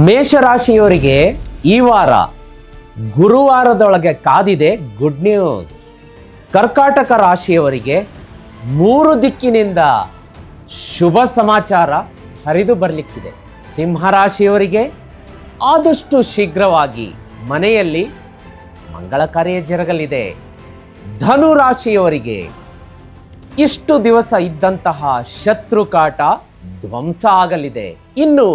ಮೇಷರಾಶಿಯವರಿಗೆ ಈ ವಾರ ಗುರುವಾರದೊಳಗೆ ಕಾದಿದೆ ಗುಡ್ ನ್ಯೂಸ್. ಕರ್ಕಾಟಕ ರಾಶಿಯವರಿಗೆ 3 ದಿಕ್ಕಿನಿಂದ ಶುಭ ಸಮಾಚಾರ ಹರಿದು ಬರಲಿಕ್ಕಿದೆ. ಸಿಂಹರಾಶಿಯವರಿಗೆ ಆದಷ್ಟು ಶೀಘ್ರವಾಗಿ ಮನೆಯಲ್ಲಿ ಮಂಗಳ ಕಾರ್ಯ ಜರುಗಲಿದೆ. ಧನು ರಾಶಿಯವರಿಗೆ ಇಷ್ಟು ದಿವಸ ಇದ್ದಂತಹ ಶತ್ರುಕಾಟ ಧ್ವಂಸ ಆಗಲಿದೆ. ಇನ್ನು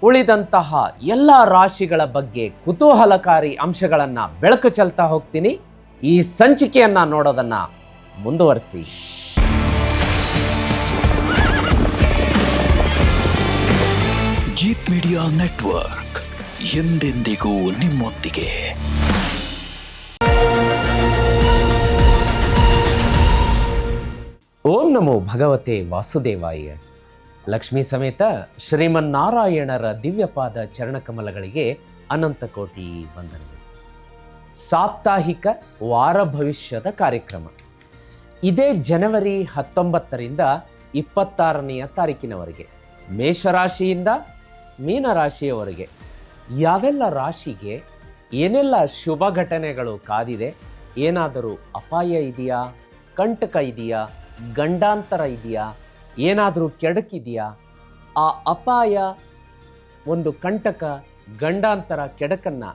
ಉಳಿದಂತಹ ಎಲ್ಲ ರಾಶಿಗಳ ಬಗ್ಗೆ ಕುತೂಹಲಕಾರಿ ಅಂಶಗಳನ್ನು ಬೆಳಕು ಚೆಲ್ತಾ ಹೋಗ್ತೀನಿ. ಈ ಸಂಚಿಕೆಯನ್ನ ನೋಡೋದನ್ನ ಮುಂದುವರಿಸಿ. ಜೀತ್ ಮೀಡಿಯಾ ನೆಟ್ವರ್ಕ್ ಎಂದೆಂದಿಗೂ ನಿಮ್ಮೊಂದಿಗೆ. ಓಂ ನಮೋ ಭಗವತೆ ವಾಸುದೇವಾಯ. ಲಕ್ಷ್ಮೀ ಸಮೇತ ಶ್ರೀಮನ್ನಾರಾಯಣರ ದಿವ್ಯಪಾದ ಚರಣಕಮಲಗಳಿಗೆ ಅನಂತ ಕೋಟಿ ವಂದನೆಗಳು. ಸಾಪ್ತಾಹಿಕ ವಾರ ಭವಿಷ್ಯದ ಕಾರ್ಯಕ್ರಮ ಇದೇ ಜನವರಿ 19ರಿಂದ 26ನೇ ತಾರೀಕಿನವರೆಗೆ ಮೇಷರಾಶಿಯಿಂದ ಮೀನರಾಶಿಯವರೆಗೆ ಯಾವೆಲ್ಲ ರಾಶಿಗೆ ಏನೆಲ್ಲ ಶುಭ ಘಟನೆಗಳು ಕಾದಿದೆ, ಏನಾದರೂ ಅಪಾಯ ಇದೆಯಾ, ಕಂಟಕ ಇದೆಯಾ, ಗಂಡಾಂತರ ಇದೆಯಾ, ಏನಾದರೂ ಕೆಡಕಿದೆಯಾ, ಆ ಅಪಾಯ, ಒಂದು ಕಂಟಕ, ಗಂಡಾಂತರ, ಕೆಡಕನ್ನು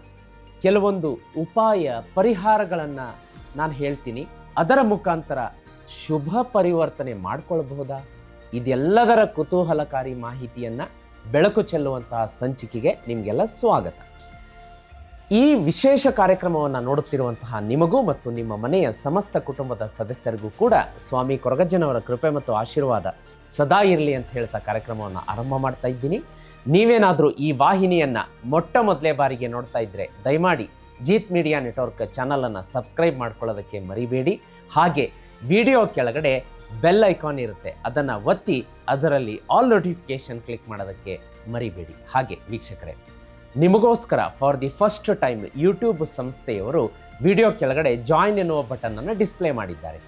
ಕೆಲವೊಂದು ಉಪಾಯ ಪರಿಹಾರಗಳನ್ನು ನಾನು ಹೇಳ್ತೀನಿ. ಅದರ ಮುಖಾಂತರ ಶುಭ ಪರಿವರ್ತನೆ ಮಾಡಿಕೊಳ್ಳಬಹುದಾ? ಇದೆಲ್ಲದರ ಕುತೂಹಲಕಾರಿ ಮಾಹಿತಿಯನ್ನು ಬೆಳಕು ಚೆಲ್ಲುವಂತಹ ಸಂಚಿಕೆಗೆ ನಿಮಗೆಲ್ಲ ಸ್ವಾಗತ. ಈ ವಿಶೇಷ ಕಾರ್ಯಕ್ರಮವನ್ನು ನೋಡುತ್ತಿರುವಂತಹ ನಿಮಗೂ ಮತ್ತು ನಿಮ್ಮ ಮನೆಯ ಸಮಸ್ತ ಕುಟುಂಬದ ಸದಸ್ಯರಿಗೂ ಕೂಡ ಸ್ವಾಮಿ ಕೊರಗಜ್ಜನವರ ಕೃಪೆ ಮತ್ತು ಆಶೀರ್ವಾದ ಸದಾ ಇರಲಿ ಅಂತ ಹೇಳ್ತಾ ಕಾರ್ಯಕ್ರಮವನ್ನು ಆರಂಭ ಮಾಡ್ತಾ ಇದ್ದೀನಿ. ನೀವೇನಾದರೂ ಈ ವಾಹಿನಿಯನ್ನು ಮೊಟ್ಟ ಮೊದಲೇ ಬಾರಿಗೆ ನೋಡ್ತಾ ಇದ್ದರೆ ದಯಮಾಡಿ ಜೀತ್ ಮೀಡಿಯಾ ನೆಟ್ವರ್ಕ್ ಚಾನಲನ್ನು ಸಬ್ಸ್ಕ್ರೈಬ್ ಮಾಡ್ಕೊಳ್ಳೋದಕ್ಕೆ ಮರಿಬೇಡಿ. ಹಾಗೆ ವಿಡಿಯೋ ಕೆಳಗಡೆ ಬೆಲ್ ಐಕಾನ್ ಇರುತ್ತೆ, ಅದನ್ನು ಒತ್ತಿ ಅದರಲ್ಲಿ ಆಲ್ ನೋಟಿಫಿಕೇಶನ್ ಕ್ಲಿಕ್ ಮಾಡೋದಕ್ಕೆ ಮರಿಬೇಡಿ. ಹಾಗೆ ವೀಕ್ಷಕರೇ, ನಿಮಗೋಸ್ಕರ for the first time YouTube ಸಂಸ್ಥೆಯವರು ವಿಡಿಯೋ ಕೆಳಗಡೆ ಜಾಯಿನ್ ಎನ್ನುವ ಬಟನನ್ನು ಡಿಸ್ಪ್ಲೇ ಮಾಡಿದ್ದಾರೆ.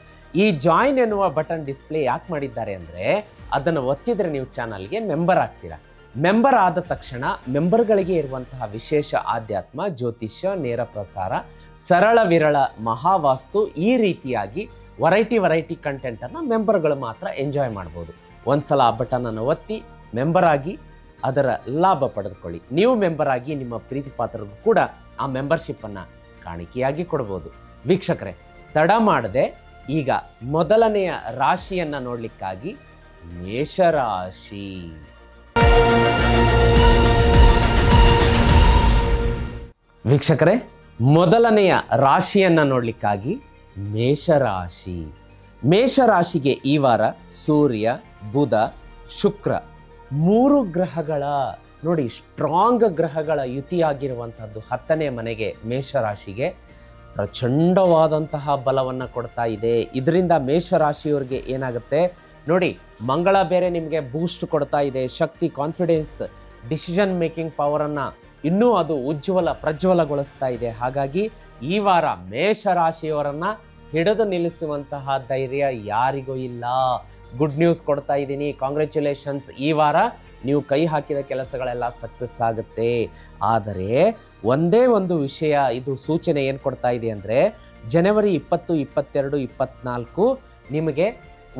ಈ ಜಾಯಿನ್ ಎನ್ನುವ ಬಟನ್ ಡಿಸ್ಪ್ಲೇ ಯಾಕೆ ಮಾಡಿದ್ದಾರೆ ಅಂದರೆ, ಅದನ್ನು ಒತ್ತಿದರೆ ನೀವು ಚಾನಲ್ಗೆ ಮೆಂಬರ್ ಆಗ್ತೀರಾ. ಮೆಂಬರ್ ಆದ ತಕ್ಷಣ ಮೆಂಬರ್ಗಳಿಗೆ ಇರುವಂತಹ ವಿಶೇಷ ಆಧ್ಯಾತ್ಮ, ಜ್ಯೋತಿಷ್ಯ, ನೇರ ಪ್ರಸಾರ, ಸರಳ ವಿರಳ ಮಹಾವಾಸ್ತು, ಈ ರೀತಿಯಾಗಿ ವೆರೈಟಿ ಕಂಟೆಂಟನ್ನು ಮೆಂಬರ್ಗಳು ಮಾತ್ರ ಎಂಜಾಯ್ ಮಾಡ್ಬೋದು. ಒಂದ್ಸಲ ಆ ಬಟನನ್ನು ಒತ್ತಿ ಮೆಂಬರ್ ಆಗಿ ಅದರ ಲಾಭ ಪಡೆದುಕೊಳ್ಳಿ. ನೀವು ಮೆಂಬರ್ ಆಗಿ ನಿಮ್ಮ ಪ್ರೀತಿ ಪಾತ್ರರಿಗೂ ಕೂಡ ಆ ಮೆಂಬರ್ಶಿಪ್ಪನ್ನು ಕಾಣಿಕೆಯಾಗಿ ಕೊಡ್ಬೋದು. ವೀಕ್ಷಕರೇ, ತಡ ಮಾಡದೆ ಈಗ ಮೊದಲನೆಯ ರಾಶಿಯನ್ನು ನೋಡಲಿಕ್ಕಾಗಿ ಮೇಷರಾಶಿ. ವೀಕ್ಷಕರೇ, ಮೊದಲನೆಯ ರಾಶಿಯನ್ನು ನೋಡಲಿಕ್ಕಾಗಿ ಮೇಷರಾಶಿ. ಮೇಷರಾಶಿಗೆ ಈ ವಾರ ಸೂರ್ಯ, ಬುಧ, ಶುಕ್ರ 3 ಗ್ರಹಗಳ ನೋಡಿ ಸ್ಟ್ರಾಂಗ್ ಗ್ರಹಗಳ ಯುತಿಯಾಗಿರುವಂಥದ್ದು 10ನೇ ಮನೆಗೆ ಮೇಷರಾಶಿಗೆ ಪ್ರಚಂಡವಾದಂತಹ ಬಲವನ್ನು ಕೊಡ್ತಾ ಇದೆ. ಇದರಿಂದ ಮೇಷರಾಶಿಯವರಿಗೆ ಏನಾಗುತ್ತೆ ನೋಡಿ, ಮಂಗಳ ಬೇರೆ ನಿಮಗೆ ಬೂಸ್ಟ್ ಕೊಡ್ತಾ ಇದೆ, ಶಕ್ತಿ, ಕಾನ್ಫಿಡೆನ್ಸ್, ಡಿಸಿಷನ್ ಮೇಕಿಂಗ್ ಪವರನ್ನು ಇನ್ನೂ ಅದು ಪ್ರಜ್ವಲಗೊಳಿಸ್ತಾ ಇದೆ. ಹಾಗಾಗಿ ಈ ವಾರ ಮೇಷರಾಶಿಯವರನ್ನು ಹಿಡಿದು ನಿಲ್ಲಿಸುವಂತಹ ಧೈರ್ಯ ಯಾರಿಗೂ ಇಲ್ಲ. ಗುಡ್ ನ್ಯೂಸ್ ಕೊಡ್ತಾ ಇದ್ದೀನಿ, ಕಾಂಗ್ರ್ಯಾಚುಲೇಷನ್ಸ್. ಈ ವಾರ ನೀವು ಕೈ ಹಾಕಿದ ಕೆಲಸಗಳೆಲ್ಲ ಸಕ್ಸಸ್ ಆಗುತ್ತೆ. ಆದರೆ ಒಂದೇ ಒಂದು ವಿಷಯ, ಇದು ಸೂಚನೆ ಏನು ಕೊಡ್ತಾ ಇದೆ ಅಂದರೆ, ಜನವರಿ 20, 22, 24 ನಿಮಗೆ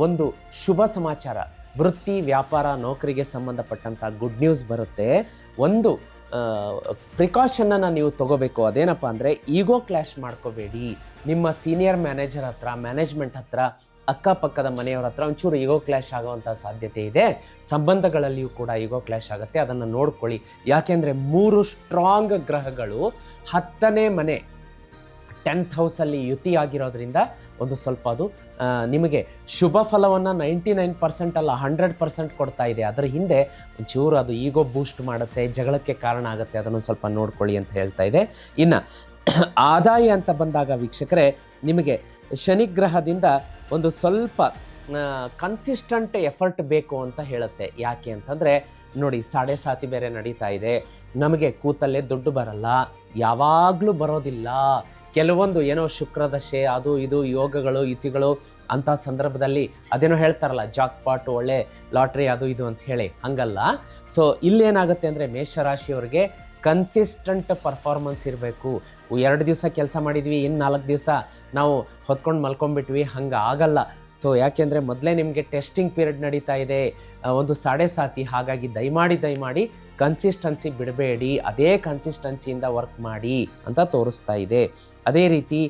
ಒಂದು ಶುಭ ಸಮಾಚಾರ, ವೃತ್ತಿ, ವ್ಯಾಪಾರ, ನೌಕರಿಗೆ ಸಂಬಂಧಪಟ್ಟಂಥ ಗುಡ್ ನ್ಯೂಸ್ ಬರುತ್ತೆ. ಒಂದು ಪ್ರಿಕಾಷನನ್ನು ನೀವು ತಗೋಬೇಕು. ಅದೇನಪ್ಪ ಅಂದರೆ, ಈಗೋ ಕ್ಲಾಶ್ ಮಾಡ್ಕೋಬೇಡಿ. ನಿಮ್ಮ ಸೀನಿಯರ್ ಮ್ಯಾನೇಜರ್ ಹತ್ರ, ಮ್ಯಾನೇಜ್ಮೆಂಟ್ ಹತ್ರ, ಅಕ್ಕಪಕ್ಕದ ಮನೆಯವರ ಹತ್ರ ಒಂಚೂರು ಈಗೋ ಕ್ಲಾಶ್ ಆಗುವಂಥ ಸಾಧ್ಯತೆ ಇದೆ. ಸಂಬಂಧಗಳಲ್ಲಿಯೂ ಕೂಡ ಈಗೋ ಕ್ಲಾಶ್ ಆಗುತ್ತೆ, ಅದನ್ನು ನೋಡ್ಕೊಳ್ಳಿ. ಯಾಕೆಂದರೆ 3 ಸ್ಟ್ರಾಂಗ್ ಗ್ರಹಗಳು 10ನೇ ಮನೆ 10th ಹೌಸಲ್ಲಿ ಯುತಿಯಾಗಿರೋದ್ರಿಂದ ಒಂದು ಸ್ವಲ್ಪ ಅದು ನಿಮಗೆ ಶುಭ ಫಲವನ್ನು 99% ಅಲ್ಲ 100% ಕೊಡ್ತಾ ಇದೆ. ಅದರ ಹಿಂದೆ ಒಂಚೂರು ಅದು ಈಗೋ ಬೂಸ್ಟ್ ಮಾಡುತ್ತೆ, ಜಗಳಕ್ಕೆ ಕಾರಣ ಆಗುತ್ತೆ, ಅದನ್ನು ಸ್ವಲ್ಪ ನೋಡ್ಕೊಳ್ಳಿ ಅಂತ ಹೇಳ್ತಾ ಇದೆ. ಇನ್ನು ಆದಾಯ ಅಂತ ಬಂದಾಗ ವೀಕ್ಷಕರೇ, ನಿಮಗೆ ಶನಿಗ್ರಹದಿಂದ ಒಂದು ಸ್ವಲ್ಪ ಕನ್ಸಿಸ್ಟೆಂಟ್ ಎಫರ್ಟ್ ಬೇಕು ಅಂತ ಹೇಳುತ್ತೆ. ಯಾಕೆ ಅಂತಂದರೆ, ನೋಡಿ ಸಾಡೆ ಸಾತಿ ಬೇರೆ ನಡೀತಾ ಇದೆ, ನಮಗೆ ಕೂತಲ್ಲೇ ದುಡ್ಡು ಬರಲ್ಲ, ಯಾವಾಗಲೂ ಬರೋದಿಲ್ಲ. ಕೆಲವೊಂದು ಏನೋ ಶುಕ್ರದಶೆ ಅದು ಇದು ಯೋಗಗಳು ಇತಿಗಳು ಅಂಥ ಸಂದರ್ಭದಲ್ಲಿ ಅದೇನೋ ಹೇಳ್ತಾರಲ್ಲ ಜಾಕ್ಪಾಟ್ ಒಳ್ಳೆ ಲಾಟ್ರಿ ಅದು ಇದು ಅಂತ ಹೇಳಿ, ಹಂಗಲ್ಲ. ಸೊ ಇಲ್ಲೇನಾಗುತ್ತೆ ಅಂದರೆ ಮೇಷರಾಶಿಯವ್ರಿಗೆ ಕನ್ಸಿಸ್ಟೆಂಟ್ ಪರ್ಫಾರ್ಮೆನ್ಸ್ ಇರಬೇಕು. 2 ದಿವಸ ಕೆಲಸ ಮಾಡಿದ್ವಿ, ಇನ್ನು 4 ದಿವಸ ನಾವು ಹೊತ್ಕೊಂಡು ಮಲ್ಕೊಂಡ್ಬಿಟ್ವಿ, ಹಂಗೆ ಆಗಲ್ಲ. ಸೊ ಯಾಕೆಂದರೆ ಮೊದಲೇ ನಿಮಗೆ ಟೆಸ್ಟಿಂಗ್ ಪೀರಿಯಡ್ ನಡೀತಾ ಇದೆ, ಒಂದು ಸಾಡೆ ಸಾತಿ. ಹಾಗಾಗಿ ದಯಮಾಡಿ ಕನ್ಸಿಸ್ಟೆನ್ಸಿ ಬಿಡಬೇಡಿ, ಅದೇ ಕನ್ಸಿಸ್ಟೆನ್ಸಿಯಿಂದ ವರ್ಕ್ ಮಾಡಿ ಅಂತ ತೋರಿಸ್ತಾ ಇದೆ. ಅದೇ ರೀತಿ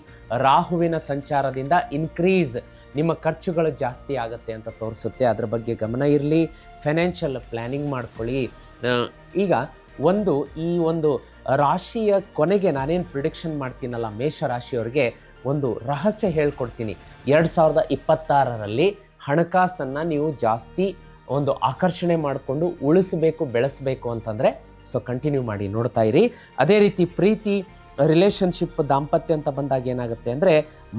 ರಾಹುವಿನ ಸಂಚಾರದಿಂದ ಇನ್ಕ್ರೀಸ್ ನಿಮ್ಮ ಖರ್ಚುಗಳು ಜಾಸ್ತಿ ಆಗುತ್ತೆ ಅಂತ ತೋರಿಸುತ್ತೆ. ಅದ್ರ ಬಗ್ಗೆ ಗಮನ ಇರಲಿ. ಫೈನಾನ್ಷಿಯಲ್ ಪ್ಲ್ಯಾನಿಂಗ್ ಮಾಡ್ಕೊಳ್ಳಿ. ಈಗ ಈ ಒಂದು ರಾಶಿಯ ಕೊನೆಗೆ ನಾನೇನು ಪ್ರಿಡಿಕ್ಷನ್ ಮಾಡ್ತೀನಲ್ಲ ಮೇಷರಾಶಿಯವ್ರಿಗೆ ಒಂದು ರಹಸ್ಯ ಹೇಳ್ಕೊಡ್ತೀನಿ. 2026ರಲ್ಲಿ ಹಣಕಾಸನ್ನು ನೀವು ಜಾಸ್ತಿ ಒಂದು ಆಕರ್ಷಣೆ ಮಾಡಿಕೊಂಡು ಉಳಿಸಬೇಕು, ಬೆಳೆಸಬೇಕು ಅಂತಂದರೆ ಸೊ ಕಂಟಿನ್ಯೂ ಮಾಡಿ, ನೋಡ್ತಾ ಇರಿ. ಅದೇ ರೀತಿ ಪ್ರೀತಿ, ರಿಲೇಷನ್ಶಿಪ್, ದಾಂಪತ್ಯ ಅಂತ ಬಂದಾಗ ಏನಾಗುತ್ತೆ ಅಂದರೆ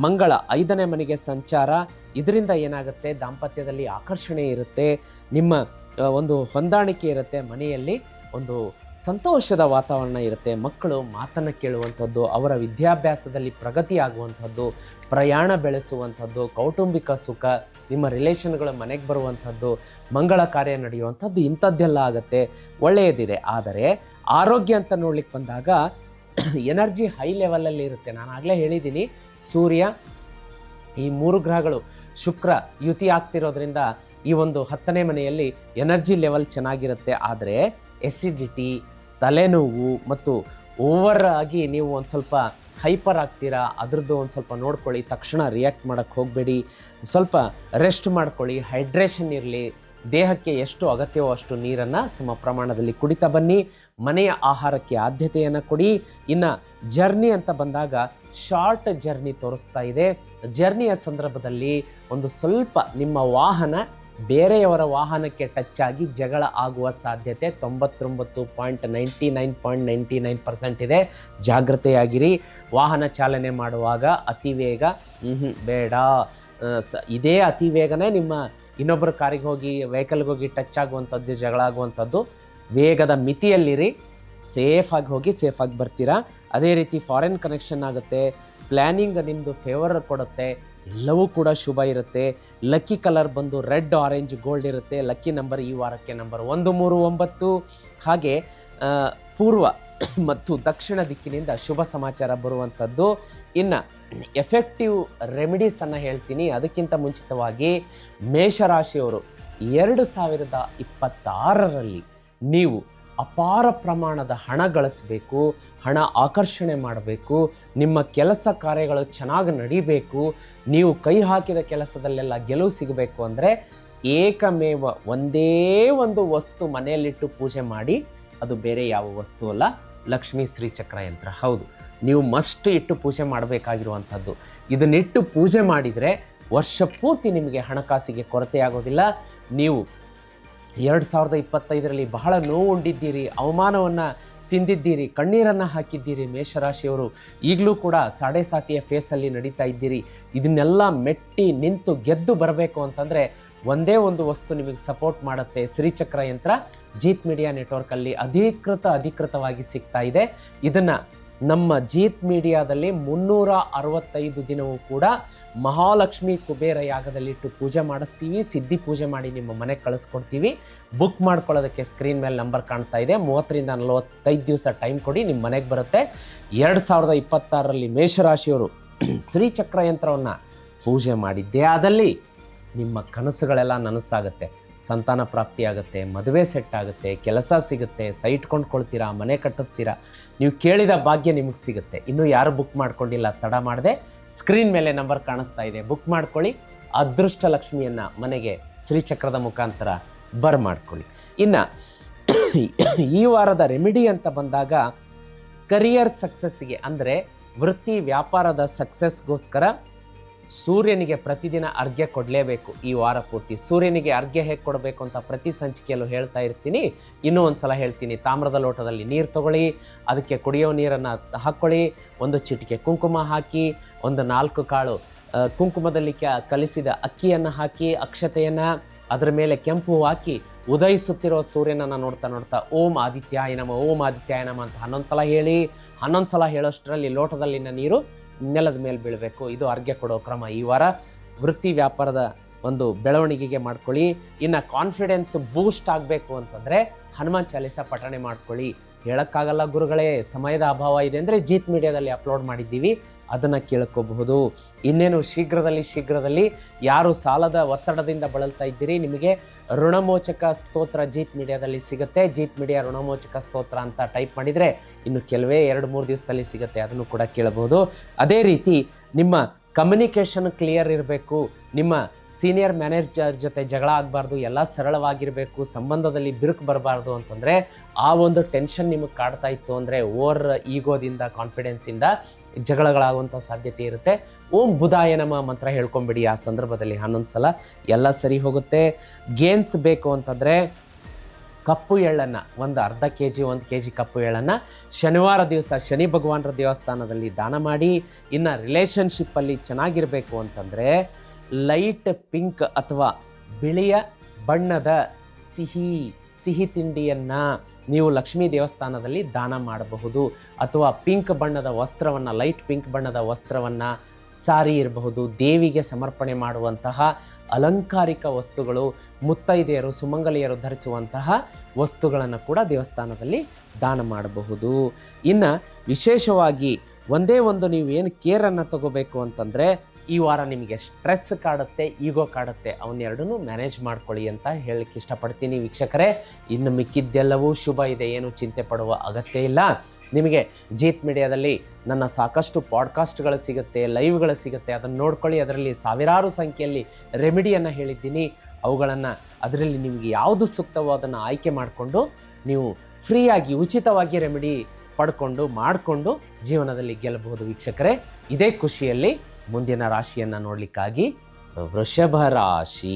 ಮಂಗಳ 5ನೇ ಮನೆಗೆ ಸಂಚಾರ. ಇದರಿಂದ ಏನಾಗುತ್ತೆ, ದಾಂಪತ್ಯದಲ್ಲಿ ಆಕರ್ಷಣೆ ಇರುತ್ತೆ, ನಿಮ್ಮ ಒಂದು ಹೊಂದಾಣಿಕೆ ಇರುತ್ತೆ, ಮನೆಯಲ್ಲಿ ಒಂದು ಸಂತೋಷದ ವಾತಾವರಣ ಇರುತ್ತೆ, ಮಕ್ಕಳು ಮಾತನ್ನು ಕೇಳುವಂಥದ್ದು, ಅವರ ವಿದ್ಯಾಭ್ಯಾಸದಲ್ಲಿ ಪ್ರಗತಿ ಆಗುವಂಥದ್ದು, ಪ್ರಯಾಣ ಬೆಳೆಸುವಂಥದ್ದು, ಕೌಟುಂಬಿಕ ಸುಖ, ನಿಮ್ಮ ರಿಲೇಷನ್ಗಳು ಮನೆಗೆ ಬರುವಂಥದ್ದು, ಮಂಗಳ ಕಾರ್ಯ ನಡೆಯುವಂಥದ್ದು, ಇಂಥದ್ದೆಲ್ಲ ಆಗುತ್ತೆ, ಒಳ್ಳೆಯದಿದೆ. ಆದರೆ ಆರೋಗ್ಯ ಅಂತ ನೋಡ್ಲಿಕ್ಕೆ ಬಂದಾಗ ಎನರ್ಜಿ ಹೈ ಲೆವೆಲಲ್ಲಿ ಇರುತ್ತೆ. ನಾನು ಆಗಲೇ ಹೇಳಿದ್ದೀನಿ, ಸೂರ್ಯ ಈ 3 ಗ್ರಹಗಳು ಶುಕ್ರ ಯುತಿ ಆಗ್ತಿರೋದ್ರಿಂದ ಈ ಒಂದು 10ನೇ ಮನೆಯಲ್ಲಿ ಎನರ್ಜಿ ಲೆವೆಲ್ ಚೆನ್ನಾಗಿರುತ್ತೆ. ಆದರೆ ಎಸಿಡಿಟಿ, ತಲೆನೋವು ಮತ್ತು ಓವರ್ ಆಗಿ ನೀವು ಒಂದು ಸ್ವಲ್ಪ ಹೈಪರ್ ಆಗ್ತೀರಾ, ಅದ್ರದ್ದು ಒಂದು ಸ್ವಲ್ಪ ನೋಡ್ಕೊಳ್ಳಿ. ತಕ್ಷಣ ರಿಯಾಕ್ಟ್ ಮಾಡೋಕ್ಕೆ ಹೋಗಬೇಡಿ, ಸ್ವಲ್ಪ ರೆಸ್ಟ್ ಮಾಡ್ಕೊಳ್ಳಿ, ಹೈಡ್ರೇಷನ್ ಇರಲಿ, ದೇಹಕ್ಕೆ ಎಷ್ಟು ಅಗತ್ಯವೋ ಅಷ್ಟು ನೀರನ್ನು ಸಮ ಪ್ರಮಾಣದಲ್ಲಿ ಕುಡಿತಾ ಬನ್ನಿ. ಮನೆಯ ಆಹಾರಕ್ಕೆ ಆದ್ಯತೆಯನ್ನು ಕೊಡಿ. ಇನ್ನು ಜರ್ನಿ ಅಂತ ಬಂದಾಗ ಶಾರ್ಟ್ ಜರ್ನಿ ತೋರಿಸ್ತಾ ಇದೆ. ಜರ್ನಿಯ ಸಂದರ್ಭದಲ್ಲಿ ಒಂದು ಸ್ವಲ್ಪ ನಿಮ್ಮ ವಾಹನ ಬೇರೆಯವರ ವಾಹನಕ್ಕೆ ಟಚ್ ಆಗಿ ಜಗಳ ಆಗುವ ಸಾಧ್ಯತೆ 99.99% ಇದೆ. ಜಾಗ್ರತೆಯಾಗಿರಿ. ವಾಹನ ಚಾಲನೆ ಮಾಡುವಾಗ ಅತಿ ವೇಗ ಬೇಡ. ಇದೇ ಅತಿ ವೇಗನೇ ನಿಮ್ಮ ಇನ್ನೊಬ್ಬರ ಕಾರಿಗೆ ಹೋಗಿ ವೆಹಿಕಲ್ಗೆ ಹೋಗಿ ಟಚ್ ಆಗುವಂಥದ್ದು, ಜಗಳ ಆಗುವಂಥದ್ದು. ವೇಗದ ಮಿತಿಯಲ್ಲಿರಿ, ಸೇಫಾಗಿ ಹೋಗಿ ಸೇಫಾಗಿ ಬರ್ತೀರಾ. ಅದೇ ರೀತಿ ಫಾರಿನ್ ಕನೆಕ್ಷನ್ ಆಗುತ್ತೆ, ಪ್ಲ್ಯಾನಿಂಗ್ ನಿಮ್ಮದು ಫೇವರ್ ಕೊಡುತ್ತೆ, ಎಲ್ಲವೂ ಕೂಡ ಶುಭ ಇರುತ್ತೆ. ಲಕ್ಕಿ ಕಲರ್ ಬಂದು ರೆಡ್, ಆರೆಂಜ್, ಗೋಲ್ಡ್ ಇರುತ್ತೆ. ಲಕ್ಕಿ ನಂಬರ್ ಈ ವಾರಕ್ಕೆ ನಂಬರ್ 139. ಹಾಗೆ ಪೂರ್ವ ಮತ್ತು ದಕ್ಷಿಣ ದಿಕ್ಕಿನಿಂದ ಶುಭ ಸಮಾಚಾರ ಬರುವಂಥದ್ದು. ಇನ್ನು ಎಫೆಕ್ಟಿವ್ ರೆಮಿಡೀಸನ್ನು ಹೇಳ್ತೀನಿ. ಅದಕ್ಕಿಂತ ಮುಂಚಿತವಾಗಿ ಮೇಷರಾಶಿಯವರು 2026ರಲ್ಲಿ ನೀವು ಅಪಾರ ಪ್ರಮಾಣದ ಹಣ ಗಳಿಸಬೇಕು, ಹಣ ಆಕರ್ಷಣೆ ಮಾಡಬೇಕು, ನಿಮ್ಮ ಕೆಲಸ ಕಾರ್ಯಗಳು ಚೆನ್ನಾಗಿ ನಡಿಬೇಕು, ನೀವು ಕೈ ಹಾಕಿದ ಕೆಲಸದಲ್ಲೆಲ್ಲ ಗೆಲುವು ಸಿಗಬೇಕು ಅಂದರೆ ಏಕಮೇವ ಒಂದೇ ಒಂದು ವಸ್ತು ಮನೆಯಲ್ಲಿಟ್ಟು ಪೂಜೆ ಮಾಡಿ. ಅದು ಬೇರೆ ಯಾವ ವಸ್ತು ಅಲ್ಲ, ಲಕ್ಷ್ಮೀ ಶ್ರೀಚಕ್ರ ಯಂತ್ರ. ಹೌದು, ನೀವು ಮಸ್ಟ್ ಇಟ್ಟು ಪೂಜೆ ಮಾಡಬೇಕಾಗಿರುವಂಥದ್ದು. ಇದನ್ನಿಟ್ಟು ಪೂಜೆ ಮಾಡಿದರೆ ವರ್ಷ ಪೂರ್ತಿ ನಿಮಗೆ ಹಣಕಾಸಿಗೆ ಕೊರತೆ ಆಗೋದಿಲ್ಲ. ನೀವು 2025ರಲ್ಲಿ ಬಹಳ ನೋವು ಉಂಡಿದ್ದೀರಿ, ಅವಮಾನವನ್ನು ತಿಂದಿದ್ದೀರಿ, ಕಣ್ಣೀರನ್ನು ಹಾಕಿದ್ದೀರಿ. ಮೇಷರಾಶಿಯವರು ಈಗಲೂ ಕೂಡ ಸಾಡೆ ಸಾತಿಯ ಫೇಸಲ್ಲಿ ನಡೀತಾ ಇದ್ದೀರಿ. ಇದನ್ನೆಲ್ಲ ಮೆಟ್ಟಿ ನಿಂತು ಗೆದ್ದು ಬರಬೇಕು ಅಂತಂದರೆ ಒಂದೇ ಒಂದು ವಸ್ತು ನಿಮಗೆ ಸಪೋರ್ಟ್ ಮಾಡುತ್ತೆ. ಶ್ರೀಚಕ್ರ ಯಂತ್ರ ಜೀತ್ ಮೀಡಿಯಾ ನೆಟ್ವರ್ಕಲ್ಲಿ ಅಧಿಕೃತವಾಗಿ ಸಿಗ್ತಾ ಇದೆ. ಇದನ್ನು ನಮ್ಮ ಜೀತ್ ಮೀಡಿಯಾದಲ್ಲಿ 365 ದಿನವೂ ಕೂಡ ಮಹಾಲಕ್ಷ್ಮಿ ಕುಬೇರ ಯಾಗದಲ್ಲಿಟ್ಟು ಪೂಜೆ ಮಾಡಿಸ್ತೀವಿ. ಸಿದ್ಧಿ ಪೂಜೆ ಮಾಡಿ ನಿಮ್ಮ ಮನೆಗೆ ಕಳಿಸ್ಕೊಡ್ತೀವಿ. ಬುಕ್ ಮಾಡ್ಕೊಳ್ಳೋದಕ್ಕೆ ಸ್ಕ್ರೀನ್ ಮೇಲೆ ನಂಬರ್ ಕಾಣ್ತಾ ಇದೆ. 30ರಿಂದ 45 ದಿವಸ ಟೈಮ್ ಕೊಡಿ, ನಿಮ್ಮ ಮನೆಗೆ ಬರುತ್ತೆ. 2026ರಲ್ಲಿ ಮೇಷರಾಶಿಯವರು ಶ್ರೀಚಕ್ರ ಯಂತ್ರವನ್ನು ಪೂಜೆ ಮಾಡಿದ್ದೇ ಆದಲ್ಲಿ ನಿಮ್ಮ ಕನಸುಗಳೆಲ್ಲ ನನಸಾಗುತ್ತೆ. ಸಂತಾನ ಪ್ರಾಪ್ತಿಯಾಗುತ್ತೆ, ಮದುವೆ ಸೆಟ್ ಆಗುತ್ತೆ, ಕೆಲಸ ಸಿಗುತ್ತೆ, ಸೈಟ್ ಕೊಂಡ್ಕೊಳ್ತೀರಾ, ಮನೆ ಕಟ್ಟಿಸ್ತೀರಾ, ನೀವು ಕೇಳಿದ ಭಾಗ್ಯ ನಿಮಗೆ ಸಿಗುತ್ತೆ. ಇನ್ನೂ ಯಾರು ಬುಕ್ ಮಾಡ್ಕೊಂಡಿಲ್ಲ, ತಡ ಮಾಡದೆ ಸ್ಕ್ರೀನ್ ಮೇಲೆ ನಂಬರ್ ಕಾಣಿಸ್ತಾ ಇದೆ, ಬುಕ್ ಮಾಡ್ಕೊಳ್ಳಿ. ಅದೃಷ್ಟ ಲಕ್ಷ್ಮಿಯನ್ನು ಮನೆಗೆ ಶ್ರೀಚಕ್ರದ ಮುಖಾಂತರ ಮಾಡ್ಕೊಳ್ಳಿ. ಇನ್ನು ಈ ವಾರದ ರೆಮಿಡಿ ಅಂತ ಬಂದಾಗ ಕರಿಯರ್ ಸಕ್ಸಸ್ಸಿಗೆ ಅಂದರೆ ವೃತ್ತಿ ವ್ಯಾಪಾರದ ಸಕ್ಸಸ್ಗೋಸ್ಕರ ಸೂರ್ಯನಿಗೆ ಪ್ರತಿದಿನ ಅರ್ಘ್ಯ ಕೊಡಲೇಬೇಕು. ಈ ವಾರ ಪೂರ್ತಿ ಸೂರ್ಯನಿಗೆ ಅರ್ಘ್ಯ ಹೇಗೆ ಕೊಡಬೇಕು ಅಂತ ಪ್ರತಿ ಸಂಚಿಕೆಯಲ್ಲೂ ಹೇಳ್ತಾ ಇರ್ತೀನಿ. ಇನ್ನೂ ಒಂದು ಸಲ ಹೇಳ್ತೀನಿ. ತಾಮ್ರದ ಲೋಟದಲ್ಲಿ ನೀರು ತಗೊಳ್ಳಿ, ಅದಕ್ಕೆ ಕುಡಿಯೋ ನೀರನ್ನು ಹಾಕ್ಕೊಳ್ಳಿ, ಒಂದು ಚಿಟಿಕೆ ಕುಂಕುಮ ಹಾಕಿ, ಒಂದು 4 ಕಾಳು ಕುಂಕುಮದಲ್ಲಿ ಕಲಿಸಿದ ಅಕ್ಕಿಯನ್ನು ಹಾಕಿ, ಅಕ್ಷತೆಯನ್ನು ಅದರ ಮೇಲೆ ಕೆಂಪು ಹೂವು ಹಾಕಿ ಉದಯಿಸುತ್ತಿರೋ ಸೂರ್ಯನನ್ನು ನೋಡ್ತಾ ನೋಡ್ತಾ ಓಂ ಆದಿತ್ಯಾಯ ನಮ ಓಂ ಆದಿತ್ಯಾಯ ನಮ ಅಂತ 11 ಸಲ ಹೇಳಿ. 11 ಸಲ ಹೇಳೋಷ್ಟರಲ್ಲಿ ಲೋಟದಲ್ಲಿನ ನೀರು ನೆಲದ ಮೇಲೆ ಬೀಳಬೇಕು. ಇದು ಅರ್ಘ್ಯ ಕೊಡೋ ಕ್ರಮ. ಈ ವಾರ ವೃತ್ತಿ ವ್ಯಾಪಾರದ ಒಂದು ಬೆಳವಣಿಗೆಗೆ ಮಾಡ್ಕೊಳ್ಳಿ. ಇನ್ನು ಕಾನ್ಫಿಡೆನ್ಸ್ ಬೂಸ್ಟ್ ಆಗಬೇಕು ಅಂತಂದರೆ ಹನುಮಾನ್ ಚಾಲೀಸ ಪಠಣೆ ಮಾಡ್ಕೊಳ್ಳಿ. ಹೇಳೋಕ್ಕಾಗಲ್ಲ ಗುರುಗಳೇ, ಸಮಯದ ಅಭಾವ ಇದೆ ಅಂದರೆ ಜೀತ್ ಮೀಡಿಯಾದಲ್ಲಿ ಅಪ್ಲೋಡ್ ಮಾಡಿದ್ದೀವಿ, ಅದನ್ನು ಕೇಳ್ಕೋಬಹುದು. ಇನ್ನೇನು ಶೀಘ್ರದಲ್ಲಿ ಯಾರು ಸಾಲದ ಒತ್ತಡದಿಂದ ಬಳಲ್ತಾ ಇದ್ದೀರಿ, ನಿಮಗೆ ಋಣಮೋಚಕ ಸ್ತೋತ್ರ ಜೀತ್ ಮೀಡಿಯಾದಲ್ಲಿ ಸಿಗುತ್ತೆ. ಜೀತ್ ಮೀಡಿಯಾ ಋಣಮೋಚಕ ಸ್ತೋತ್ರ ಅಂತ ಟೈಪ್ ಮಾಡಿದರೆ ಇನ್ನು ಕೆಲವೇ 2-3 ದಿವಸದಲ್ಲಿ ಸಿಗುತ್ತೆ, ಅದನ್ನು ಕೂಡ ಕೇಳಬಹುದು. ಅದೇ ರೀತಿ ನಿಮ್ಮ ಕಮ್ಯುನಿಕೇಷನ್ ಕ್ಲಿಯರ್ ಇರಬೇಕು. ನಿಮ್ಮ ಸೀನಿಯರ್ ಮ್ಯಾನೇಜರ್ ಜೊತೆ ಜಗಳ ಆಗಬಾರ್ದು, ಎಲ್ಲ ಸರಳವಾಗಿರಬೇಕು, ಸಂಬಂಧದಲ್ಲಿ ಬಿರುಕು ಬರಬಾರ್ದು ಅಂತಂದರೆ ಆ ಒಂದು ಟೆನ್ಷನ್ ನಿಮಗೆ ಕಾಡ್ತಾ ಇತ್ತು ಅಂದರೆ ಓವರ್ ಈಗೋದಿಂದ ಕಾನ್ಫಿಡೆನ್ಸಿಂದ ಜಗಳಗಳಾಗುವಂಥ ಸಾಧ್ಯತೆ ಇರುತ್ತೆ. ಓಂ ಬುಧಾಯ ನಮ ಮಂತ್ರ ಹೇಳ್ಕೊಂಬಿಡಿ ಆ ಸಂದರ್ಭದಲ್ಲಿ 11 ಸಲ, ಎಲ್ಲ ಸರಿ ಹೋಗುತ್ತೆ. ಗೇನ್ಸ್ ಬೇಕು ಅಂತಂದರೆ ಕಪ್ಪು ಎಳ್ಳನ್ನು ಒಂದು ಅರ್ಧ kg 1 kg ಕಪ್ಪು ಎಳ್ಳನ್ನು ಶನಿವಾರ ದಿವಸ ಶನಿ ಭಗವಾನರ ದೇವಸ್ಥಾನದಲ್ಲಿ ದಾನ ಮಾಡಿ. ಇನ್ನು ರಿಲೇಷನ್ಶಿಪ್ಪಲ್ಲಿ ಚೆನ್ನಾಗಿರಬೇಕು ಅಂತಂದರೆ ಲೈಟ್ ಪಿಂಕ್ ಅಥವಾ ಬಿಳಿಯ ಬಣ್ಣದ ಸಿಹಿ ತಿಂಡಿಯನ್ನು ನೀವು ಲಕ್ಷ್ಮೀ ದೇವಸ್ಥಾನದಲ್ಲಿ ದಾನ ಮಾಡಬಹುದು. ಅಥವಾ ಪಿಂಕ್ ಬಣ್ಣದ ವಸ್ತ್ರವನ್ನು, ಲೈಟ್ ಪಿಂಕ್ ಬಣ್ಣದ ವಸ್ತ್ರವನ್ನು, ಸಾರಿ ಇರಬಹುದು, ದೇವಿಗೆ ಸಮರ್ಪಣೆ ಮಾಡುವಂತಹ ಅಲಂಕಾರಿಕ ವಸ್ತುಗಳು, ಮುತ್ತೈದೆಯರು ಸುಮಂಗಲಿಯರು ಧರಿಸುವಂತಹ ವಸ್ತುಗಳನ್ನು ಕೂಡ ದೇವಸ್ಥಾನದಲ್ಲಿ ದಾನ ಮಾಡಬಹುದು. ಇನ್ನು ವಿಶೇಷವಾಗಿ ಒಂದೇ ಒಂದು ನೀವು ಏನು ಕೇರನ್ನು ತಗೋಬೇಕು ಅಂತಂದರೆ ಈ ವಾರ ನಿಮಗೆ ಸ್ಟ್ರೆಸ್ ಕಾಡುತ್ತೆ, ಈಗೋ ಕಾಡುತ್ತೆ, ಅವನ್ನೆರಡನ್ನೂ ಮ್ಯಾನೇಜ್ ಮಾಡ್ಕೊಳ್ಳಿ ಅಂತ ಹೇಳಕ್ಕೆ ಇಷ್ಟಪಡ್ತೀನಿ ವೀಕ್ಷಕರೇ. ಇನ್ನು ಮಿಕ್ಕಿದ್ದೆಲ್ಲವೂ ಶುಭ ಇದೆ, ಏನು ಚಿಂತೆ ಪಡುವ ಅಗತ್ಯ ಇಲ್ಲ. ನಿಮಗೆ ಜೀತ್ ಮೀಡಿಯಾದಲ್ಲಿ ನನ್ನ ಸಾಕಷ್ಟು ಪಾಡ್ಕಾಸ್ಟ್ಗಳು ಸಿಗುತ್ತೆ, ಲೈವ್ಗಳು ಸಿಗುತ್ತೆ, ಅದನ್ನು ನೋಡ್ಕೊಳ್ಳಿ. ಅದರಲ್ಲಿ ಸಾವಿರಾರು ಸಂಖ್ಯೆಯಲ್ಲಿ ರೆಮಿಡಿಯನ್ನು ಹೇಳಿದ್ದೀನಿ. ಅವುಗಳನ್ನು ಅದರಲ್ಲಿ ನಿಮಗೆ ಯಾವುದು ಸೂಕ್ತವೋ ಅದನ್ನು ಆಯ್ಕೆ ಮಾಡಿಕೊಂಡು ನೀವು ಫ್ರೀಯಾಗಿ ಉಚಿತವಾಗಿ ರೆಮಿಡಿ ಮಾಡಿಕೊಂಡು ಜೀವನದಲ್ಲಿ ಗೆಲ್ಲಬಹುದು ವೀಕ್ಷಕರೇ. ಇದೇ ಖುಷಿಯಲ್ಲಿ ಮುಂದಿನ ರಾಶಿಯನ್ನು ನೋಡಲಿಕ್ಕಾಗಿ ವೃಷಭ ರಾಶಿ.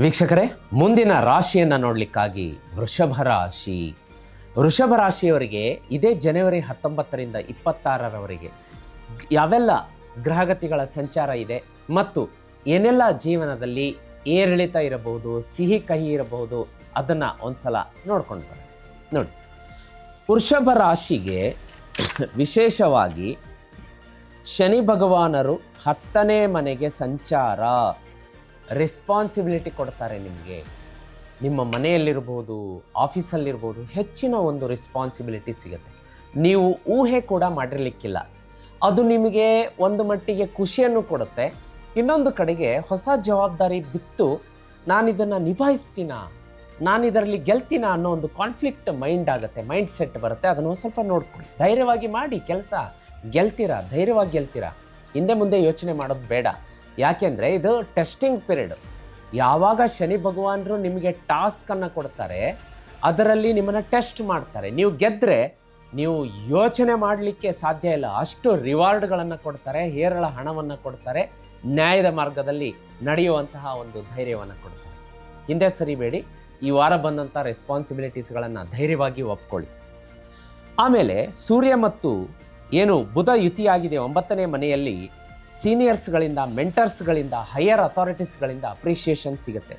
ವೀಕ್ಷಕರೇ, ಮುಂದಿನ ರಾಶಿಯನ್ನು ನೋಡಲಿಕ್ಕಾಗಿ ವೃಷಭ ರಾಶಿಯವರಿಗೆ ಇದೇ ಜನವರಿ 19ರಿಂದ 26ರವರೆಗೆ ಯಾವೆಲ್ಲ ಗ್ರಹಗತಿಗಳ ಸಂಚಾರ ಇದೆ ಮತ್ತು ಏನೆಲ್ಲ ಜೀವನದಲ್ಲಿ ಏರಿಳಿತ ಇರಬಹುದು, ಸಿಹಿ ಕಹಿ ಇರಬಹುದು, ಅದನ್ನು ಒಂದ್ಸಲ ನೋಡ್ಕೊಂಡು ಬರೋಣ. ನೋಡಿ, ವೃಷಭ ರಾಶಿಗೆ ವಿಶೇಷವಾಗಿ ಶನಿ ಭಗವಾನರು 10ನೇ ಮನೆಗೆ ಸಂಚಾರ, ರೆಸ್ಪಾನ್ಸಿಬಿಲಿಟಿ ಕೊಡ್ತಾರೆ ನಿಮಗೆ. ನಿಮ್ಮ ಮನೆಯಲ್ಲಿರ್ಬೋದು, ಆಫೀಸಲ್ಲಿರ್ಬೋದು, ಹೆಚ್ಚಿನ ಒಂದು ರೆಸ್ಪಾನ್ಸಿಬಿಲಿಟಿ ಸಿಗುತ್ತೆ. ನೀವು ಊಹೆ ಕೂಡ ಮಾಡಿರಲಿಕ್ಕಿಲ್ಲ. ಅದು ನಿಮಗೆ ಒಂದು ಮಟ್ಟಿಗೆ ಖುಷಿಯನ್ನು ಕೊಡುತ್ತೆ. ಇನ್ನೊಂದು ಕಡೆಗೆ ಹೊಸ ಜವಾಬ್ದಾರಿ ಬಿತ್ತು, ನಾನಿದನ್ನು ನಿಭಾಯಿಸ್ತೀನ, ನಾನಿದರಲ್ಲಿ ಗೆಲ್ತೀನ ಅನ್ನೋ ಒಂದು ಕಾನ್ಫ್ಲಿಕ್ಟ್ ಮೈಂಡ್ ಸೆಟ್ ಬರುತ್ತೆ. ಅದನ್ನು ಸ್ವಲ್ಪ ನೋಡ್ಕೊಳ್ಳಿ. ಧೈರ್ಯವಾಗಿ ಮಾಡಿ ಕೆಲಸ, ಧೈರ್ಯವಾಗಿ ಗೆಲ್ತೀರಾ. ಹಿಂದೆ ಮುಂದೆ ಯೋಚನೆ ಮಾಡೋದು ಬೇಡ. ಯಾಕೆಂದರೆ ಇದು ಟೆಸ್ಟಿಂಗ್ ಪೀರಿಯಡ್. ಯಾವಾಗ ಶನಿ ಭಗವಾನರು ನಿಮಗೆ ಟಾಸ್ಕನ್ನು ಕೊಡ್ತಾರೆ, ಅದರಲ್ಲಿ ನಿಮ್ಮನ್ನು ಟೆಸ್ಟ್ ಮಾಡ್ತಾರೆ. ನೀವು ಗೆದ್ದರೆ ನೀವು ಯೋಚನೆ ಮಾಡಲಿಕ್ಕೆ ಸಾಧ್ಯ ಇಲ್ಲ, ಅಷ್ಟು ರಿವಾರ್ಡ್ಗಳನ್ನು ಕೊಡ್ತಾರೆ, ಹೇರಳ ಹಣವನ್ನು ಕೊಡ್ತಾರೆ, ನ್ಯಾಯದ ಮಾರ್ಗದಲ್ಲಿ ನಡೆಯುವಂತಹ ಒಂದು ಧೈರ್ಯವನ್ನು ಕೊಡ್ತಾರೆ. ಹಿಂದೆ ಸರಿಬೇಡಿ. ಈ ವಾರ ಬಂದಂಥ ರೆಸ್ಪಾನ್ಸಿಬಿಲಿಟೀಸ್ಗಳನ್ನು ಧೈರ್ಯವಾಗಿ ಒಪ್ಕೊಳ್ಳಿ. ಆಮೇಲೆ ಸೂರ್ಯ ಮತ್ತು ಏನು ಬುಧ ಯುತಿಯಾಗಿದೆ 9ನೇ ಮನೆಯಲ್ಲಿ, ಸೀನಿಯರ್ಸ್ಗಳಿಂದ, ಮೆಂಟರ್ಸ್ಗಳಿಂದ, ಹೈಯರ್ ಅಥಾರಿಟೀಸ್ಗಳಿಂದ ಅಪ್ರಿಷಿಯೇಷನ್ ಸಿಗುತ್ತೆ.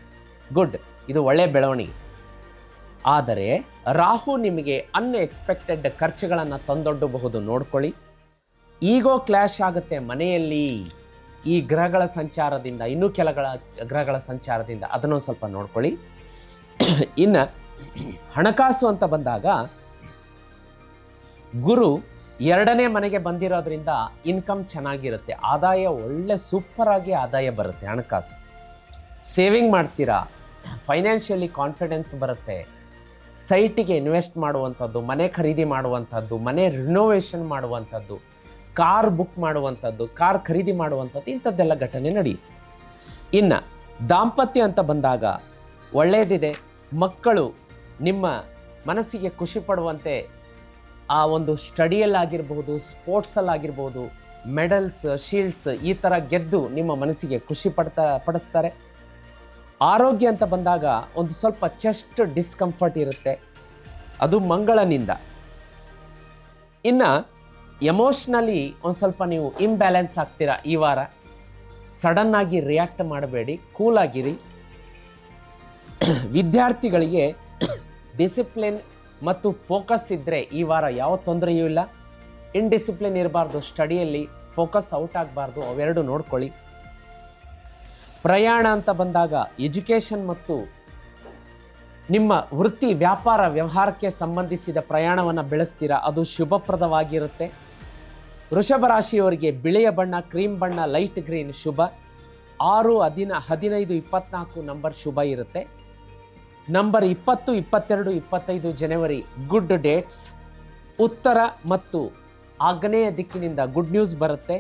ಗುಡ್, ಇದು ಒಳ್ಳೆಯ ಬೆಳವಣಿಗೆ. ಆದರೆ ರಾಹು ನಿಮಗೆ ಅನ್ಎಕ್ಸ್ಪೆಕ್ಟೆಡ್ ಖರ್ಚುಗಳನ್ನು ತಂದೊಡ್ಡಬಹುದು, ನೋಡ್ಕೊಳ್ಳಿ. ಈಗೋ ಕ್ಲಾಶ್ ಆಗುತ್ತೆ ಮನೆಯಲ್ಲಿ ಈ ಗ್ರಹಗಳ ಸಂಚಾರದಿಂದ, ಇನ್ನೂ ಗ್ರಹಗಳ ಸಂಚಾರದಿಂದ, ಅದನ್ನು ಸ್ವಲ್ಪ ನೋಡ್ಕೊಳ್ಳಿ. ಇನ್ನು ಹಣಕಾಸು ಅಂತ ಬಂದಾಗ ಗುರು 2ನೇ ಮನೆಗೆ ಬಂದಿರೋದ್ರಿಂದ ಇನ್ಕಮ್ ಚೆನ್ನಾಗಿರುತ್ತೆ, ಆದಾಯ ಒಳ್ಳೆ ಸೂಪರಾಗಿ ಆದಾಯ ಬರುತ್ತೆ. ಹಣಕಾಸು ಸೇವಿಂಗ್ ಮಾಡ್ತೀರಾ, ಫೈನಾನ್ಷಿಯಲಿ ಕಾನ್ಫಿಡೆನ್ಸ್ ಬರುತ್ತೆ. ಸೈಟಿಗೆ ಇನ್ವೆಸ್ಟ್ ಮಾಡುವಂಥದ್ದು, ಮನೆ ಖರೀದಿ ಮಾಡುವಂಥದ್ದು, ಮನೆ ರಿನೋವೇಷನ್ ಮಾಡುವಂಥದ್ದು, ಕಾರ್ ಬುಕ್ ಮಾಡುವಂಥದ್ದು, ಕಾರ್ ಖರೀದಿ ಮಾಡುವಂಥದ್ದು, ಇಂಥದ್ದೆಲ್ಲ ಘಟನೆ ನಡೆಯುತ್ತೆ. ಇನ್ನು ದಾಂಪತ್ಯ ಅಂತ ಬಂದಾಗ ಒಳ್ಳೆಯದಿದೆ. ಮಕ್ಕಳು ನಿಮ್ಮ ಮನಸ್ಸಿಗೆ ಖುಷಿ ಪಡುವಂತೆ ಆ ಒಂದು ಸ್ಟಡಿಯಲ್ಲಾಗಿರ್ಬೋದು, ಸ್ಪೋರ್ಟ್ಸಲ್ಲಾಗಿರ್ಬೋದು, ಮೆಡಲ್ಸ್, ಶೀಲ್ಡ್ಸ್ ಈ ಥರ ಗೆದ್ದು ನಿಮ್ಮ ಮನಸ್ಸಿಗೆ ಖುಷಿ ಪಡಿಸ್ತಾರೆ. ಆರೋಗ್ಯ ಅಂತ ಬಂದಾಗ ಒಂದು ಸ್ವಲ್ಪ ಚೆಸ್ಟ್ ಡಿಸ್ಕಂಫರ್ಟ್ ಇರುತ್ತೆ, ಅದು ಮಂಗಳನಿಂದ. ಇನ್ನು ಎಮೋಷ್ನಲಿ ಒಂದು ಸ್ವಲ್ಪ ನೀವು ಇಂಬ್ಯಾಲೆನ್ಸ್ ಆಗ್ತೀರಾ ಈ ವಾರ. ಸಡನ್ನಾಗಿ ರಿಯಾಕ್ಟ್ ಮಾಡಬೇಡಿ, ಕೂಲಾಗಿರಿ. ವಿದ್ಯಾರ್ಥಿಗಳಿಗೆ ಡಿಸಿಪ್ಲಿನ್ ಮತ್ತು ಫೋಕಸ್ ಇದ್ದರೆ ಈ ವಾರ ಯಾವ ತೊಂದರೆಯೂ ಇಲ್ಲ. ಇನ್ಡಿಸಿಪ್ಲಿನ್ ಇರಬಾರ್ದು, ಸ್ಟಡಿಯಲ್ಲಿ ಫೋಕಸ್ ಔಟ್ ಆಗಬಾರ್ದು, ಅವೆರಡು ನೋಡ್ಕೊಳ್ಳಿ. ಪ್ರಯಾಣ ಅಂತ ಬಂದಾಗ ಎಜುಕೇಷನ್ ಮತ್ತು ನಿಮ್ಮ ವೃತ್ತಿ ವ್ಯಾಪಾರ ವ್ಯವಹಾರಕ್ಕೆ ಸಂಬಂಧಿಸಿದ ಪ್ರಯಾಣವನ್ನು ಬೆಳೆಸ್ತೀರಾ, ಅದು ಶುಭಪ್ರದವಾಗಿರುತ್ತೆ. ವೃಷಭ ರಾಶಿಯವರಿಗೆ ಬಿಳಿಯ ಬಣ್ಣ, ಕ್ರೀಮ್ ಬಣ್ಣ, ಲೈಟ್ ಗ್ರೀನ್ ಶುಭ. 6, 15, 24 ನಂಬರ್ ಶುಭ ಇರುತ್ತೆ. ನಂಬರ್ 20, 22, 25 ಜನವರಿ ಗುಡ್ ಡೇಟ್ಸ್. ಉತ್ತರ ಮತ್ತು ಆಗ್ನೇಯ ದಿಕ್ಕಿನಿಂದ ಗುಡ್ ನ್ಯೂಸ್ ಬರುತ್ತೆ.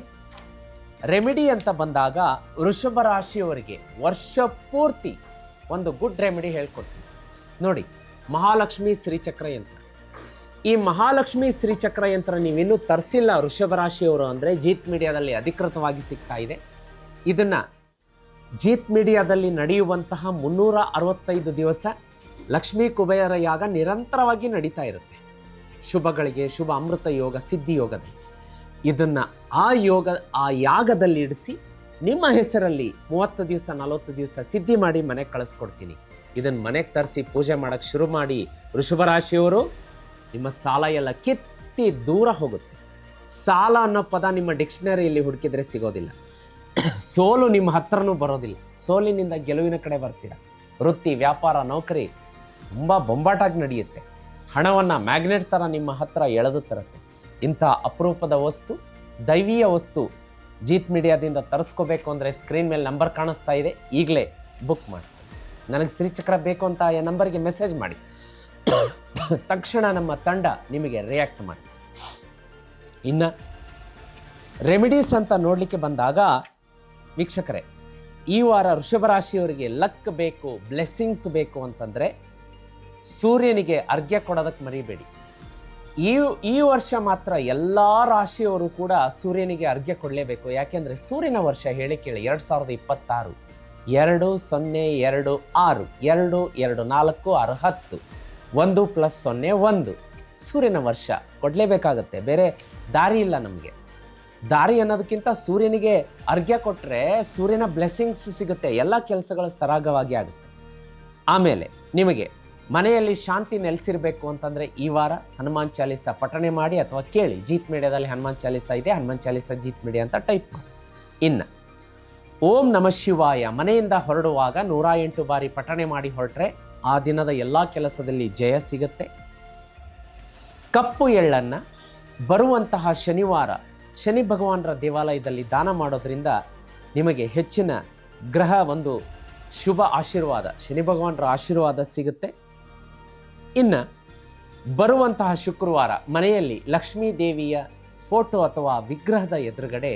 ರೆಮಿಡಿ ಅಂತ ಬಂದಾಗ ವೃಷಭ ರಾಶಿಯವರಿಗೆ ವರ್ಷ ಪೂರ್ತಿ ಒಂದು ಗುಡ್ ರೆಮಿಡಿ ಹೇಳ್ಕೊಡ್ತೀನಿ ನೋಡಿ. ಮಹಾಲಕ್ಷ್ಮಿ ಶ್ರೀಚಕ್ರ ಯಂತ್ರ. ಈ ಮಹಾಲಕ್ಷ್ಮಿ ಶ್ರೀಚಕ್ರ ಯಂತ್ರ ನೀವಿನ್ನೂ ತರಿಸಿಲ್ಲ ವೃಷಭ ರಾಶಿಯವರು ಅಂದರೆ ಜೀತ್ ಮೀಡಿಯಾದಲ್ಲಿ ಅಧಿಕೃತವಾಗಿ ಸಿಗ್ತಾ ಇದೆ. ಇದನ್ನು ಜೀತ್ ಮೀಡಿಯಾದಲ್ಲಿ ನಡೆಯುವಂತಹ 365 ದಿವಸ ಲಕ್ಷ್ಮೀ ಕುಬೇರ ಯಾಗ ನಿರಂತರವಾಗಿ ನಡೀತಾ ಇರುತ್ತೆ. ಶುಭಗಳಿಗೆ ಶುಭ ಅಮೃತ ಯೋಗ, ಸಿದ್ಧಿ ಯೋಗದಲ್ಲಿ ಇದನ್ನು ಆ ಯಾಗದಲ್ಲಿ ಇಡಿಸಿ ನಿಮ್ಮ ಹೆಸರಲ್ಲಿ 30 ದಿವಸ 40 ದಿವಸ ಸಿದ್ಧಿ ಮಾಡಿ ಮನೆಗೆ ಕಳಿಸ್ಕೊಡ್ತೀನಿ. ಇದನ್ನು ಮನೆಗೆ ತರಿಸಿ ಪೂಜೆ ಮಾಡೋಕ್ಕೆ ಶುರು ಮಾಡಿ ವೃಷಭ ರಾಶಿಯವರು, ನಿಮ್ಮ ಸಾಲ ಎಲ್ಲ ಕಿತ್ತಿ ದೂರ ಹೋಗುತ್ತೆ. ಸಾಲ ಅನ್ನೋ ಪದ ನಿಮ್ಮ ಡಿಕ್ಷನರಿಯಲ್ಲಿ ಹುಡುಕಿದ್ರೆ ಸಿಗೋದಿಲ್ಲ. ಸೋಲು ನಿಮ್ಮ ಹತ್ರನೂ ಬರೋದಿಲ್ಲ. ಸೋಲಿನಿಂದ ಗೆಲುವಿನ ಕಡೆ ಬರ್ತೀರ. ವೃತ್ತಿ ವ್ಯಾಪಾರ ನೌಕರಿ ತುಂಬ ಬೊಂಬಾಟಾಗಿ ನಡೆಯುತ್ತೆ. ಹಣವನ್ನು ಮ್ಯಾಗ್ನೆಟ್ ಥರ ನಿಮ್ಮ ಹತ್ರ ಎಳೆದು ತರುತ್ತೆ. ಇಂಥ ಅಪರೂಪದ ವಸ್ತು, ದೈವೀಯ ವಸ್ತು ಜೀತ್ ಮೀಡಿಯಾದಿಂದ ತರಿಸ್ಕೋಬೇಕು ಅಂದರೆ ಸ್ಕ್ರೀನ್ ಮೇಲೆ ನಂಬರ್ ಕಾಣಿಸ್ತಾ ಇದೆ, ಈಗಲೇ ಬುಕ್ ಮಾಡಿ. ನನಗೆ ಶ್ರೀಚಕ್ರ ಬೇಕು ಅಂತ ಆ ನಂಬರ್ಗೆ ಮೆಸೇಜ್ ಮಾಡಿ. ತಕ್ಷಣ ನಮ್ಮ ತಂಡ ನಿಮಗೆ ರಿಯಾಕ್ಟ್ ಮಾಡಿ. ಇನ್ನು ರೆಮಿಡೀಸ್ ಅಂತ ನೋಡಲಿಕ್ಕೆ ಬಂದಾಗ ವೀಕ್ಷಕರೇ, ಈ ವಾರ ವೃಷಭ ರಾಶಿಯವರಿಗೆ ಲಕ್ ಬೇಕು, ಬ್ಲೆಸ್ಸಿಂಗ್ಸ್ ಬೇಕು ಅಂತಂದರೆ ಸೂರ್ಯನಿಗೆ ಅರ್ಘ್ಯ ಕೊಡೋದಕ್ಕೆ ಮರಿಬೇಡಿ. ಈ ವರ್ಷ ಮಾತ್ರ ಎಲ್ಲ ರಾಶಿಯವರು ಕೂಡ ಸೂರ್ಯನಿಗೆ ಅರ್ಘ್ಯ ಕೊಡಲೇಬೇಕು. ಯಾಕೆಂದರೆ ಸೂರ್ಯನ ವರ್ಷ ಹೇಳಿ ಕೇಳಿ 2026 2 0 2 6 2 2 4 6 10 1 + 0 1 ಸೂರ್ಯನ ವರ್ಷ ಕೊಡಲೇಬೇಕಾಗತ್ತೆ. ಬೇರೆ ದಾರಿ ಇಲ್ಲ ನಮಗೆ. ದಾರಿ ಅನ್ನೋದಕ್ಕಿಂತ ಸೂರ್ಯನಿಗೆ ಅರ್ಘ್ಯ ಕೊಟ್ಟರೆ ಸೂರ್ಯನ ಬ್ಲೆಸ್ಸಿಂಗ್ಸ್ ಸಿಗುತ್ತೆ, ಎಲ್ಲ ಕೆಲಸಗಳು ಸರಾಗವಾಗಿ ಆಗುತ್ತೆ. ಆಮೇಲೆ ನಿಮಗೆ ಮನೆಯಲ್ಲಿ ಶಾಂತಿ ನೆಲೆಸಿರಬೇಕು ಅಂತಂದರೆ ಈ ವಾರ ಹನುಮಾನ್ ಚಾಲೀಸ ಪಠಣೆ ಮಾಡಿ ಅಥವಾ ಕೇಳಿ. ಜೀತ್ ಮೀಡಿಯಾದಲ್ಲಿ ಹನುಮಾನ್ ಚಾಲೀಸ ಇದೆ, ಹನುಮಾನ್ ಚಾಲೀಸ ಜೀತ್ ಮೀಡಿಯಾ ಅಂತ ಟೈಪ್ ಮಾಡಿ. ಇನ್ನು ಓಂ ನಮಃ ಶಿವಾಯ ಮನೆಯಿಂದ ಹೊರಡುವಾಗ 108 ಬಾರಿ ಪಠಣೆ ಮಾಡಿ ಹೊರಟ್ರೆ ಆ ದಿನದ ಎಲ್ಲ ಕೆಲಸದಲ್ಲಿ ಜಯ ಸಿಗುತ್ತೆ. ಕಪ್ಪು ಎಳ್ಳನ್ನು ಬರುವಂತಹ ಶನಿವಾರ ಶನಿ ಭಗವಾನರ ದೇವಾಲಯದಲ್ಲಿ ದಾನ ಮಾಡೋದ್ರಿಂದ ನಿಮಗೆ ಹೆಚ್ಚಿನ ಗ್ರಹ ಒಂದು ಶುಭ ಆಶೀರ್ವಾದ, ಶನಿ ಭಗವಾನರ ಆಶೀರ್ವಾದ ಸಿಗುತ್ತೆ. ಇನ್ನು ಬರುವಂತಹ ಶುಕ್ರವಾರ ಮನೆಯಲ್ಲಿ ಲಕ್ಷ್ಮೀ ದೇವಿಯ ಫೋಟೋ ಅಥವಾ ವಿಗ್ರಹದ ಎದುರುಗಡೆ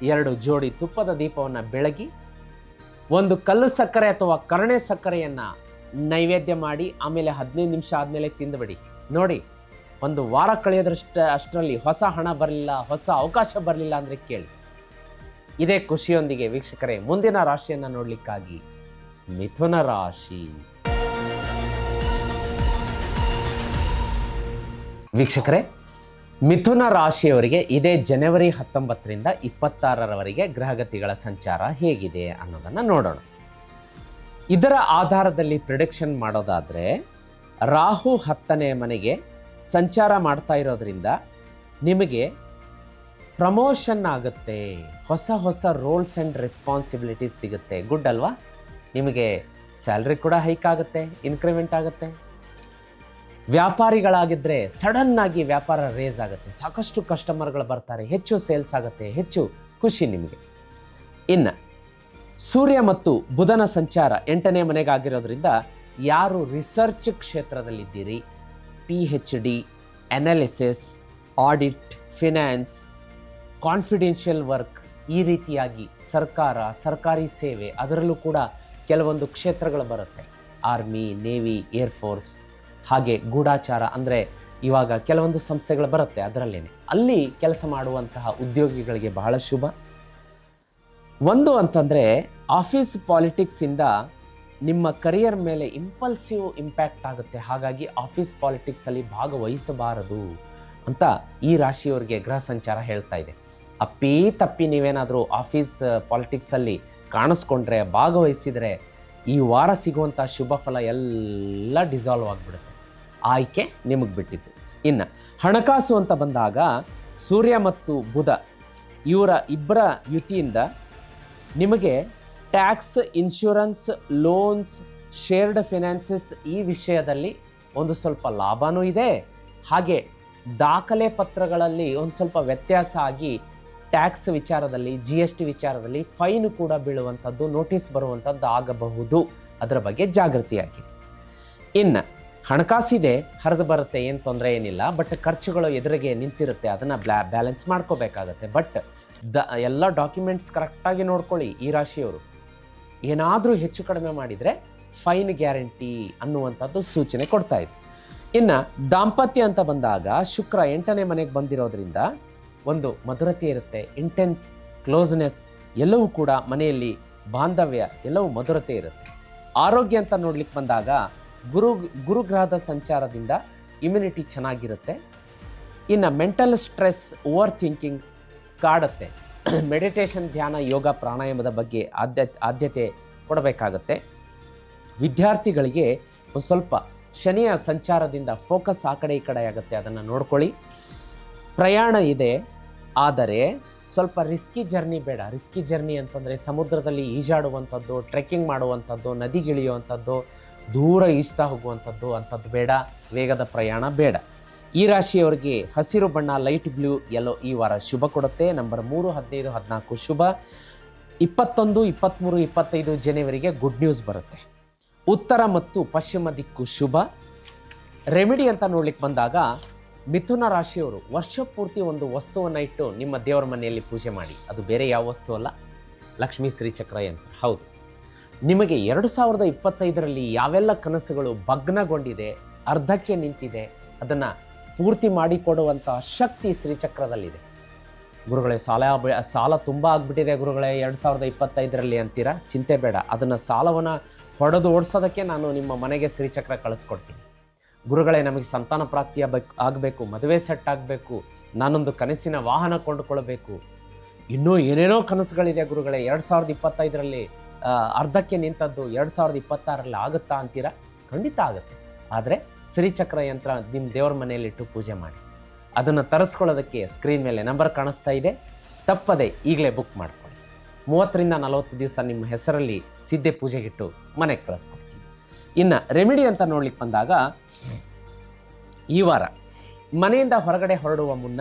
2 ಜೋಡಿ ತುಪ್ಪದ ದೀಪವನ್ನು ಬೆಳಗಿ ಒಂದು ಕಲ್ಲು ಸಕ್ಕರೆ ಅಥವಾ ಕರಣೆ ಸಕ್ಕರೆಯನ್ನು ನೈವೇದ್ಯ ಮಾಡಿ ಆಮೇಲೆ 15 ನಿಮಿಷ ಆದಮೇಲೆ ತಿಂದುಬಿಡಿ. ನೋಡಿ, ಒಂದು ವಾರ ಅಷ್ಟರಲ್ಲಿ ಹೊಸ ಹಣ ಬರಲಿಲ್ಲ, ಹೊಸ ಅವಕಾಶ ಬರಲಿಲ್ಲ ಅಂದರೆ ಕೇಳಿ. ಇದೇ ಖುಷಿಯೊಂದಿಗೆ ವೀಕ್ಷಕರೇ, ಮುಂದಿನ ರಾಶಿಯನ್ನು ನೋಡಲಿಕ್ಕಾಗಿ ಮಿಥುನ ರಾಶಿ. ವೀಕ್ಷಕರೇ, ಮಿಥುನ ರಾಶಿಯವರಿಗೆ ಇದೇ ಜನವರಿ 19ರಿಂದ 26ರವರೆಗೆ ಗ್ರಹಗತಿಗಳ ಸಂಚಾರ ಹೇಗಿದೆ ಅನ್ನೋದನ್ನು ನೋಡೋಣ. ಇದರ ಆಧಾರದಲ್ಲಿ ಪ್ರಿಡಿಕ್ಷನ್ ಮಾಡೋದಾದರೆ ರಾಹು 10ನೇ ಮನೆಗೆ ಸಂಚಾರ ಮಾಡ್ತಾ ಇರೋದ್ರಿಂದ ನಿಮಗೆ ಪ್ರಮೋಷನ್ ಆಗುತ್ತೆ, ಹೊಸ ರೋಲ್ಸ್ ಆ್ಯಂಡ್ ರೆಸ್ಪಾನ್ಸಿಬಿಲಿಟೀಸ್ ಸಿಗುತ್ತೆ. ಗುಡ್ ಅಲ್ವಾ? ನಿಮಗೆ ಸ್ಯಾಲ್ರಿ ಕೂಡ ಹೈಕ್ ಆಗುತ್ತೆ, ಇನ್ಕ್ರಿಮೆಂಟ್ ಆಗುತ್ತೆ. ವ್ಯಾಪಾರಿಗಳಾಗಿದ್ದರೆ ಸಡನ್ನಾಗಿ ವ್ಯಾಪಾರ ರೇಸ್ ಆಗುತ್ತೆ, ಸಾಕಷ್ಟು ಕಸ್ಟಮರ್ಗಳು ಬರ್ತಾರೆ, ಹೆಚ್ಚು ಸೇಲ್ಸ್ ಆಗುತ್ತೆ, ಹೆಚ್ಚು ಖುಷಿ ನಿಮಗೆ. ಇನ್ನು ಸೂರ್ಯ ಮತ್ತು ಬುಧನ ಸಂಚಾರ 8ನೇ ಮನೆಗಾಗಿರೋದ್ರಿಂದ ಯಾರು ರಿಸರ್ಚ್ ಕ್ಷೇತ್ರದಲ್ಲಿದ್ದೀರಿ, PhD, analysis, audit, finance, confidential work, ಈ ರೀತಿಯಾಗಿ ಸರ್ಕಾರಿ ಸೇವೆ, ಅದರಲ್ಲೂ ಕೂಡ ಕೆಲವೊಂದು ಕ್ಷೇತ್ರಗಳು ಬರುತ್ತೆ. ಆರ್ಮಿ, ನೇವಿ, ಏರ್ಫೋರ್ಸ್, ಹಾಗೆ ಗೂಢಾಚಾರ ಅಂದರೆ ಇವಾಗ ಕೆಲವೊಂದು ಸಂಸ್ಥೆಗಳು ಬರುತ್ತೆ, ಅದರಲ್ಲೇನೆ ಅಲ್ಲಿ ಕೆಲಸ ಮಾಡುವಂತಹ ಉದ್ಯೋಗಿಗಳಿಗೆ ಬಹಳ ಶುಭ. ಒಂದು ಅಂತಂದರೆ ಆಫೀಸ್ ಪಾಲಿಟಿಕ್ಸಿಂದ ನಿಮ್ಮ ಕರಿಯರ್ ಮೇಲೆ ಇಂಪಲ್ಸಿವ್ ಇಂಪ್ಯಾಕ್ಟ್ ಆಗುತ್ತೆ. ಹಾಗಾಗಿ ಆಫೀಸ್ ಪಾಲಿಟಿಕ್ಸಲ್ಲಿ ಭಾಗವಹಿಸಬಾರದು ಅಂತ ಈ ರಾಶಿಯವರಿಗೆ ಗ್ರಹ ಸಂಚಾರ ಹೇಳ್ತಾ ಇದೆ. ಅಪ್ಪಿ ತಪ್ಪಿ ನೀವೇನಾದರೂ ಆಫೀಸ್ ಪಾಲಿಟಿಕ್ಸಲ್ಲಿ ಕಾಣಿಸ್ಕೊಂಡ್ರೆ, ಭಾಗವಹಿಸಿದರೆ ಈ ವಾರ ಸಿಗುವಂಥ ಶುಭ ಫಲ ಎಲ್ಲ ಡಿಸಾಲ್ವ್ ಆಗಿಬಿಡುತ್ತೆ. ಆಯ್ಕೆ ನಿಮಗೆ ಬಿಟ್ಟಿತ್ತು. ಇನ್ನು ಹಣಕಾಸು ಅಂತ ಬಂದಾಗ ಸೂರ್ಯ ಮತ್ತು ಬುಧ ಇವರ ಇಬ್ಬರ ಯುತಿಯಿಂದ ನಿಮಗೆ ಟ್ಯಾಕ್ಸ್, ಇನ್ಶೂರೆನ್ಸ್, ಲೋನ್ಸ್, ಶೇರ್ಡ್ ಫಿನಾನ್ಸಸ್ ಈ ವಿಷಯದಲ್ಲಿ ಒಂದು ಸ್ವಲ್ಪ ಲಾಭನೂ ಇದೆ. ಹಾಗೆ ದಾಖಲೆ ಪತ್ರಗಳಲ್ಲಿ ಒಂದು ಸ್ವಲ್ಪ ವ್ಯತ್ಯಾಸ ಆಗಿ ಟ್ಯಾಕ್ಸ್ ವಿಚಾರದಲ್ಲಿ, GST ವಿಚಾರದಲ್ಲಿ ಫೈನ್ ಕೂಡ ಬೀಳುವಂಥದ್ದು, ನೋಟಿಸ್ ಬರುವಂಥದ್ದು ಆಗಬಹುದು. ಅದರ ಬಗ್ಗೆ ಜಾಗೃತಿಯಾಗಿರಿ. ಇನ್ನು ಹಣಕಾಸಿದೆ, ಹರಿದು ಬರುತ್ತೆ, ಏನು ತೊಂದರೆ ಏನಿಲ್ಲ. ಬಟ್ ಖರ್ಚುಗಳು ಎದುರಿಗೆ ನಿಂತಿರುತ್ತೆ, ಅದನ್ನು ಬ್ಯಾಲೆನ್ಸ್ ಮಾಡ್ಕೋಬೇಕಾಗತ್ತೆ. ಬಟ್ ಎಲ್ಲ ಡಾಕ್ಯುಮೆಂಟ್ಸ್ ಕರೆಕ್ಟಾಗಿ ನೋಡ್ಕೊಳ್ಳಿ. ಈ ರಾಶಿಯವರು ಏನಾದರೂ ಹೆಚ್ಚು ಕಡಿಮೆ ಮಾಡಿದರೆ ಫೈನ್ ಗ್ಯಾರಂಟಿ ಅನ್ನುವಂಥದ್ದು ಸೂಚನೆ ಕೊಡ್ತಾ ಇದೆ. ಇನ್ನು ದಾಂಪತ್ಯ ಅಂತ ಬಂದಾಗ ಶುಕ್ರ 8ನೇ ಮನೆಗೆ ಬಂದಿರೋದ್ರಿಂದ ಒಂದು ಮಧುರತೆ ಇರುತ್ತೆ, ಇಂಟೆನ್ಸ್ ಕ್ಲೋಸ್ನೆಸ್ ಎಲ್ಲವೂ ಕೂಡ ಮನೆಯಲ್ಲಿ, ಬಾಂಧವ್ಯ ಎಲ್ಲವೂ ಮಧುರತೆ ಇರುತ್ತೆ. ಆರೋಗ್ಯ ಅಂತ ನೋಡ್ಲಿಕ್ಕೆ ಬಂದಾಗ ಗುರುಗ್ರಹದ ಸಂಚಾರದಿಂದ ಇಮ್ಯುನಿಟಿ ಚೆನ್ನಾಗಿರುತ್ತೆ. ಇನ್ನು ಮೆಂಟಲ್ ಸ್ಟ್ರೆಸ್, ಓವರ್ ಥಿಂಕಿಂಗ್ ಕಾಡುತ್ತೆ. ಮೆಡಿಟೇಷನ್, ಧ್ಯಾನ, ಯೋಗ, ಪ್ರಾಣಾಯಾಮದ ಬಗ್ಗೆ ಆದ್ಯತೆ ಕೊಡಬೇಕಾಗತ್ತೆ. ವಿದ್ಯಾರ್ಥಿಗಳಿಗೆ ಒಂದು ಸ್ವಲ್ಪ ಶನಿಯ ಸಂಚಾರದಿಂದ ಫೋಕಸ್ ಆ ಕಡೆ ಈ ಕಡೆ ಆಗುತ್ತೆ, ಅದನ್ನು ನೋಡ್ಕೊಳ್ಳಿ. ಪ್ರಯಾಣ ಇದೆ, ಆದರೆ ಸ್ವಲ್ಪ ರಿಸ್ಕಿ ಜರ್ನಿ ಬೇಡ. ರಿಸ್ಕಿ ಜರ್ನಿ ಅಂತಂದರೆ ಸಮುದ್ರದಲ್ಲಿ ಈಜಾಡುವಂಥದ್ದು, ಟ್ರೆಕ್ಕಿಂಗ್ ಮಾಡುವಂಥದ್ದು, ನದಿಗಿಳಿಯುವಂಥದ್ದು, ದೂರ ಈಜ್ತಾ ಹೋಗುವಂಥದ್ದು ಅಂಥದ್ದು ಬೇಡ. ವೇಗದ ಪ್ರಯಾಣ ಬೇಡ. ಈ ರಾಶಿಯವರಿಗೆ ಹಸಿರು ಬಣ್ಣ, ಲೈಟ್ ಬ್ಲೂ, ಯೆಲ್ಲೋ ಈ ವಾರ ಶುಭ ಕೊಡುತ್ತೆ. ನಂಬರ್ 3, 15, 14 ಶುಭ. 21, 23, 25 ಜನವರಿಗೆ ಗುಡ್ ನ್ಯೂಸ್ ಬರುತ್ತೆ. ಉತ್ತರ ಮತ್ತು ಪಶ್ಚಿಮ ದಿಕ್ಕು ಶುಭ. ರೆಮಿಡಿ ಅಂತ ನೋಡ್ಲಿಕ್ಕೆ ಬಂದಾಗ ಮಿಥುನ ರಾಶಿಯವರು ವರ್ಷ ಪೂರ್ತಿ ಒಂದು ವಸ್ತುವನ್ನು ಇಟ್ಟು ನಿಮ್ಮ ದೇವರ ಮನೆಯಲ್ಲಿ ಪೂಜೆ ಮಾಡಿ. ಅದು ಬೇರೆ ಯಾವ ವಸ್ತು ಅಲ್ಲ, ಲಕ್ಷ್ಮೀ ಶ್ರೀಚಕ್ರ ಯಂತ್ರ. ಹೌದು, ನಿಮಗೆ 2025ರಲ್ಲಿ ಯಾವೆಲ್ಲ ಕನಸುಗಳು ಭಗ್ನಗೊಂಡಿದೆ, ಅರ್ಧಕ್ಕೆ ನಿಂತಿದೆ, ಅದನ್ನು ಪೂರ್ತಿ ಮಾಡಿಕೊಡುವಂಥ ಶಕ್ತಿ ಶ್ರೀಚಕ್ರದಲ್ಲಿದೆ. ಗುರುಗಳೇ ಸಾಲ ತುಂಬ ಆಗಿಬಿಟ್ಟಿದೆ ಗುರುಗಳೇ 2025ರಲ್ಲಿ ಅಂತೀರಾ? ಚಿಂತೆ ಬೇಡ. ಅದನ್ನು ಸಾಲವನ್ನು ಹೊಡೆದು ಓಡಿಸೋದಕ್ಕೆ ನಾನು ನಿಮ್ಮ ಮನೆಗೆ ಶ್ರೀಚಕ್ರ ಕಳಿಸ್ಕೊಡ್ತೀನಿ. ಗುರುಗಳೇ ನಮಗೆ ಸಂತಾನ ಪ್ರಾಪ್ತಿ ಆಗಬೇಕು, ಮದುವೆ ಸೆಟ್ ಆಗಬೇಕು, ನಾನೊಂದು ಕನಸಿನ ವಾಹನ ಕೊಂಡುಕೊಳ್ಬೇಕು, ಇನ್ನೂ ಏನೇನೋ ಕನಸುಗಳಿದೆ ಗುರುಗಳೇ, 2025ರಲ್ಲಿ ಅರ್ಧಕ್ಕೆ ನಿಂತದ್ದು 2026ರಲ್ಲಿ ಆಗುತ್ತಾ ಅಂತೀರಾ? ಖಂಡಿತ ಆಗುತ್ತೆ. ಆದರೆ ಶ್ರೀಚಕ್ರ ಯಂತ್ರ ನಿಮ್ಮ ದೇವರ ಮನೆಯಲ್ಲಿಟ್ಟು ಪೂಜೆ ಮಾಡಿ. ಅದನ್ನು ತರಿಸ್ಕೊಳ್ಳೋದಕ್ಕೆ ಸ್ಕ್ರೀನ್ ಮೇಲೆ ನಂಬರ್ ಕಾಣಿಸ್ತಾ ಇದೆ, ತಪ್ಪದೆ ಈಗಲೇ ಬುಕ್ ಮಾಡ್ಕೊಳ್ಳಿ. 30ರಿಂದ 40 ದಿವಸ ನಿಮ್ಮ ಹೆಸರಲ್ಲಿ ಸಿದ್ಧೆ ಪೂಜೆಗಿಟ್ಟು ಮನೆಗೆ ಕಳಿಸ್ಕೊಡ್ತೀನಿ. ಇನ್ನು ರೆಮಿಡಿ ಅಂತ ನೋಡ್ಲಿಕ್ಕೆ ಬಂದಾಗ ಈ ವಾರ ಮನೆಯಿಂದ ಹೊರಗಡೆ ಹೊರಡುವ ಮುನ್ನ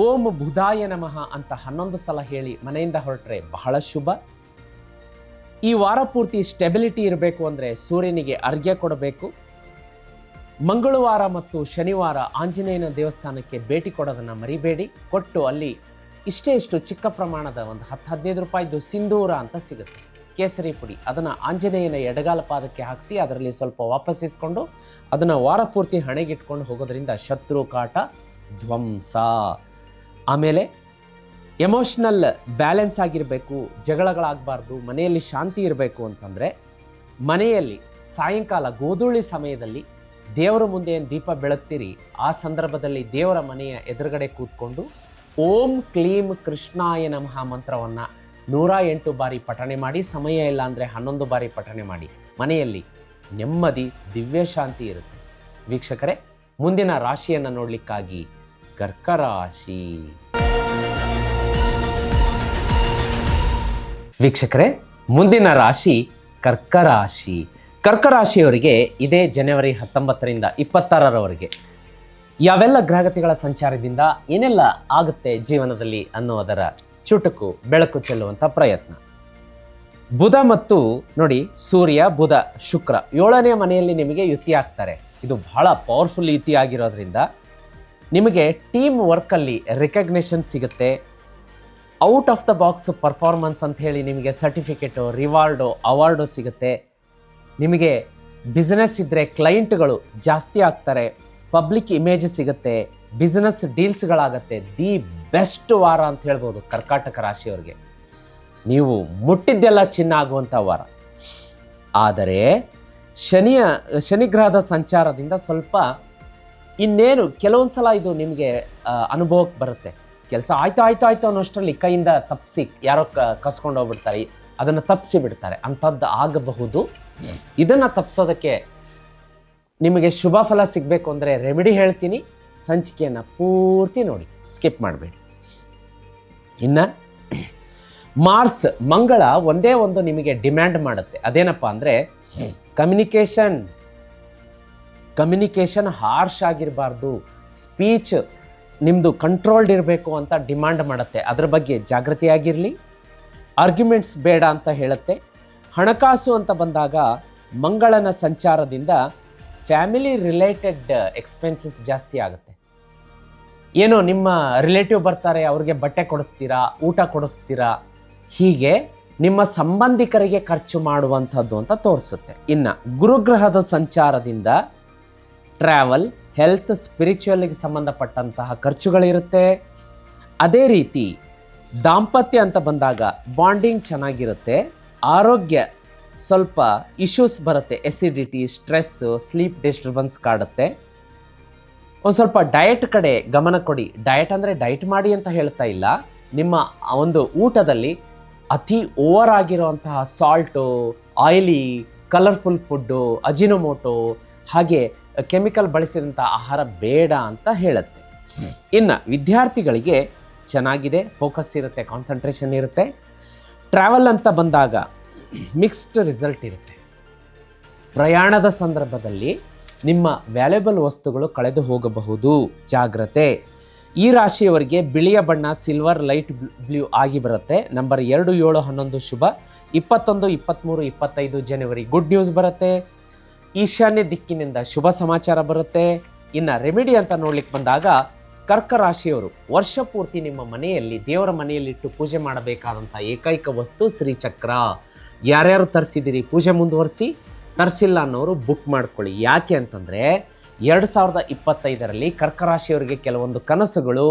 ಓಂ ಬುಧಾಯ ನಮಃ ಅಂತ 11 ಸಲ ಹೇಳಿ ಮನೆಯಿಂದ ಹೊರಟ್ರೆ ಬಹಳ ಶುಭ. ಈ ವಾರ ಪೂರ್ತಿ ಸ್ಟೆಬಿಲಿಟಿ ಇರಬೇಕು ಅಂದರೆ ಸೂರ್ಯನಿಗೆ ಅರ್ಘ್ಯ ಕೊಡಬೇಕು. ಮಂಗಳವಾರ ಮತ್ತು ಶನಿವಾರ ಆಂಜನೇಯನ ದೇವಸ್ಥಾನಕ್ಕೆ ಭೇಟಿ ಕೊಡೋದನ್ನು ಮರಿಬೇಡಿ. ಕೊಟ್ಟು ಅಲ್ಲಿ ಇಷ್ಟು ಚಿಕ್ಕ ಪ್ರಮಾಣದ ಒಂದು 10-15 ರೂಪಾಯಿದು ಸಿಂಧೂರ ಅಂತ ಸಿಗುತ್ತೆ, ಕೇಸರಿ ಪುಡಿ. ಅದನ್ನು ಆಂಜನೇಯನ ಎಡಗಾಲ ಪಾದಕ್ಕೆ ಹಾಕಿಸಿ ಅದರಲ್ಲಿ ಸ್ವಲ್ಪ ವಾಪಸ್ ಇಸ್ಕೊಂಡು ಅದನ್ನು ವಾರ ಪೂರ್ತಿ ಹಣೆಗಿಟ್ಕೊಂಡು ಹೋಗೋದ್ರಿಂದ ಶತ್ರು ಕಾಟ ಧ್ವಂಸ. ಆಮೇಲೆ ಎಮೋಷ್ನಲ್ ಬ್ಯಾಲೆನ್ಸ್ ಆಗಿರಬೇಕು, ಜಗಳಗಳಾಗಬಾರ್ದು, ಮನೆಯಲ್ಲಿ ಶಾಂತಿ ಇರಬೇಕು ಅಂತಂದರೆ ಮನೆಯಲ್ಲಿ ಸಾಯಂಕಾಲ ಗೋಧೂಳಿ ಸಮಯದಲ್ಲಿ ದೇವರ ಮುಂದೆ ಏನು ದೀಪ ಬೆಳಗ್ತೀರಿ, ಆ ಸಂದರ್ಭದಲ್ಲಿ ದೇವರ ಮನೆಯ ಎದುರುಗಡೆ ಕೂತ್ಕೊಂಡು ಓಂ ಕ್ಲೀಂ ಕೃಷ್ಣಾಯ ನಮಃ ಮಂತ್ರವನ್ನು 108 ಬಾರಿ ಪಠಣೆ ಮಾಡಿ. ಸಮಯ ಇಲ್ಲ ಅಂದರೆ 11 ಬಾರಿ ಪಠಣೆ ಮಾಡಿ. ಮನೆಯಲ್ಲಿ ನೆಮ್ಮದಿ, ದಿವ್ಯ ಶಾಂತಿ ಇರುತ್ತೆ. ವೀಕ್ಷಕರೇ, ಮುಂದಿನ ರಾಶಿಯನ್ನು ನೋಡಲಿಕ್ಕಾಗಿ ಕರ್ಕರಾಶಿ. ವೀಕ್ಷಕರೇ, ಮುಂದಿನ ರಾಶಿ ಕರ್ಕರಾಶಿ. ಕರ್ಕರಾಶಿಯವರಿಗೆ ಇದೇ ಜನವರಿ 19ರಿಂದ 26ರವರೆಗೆ ಯಾವೆಲ್ಲ ಗ್ರಹಗತಿಗಳ ಸಂಚಾರದಿಂದ ಏನೆಲ್ಲ ಆಗುತ್ತೆ ಜೀವನದಲ್ಲಿ ಅನ್ನೋದರ ಚುಟುಕು ಬೆಳಕು ಚೆಲ್ಲುವಂಥ ಪ್ರಯತ್ನ. ಬುಧ ಮತ್ತು ನೋಡಿ, ಸೂರ್ಯ, ಬುಧ, ಶುಕ್ರ 7ನೇ ಮನೆಯಲ್ಲಿ ನಿಮಗೆ ಯುತಿ ಆಗ್ತಾರೆ. ಇದು ಬಹಳ ಪವರ್ಫುಲ್ ಯುತಿ ಆಗಿರೋದ್ರಿಂದ ನಿಮಗೆ ಟೀಮ್ ವರ್ಕಲ್ಲಿ ರೆಕಗ್ನೇಷನ್ ಸಿಗುತ್ತೆ. Out of the box performance ಅಂತ ಹೇಳಿ ನಿಮಗೆ ಸರ್ಟಿಫಿಕೇಟು, ರಿವಾರ್ಡು, ಅವಾರ್ಡು ಸಿಗುತ್ತೆ. ನಿಮಗೆ ಬಿಸ್ನೆಸ್ ಇದ್ದರೆ ಕ್ಲೈಂಟ್ಗಳು ಜಾಸ್ತಿ ಆಗ್ತಾರೆ, ಪಬ್ಲಿಕ್ ಇಮೇಜ್ ಸಿಗುತ್ತೆ, ಬಿಸ್ನೆಸ್ ಡೀಲ್ಸ್ಗಳಾಗತ್ತೆ. ದಿ ಬೆಸ್ಟ್ ವಾರ ಅಂತ ಹೇಳ್ಬೋದು ಕರ್ಕಾಟಕ ರಾಶಿಯವರಿಗೆ. ನೀವು ಮುಟ್ಟಿದ್ದೆಲ್ಲ ಚಿನ್ನ ಆಗುವಂಥ ವಾರ. ಆದರೆ ಶನಿಗ್ರಹದ ಸಂಚಾರದಿಂದ ಸ್ವಲ್ಪ ಇನ್ನೇನು ಕೆಲವೊಂದು ಸಲ ಇದು ನಿಮಗೆ ಅನುಭವಕ್ಕೆ ಬರುತ್ತೆ. ಕೆಲಸ ಆಯ್ತು ಅನ್ನೋಷ್ಟರಲ್ಲಿ ಕೈಯಿಂದ ತಪ್ಪಿಸಿ ಯಾರೋ ಕಸ್ಕೊಂಡು ಹೋಗ್ಬಿಡ್ತಾರೆ, ಅದನ್ನು ತಪ್ಪಿಸಿ ಬಿಡ್ತಾರೆ, ಅಂಥದ್ದು ಆಗಬಹುದು. ಇದನ್ನು ತಪ್ಪಿಸೋದಕ್ಕೆ ನಿಮಗೆ ಶುಭ ಫಲ ಸಿಗಬೇಕು ಅಂದರೆ ರೆಮಿಡಿ ಹೇಳ್ತೀನಿ, ಸಂಚಿಕೆಯನ್ನು ಪೂರ್ತಿ ನೋಡಿ, ಸ್ಕಿಪ್ ಮಾಡಬೇಡಿ. ಇನ್ನು ಮಾರ್ಸ್ ಮಂಗಳ ಒಂದೇ ಒಂದು ನಿಮಗೆ ಡಿಮ್ಯಾಂಡ್ ಮಾಡುತ್ತೆ, ಅದೇನಪ್ಪ ಅಂದರೆ ಕಮ್ಯುನಿಕೇಷನ್ ಹಾರ್ಶ್ ಆಗಿರಬಾರ್ದು, ಸ್ಪೀಚ್ ನಿಮ್ಮದು ಕಂಟ್ರೋಲ್ಡ್ ಇರಬೇಕು ಅಂತ ಡಿಮ್ಯಾಂಡ್ ಮಾಡುತ್ತೆ. ಅದರ ಬಗ್ಗೆ ಜಾಗೃತಿಯಾಗಿರಲಿ. ಆರ್ಗ್ಯುಮೆಂಟ್ಸ್ ಬೇಡ ಅಂತ ಹೇಳುತ್ತೆ. ಹಣಕಾಸು ಅಂತ ಬಂದಾಗ ಮಂಗಳನ ಸಂಚಾರದಿಂದ ಫ್ಯಾಮಿಲಿ ರಿಲೇಟೆಡ್ ಎಕ್ಸ್ಪೆನ್ಸಸ್ ಜಾಸ್ತಿ ಆಗುತ್ತೆ. ಏನೋ ನಿಮ್ಮ ರಿಲೇಟಿವ್ ಬರ್ತಾರೆ, ಅವ್ರಿಗೆ ಬಟ್ಟೆ ಕೊಡಿಸ್ತೀರಾ, ಊಟ ಕೊಡಿಸ್ತೀರಾ, ಹೀಗೆ ನಿಮ್ಮ ಸಂಬಂಧಿಕರಿಗೆ ಖರ್ಚು ಮಾಡುವಂಥದ್ದು ಅಂತ ತೋರಿಸುತ್ತೆ. ಇನ್ನು ಗುರುಗ್ರಹದ ಸಂಚಾರದಿಂದ ಟ್ರಾವೆಲ್, ಹೆಲ್ತ್, ಸ್ಪಿರಿಚುವಲ್ಗೆ ಸಂಬಂಧಪಟ್ಟಂತಹ ಖರ್ಚುಗಳಿರುತ್ತೆ. ಅದೇ ರೀತಿ ದಾಂಪತ್ಯ ಅಂತ ಬಂದಾಗ ಬಾಂಡಿಂಗ್ ಚೆನ್ನಾಗಿರುತ್ತೆ. ಆರೋಗ್ಯ ಸ್ವಲ್ಪ ಇಶ್ಯೂಸ್ ಬರುತ್ತೆ, ಎಸಿಡಿಟಿ, ಸ್ಟ್ರೆಸ್ಸು, ಸ್ಲೀಪ್ ಡಿಸ್ಟರ್ಬೆನ್ಸ್ ಕಾಡುತ್ತೆ. ಒಂದು ಸ್ವಲ್ಪ ಡಯಟ್ ಕಡೆ ಗಮನ ಕೊಡಿ. ಡಯಟ್ ಅಂದರೆ ಡಯಟ್ ಮಾಡಿ ಅಂತ ಹೇಳ್ತಾ ಇಲ್ಲ, ನಿಮ್ಮ ಒಂದು ಊಟದಲ್ಲಿ ಅತಿ ಓವರ್ ಆಗಿರುವಂತಹ salt, oily, colourful food, Ajinomoto ಹಾಗೆ ಕೆಮಿಕಲ್ ಬಳಸಿದಂಥ ಆಹಾರ ಬೇಡ ಅಂತ ಹೇಳುತ್ತೆ. ಇನ್ನು ವಿದ್ಯಾರ್ಥಿಗಳಿಗೆ ಚೆನ್ನಾಗಿದೆ, ಫೋಕಸ್ ಇರುತ್ತೆ, ಕಾನ್ಸಂಟ್ರೇಷನ್ ಇರುತ್ತೆ. ಟ್ರಾವೆಲ್ ಅಂತ ಬಂದಾಗ ಮಿಕ್ಸ್ಡ್ ರಿಸಲ್ಟ್ ಇರುತ್ತೆ. ಪ್ರಯಾಣದ ಸಂದರ್ಭದಲ್ಲಿ ನಿಮ್ಮ ವ್ಯಾಲ್ಯೂಬಲ್ ವಸ್ತುಗಳು ಕಳೆದು ಹೋಗಬಹುದು, ಜಾಗ್ರತೆ. ಈ ರಾಶಿಯವರಿಗೆ ಬಿಳಿಯ ಬಣ್ಣ ಸಿಲ್ವರ್ ಲೈಟ್ ಬ್ಲೂ ಆಗಿ ಬರುತ್ತೆ. ನಂಬರ್ 2, 7, 11 ಶುಭ. 21, 23, 25 ಜನವರಿ ಗುಡ್ ನ್ಯೂಸ್ ಬರುತ್ತೆ. ಈಶಾನ್ಯ ದಿಕ್ಕಿನಿಂದ ಶುಭ ಸಮಾಚಾರ ಬರುತ್ತೆ. ಇನ್ನು ರೆಮಿಡಿ ಅಂತ ನೋಡ್ಲಿಕ್ಕೆ ಬಂದಾಗ ಕರ್ಕ ರಾಶಿಯವರು ವರ್ಷ ಪೂರ್ತಿ ನಿಮ್ಮ ಮನೆಯಲ್ಲಿ, ದೇವರ ಮನೆಯಲ್ಲಿಟ್ಟು ಪೂಜೆ ಮಾಡಬೇಕಾದಂಥ ಏಕೈಕ ವಸ್ತು ಶ್ರೀಚಕ್ರ. ಯಾರ್ಯಾರು ತರಿಸಿದ್ದೀರಿ ಪೂಜೆ ಮುಂದುವರಿಸಿ, ತರಿಸಿಲ್ಲ ಅನ್ನೋರು ಬುಕ್ ಮಾಡ್ಕೊಳ್ಳಿ. ಯಾಕೆ ಅಂತಂದರೆ 2025ರಲ್ಲಿ ಕರ್ಕ ರಾಶಿಯವರಿಗೆ ಕೆಲವೊಂದು ಕನಸುಗಳು,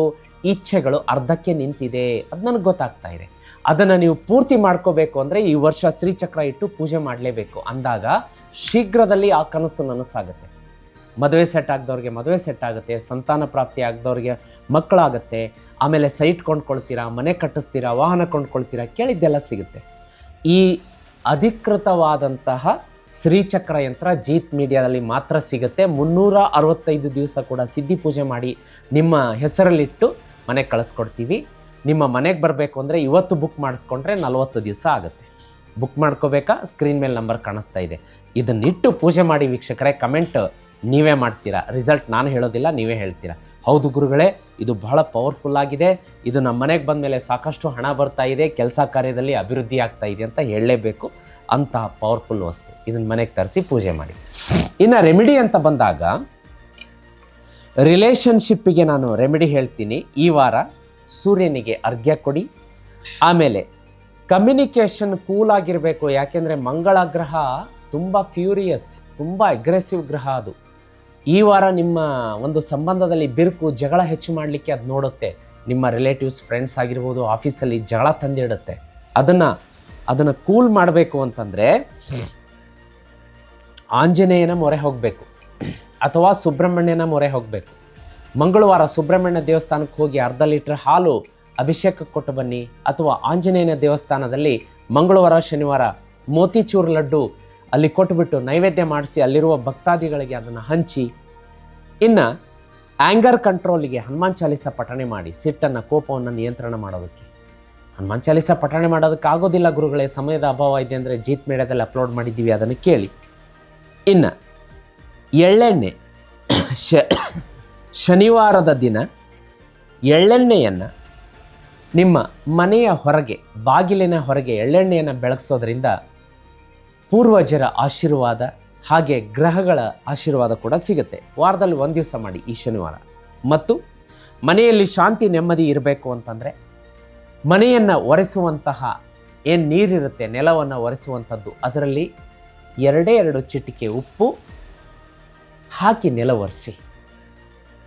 ಇಚ್ಛೆಗಳು ಅರ್ಧಕ್ಕೆ ನಿಂತಿದೆ. ಅದು ನನಗೆ ಗೊತ್ತಾಗ್ತಾ ಇದೆ. ಅದನ್ನು ನೀವು ಪೂರ್ತಿ ಮಾಡ್ಕೋಬೇಕು ಅಂದರೆ ಈ ವರ್ಷ ಶ್ರೀಚಕ್ರ ಇಟ್ಟು ಪೂಜೆ ಮಾಡಲೇಬೇಕು. ಅಂದಾಗ ಶೀಘ್ರದಲ್ಲಿ ಆ ಕನಸು ನನಸಾಗುತ್ತೆ. ಮದುವೆ ಸೆಟ್ ಆಗದವ್ರಿಗೆ ಮದುವೆ ಸೆಟ್ ಆಗುತ್ತೆ, ಸಂತಾನ ಪ್ರಾಪ್ತಿ ಆಗದವ್ರಿಗೆ ಮಕ್ಕಳಾಗುತ್ತೆ, ಆಮೇಲೆ ಸೈಟ್ ಕೊಂಡ್ಕೊಳ್ತೀರಾ, ಮನೆ ಕಟ್ಟಿಸ್ತೀರಾ, ವಾಹನ ಕೊಂಡ್ಕೊಳ್ತೀರಾ, ಕೇಳಿದ್ದೆಲ್ಲ ಸಿಗುತ್ತೆ. ಈ ಅಧಿಕೃತವಾದಂತಹ ಶ್ರೀಚಕ್ರ ಯಂತ್ರ ಜೀತ್ ಮೀಡಿಯಾದಲ್ಲಿ ಮಾತ್ರ ಸಿಗುತ್ತೆ. 365 ದಿವಸ ಕೂಡ ಸಿದ್ಧಿ ಪೂಜೆ ಮಾಡಿ ನಿಮ್ಮ ಹೆಸರಲ್ಲಿಟ್ಟು ಮನೆಗೆ ಕಳಿಸ್ಕೊಡ್ತೀವಿ. ನಿಮ್ಮ ಮನೆಗೆ ಬರಬೇಕು ಅಂದರೆ ಇವತ್ತು ಬುಕ್ ಮಾಡಿಸ್ಕೊಂಡ್ರೆ 40 ದಿವಸ ಆಗುತ್ತೆ. ಬುಕ್ ಮಾಡ್ಕೋಬೇಕಾ? ಸ್ಕ್ರೀನ್ ಮೇಲೆ ನಂಬರ್ ಕಾಣಿಸ್ತಾ ಇದೆ. ಇದನ್ನಿಟ್ಟು ಪೂಜೆ ಮಾಡಿ ವೀಕ್ಷಕರೇ. ಕಮೆಂಟ್ ನೀವೇ ಮಾಡ್ತೀರಾ, ರಿಸಲ್ಟ್ ನಾನು ಹೇಳೋದಿಲ್ಲ, ನೀವೇ ಹೇಳ್ತೀರಾ. ಹೌದು ಗುರುಗಳೇ, ಇದು ಬಹಳ ಪವರ್ಫುಲ್ ಆಗಿದೆ, ಇದು ನಮ್ಮ ಮನೆಗೆ ಬಂದ ಮೇಲೆ ಸಾಕಷ್ಟು ಹಣ ಬರ್ತಾ ಇದೆ, ಕೆಲಸ ಕಾರ್ಯದಲ್ಲಿ ಅಭಿವೃದ್ಧಿ ಆಗ್ತಾ ಇದೆ ಅಂತ ಹೇಳಲೇಬೇಕು. ಅಂತಹ ಪವರ್ಫುಲ್ ವಸ್ತು ಇದನ್ನು ಮನೆಗೆ ತರಿಸಿ ಪೂಜೆ ಮಾಡಿ. ಇನ್ನು ರೆಮಿಡಿ ಅಂತ ಬಂದಾಗ ರಿಲೇಷನ್ಶಿಪ್ಪಿಗೆ ನಾನು ರೆಮಿಡಿ ಹೇಳ್ತೀನಿ. ಈ ವಾರ ಸೂರ್ಯನಿಗೆ ಅರ್ಘ್ಯ ಕೊಡಿ. ಆಮೇಲೆ ಕಮ್ಯುನಿಕೇಷನ್ ಕೂಲ್ ಆಗಿರಬೇಕು. ಯಾಕೆಂದರೆ ಮಂಗಳ ಗ್ರಹ ತುಂಬ ಫ್ಯೂರಿಯಸ್, ತುಂಬ ಅಗ್ರೆಸಿವ್ ಗ್ರಹ. ಅದು ಈ ವಾರ ನಿಮ್ಮ ಒಂದು ಸಂಬಂಧದಲ್ಲಿ ಬಿರುಕು, ಜಗಳ ಹೆಚ್ಚು ಮಾಡಲಿಕ್ಕೆ ಅದು ನೋಡುತ್ತೆ. ನಿಮ್ಮ ರಿಲೇಟಿವ್ಸ್, ಫ್ರೆಂಡ್ಸ್ ಆಗಿರ್ಬೋದು, ಆಫೀಸಲ್ಲಿ ಜಗಳ ತಂದಿಡುತ್ತೆ. ಅದನ್ನು ಕೂಲ್ ಮಾಡಬೇಕು ಅಂತಂದರೆ ಆಂಜನೇಯನ ಮೊರೆ ಹೋಗಬೇಕು ಅಥವಾ ಸುಬ್ರಹ್ಮಣ್ಯನ ಮೊರೆ ಹೋಗಬೇಕು. ಮಂಗಳವಾರ ಸುಬ್ರಹ್ಮಣ್ಯ ದೇವಸ್ಥಾನಕ್ಕೆ ಹೋಗಿ ಅರ್ಧ ಲೀಟರ್ ಹಾಲು ಅಭಿಷೇಕಕ್ಕೆ ಕೊಟ್ಟು ಬನ್ನಿ. ಅಥವಾ ಆಂಜನೇಯನ ದೇವಸ್ಥಾನದಲ್ಲಿ ಮಂಗಳವಾರ, ಶನಿವಾರ ಮೋತಿಚೂರ್ ಲಡ್ಡು ಅಲ್ಲಿ ಕೊಟ್ಟುಬಿಟ್ಟು ನೈವೇದ್ಯ ಮಾಡಿಸಿ ಅಲ್ಲಿರುವ ಭಕ್ತಾದಿಗಳಿಗೆ ಅದನ್ನು ಹಂಚಿ. ಇನ್ನು ಆ್ಯಂಗರ್ ಕಂಟ್ರೋಲಿಗೆ ಹನುಮಾನ್ ಚಾಲೀಸ ಪಠಣೆ ಮಾಡಿ, ಸಿಟ್ಟನ್ನು, ಕೋಪವನ್ನು ನಿಯಂತ್ರಣ ಮಾಡೋದಕ್ಕೆ. ಹನುಮಾನ್ ಚಾಲೀಸ ಪಠಣೆ ಮಾಡೋದಕ್ಕೆ ಆಗೋದಿಲ್ಲ ಗುರುಗಳೇ, ಸಮಯದ ಅಭಾವ ಇದೆ ಅಂದರೆ ಜೀತ್ ಮೀಡಿಯಾದಲ್ಲಿ ಅಪ್ಲೋಡ್ ಮಾಡಿದ್ದೀವಿ, ಅದನ್ನು ಕೇಳಿ. ಇನ್ನು ಎಳ್ಳೆಣ್ಣೆ, ಶನಿವಾರದ ದಿನ ಎಳ್ಳೆಣ್ಣೆಯನ್ನು ನಿಮ್ಮ ಮನೆಯ ಹೊರಗೆ, ಬಾಗಿಲಿನ ಹೊರಗೆ ಎಳ್ಳೆಣ್ಣೆಯನ್ನು ಬೆಳಗಿಸೋದ್ರಿಂದ ಪೂರ್ವಜರ ಆಶೀರ್ವಾದ ಹಾಗೆ ಗ್ರಹಗಳ ಆಶೀರ್ವಾದ ಕೂಡ ಸಿಗುತ್ತೆ. ವಾರದಲ್ಲಿ 1 ದಿವಸ ಮಾಡಿ ಈ ಶನಿವಾರ. ಮತ್ತು ಮನೆಯಲ್ಲಿ ಶಾಂತಿ, ನೆಮ್ಮದಿ ಇರಬೇಕು ಅಂತಂದರೆ ಮನೆಯನ್ನು ಒರೆಸುವಂತಹ ಏನು ನೀರಿರುತ್ತೆ, ನೆಲವನ್ನು ಒರೆಸುವಂಥದ್ದು, ಅದರಲ್ಲಿ 2 ಚಿಟಿಕೆ ಉಪ್ಪು ಹಾಕಿ ನೆಲ ಒರೆಸಿ.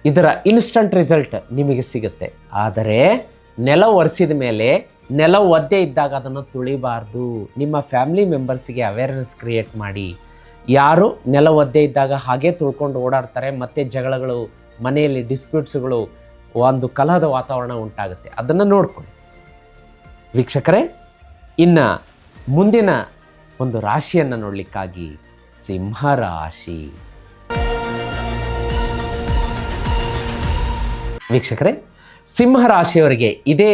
ಇದರ ಇನ್ಸ್ಟಂಟ್ ರಿಸಲ್ಟ್ ನಿಮಗೆ ಸಿಗುತ್ತೆ. ಆದರೆ ನೆಲ ಒರೆಸಿದ ಮೇಲೆ ನೆಲ ಒದ್ದೆ ಇದ್ದಾಗ ಅದನ್ನು ತುಳಿಬಾರ್ದು. ನಿಮ್ಮ ಫ್ಯಾಮಿಲಿ ಮೆಂಬರ್ಸಿಗೆ ಅವೇರ್ನೆಸ್ ಕ್ರಿಯೇಟ್ ಮಾಡಿ. ಯಾರು ನೆಲ ಒದ್ದೆ ಇದ್ದಾಗ ಹಾಗೆ ತುಳ್ಕೊಂಡು ಓಡಾಡ್ತಾರೆ, ಮತ್ತು ಜಗಳಗಳು, ಮನೆಯಲ್ಲಿ ಡಿಸ್ಪ್ಯೂಟ್ಸ್ಗಳು, ಒಂದು ಕಲಹದ ವಾತಾವರಣ ಉಂಟಾಗುತ್ತೆ, ಅದನ್ನು ನೋಡ್ಕೊಳ್ಳಿ ವೀಕ್ಷಕರೇ. ಇನ್ನು ಮುಂದಿನ ಒಂದು ರಾಶಿಯನ್ನು ನೋಡಲಿಕ್ಕಾಗಿ ಸಿಂಹರಾಶಿ. ವೀಕ್ಷಕರೇ, ಸಿಂಹರಾಶಿಯವರಿಗೆ ಇದೇ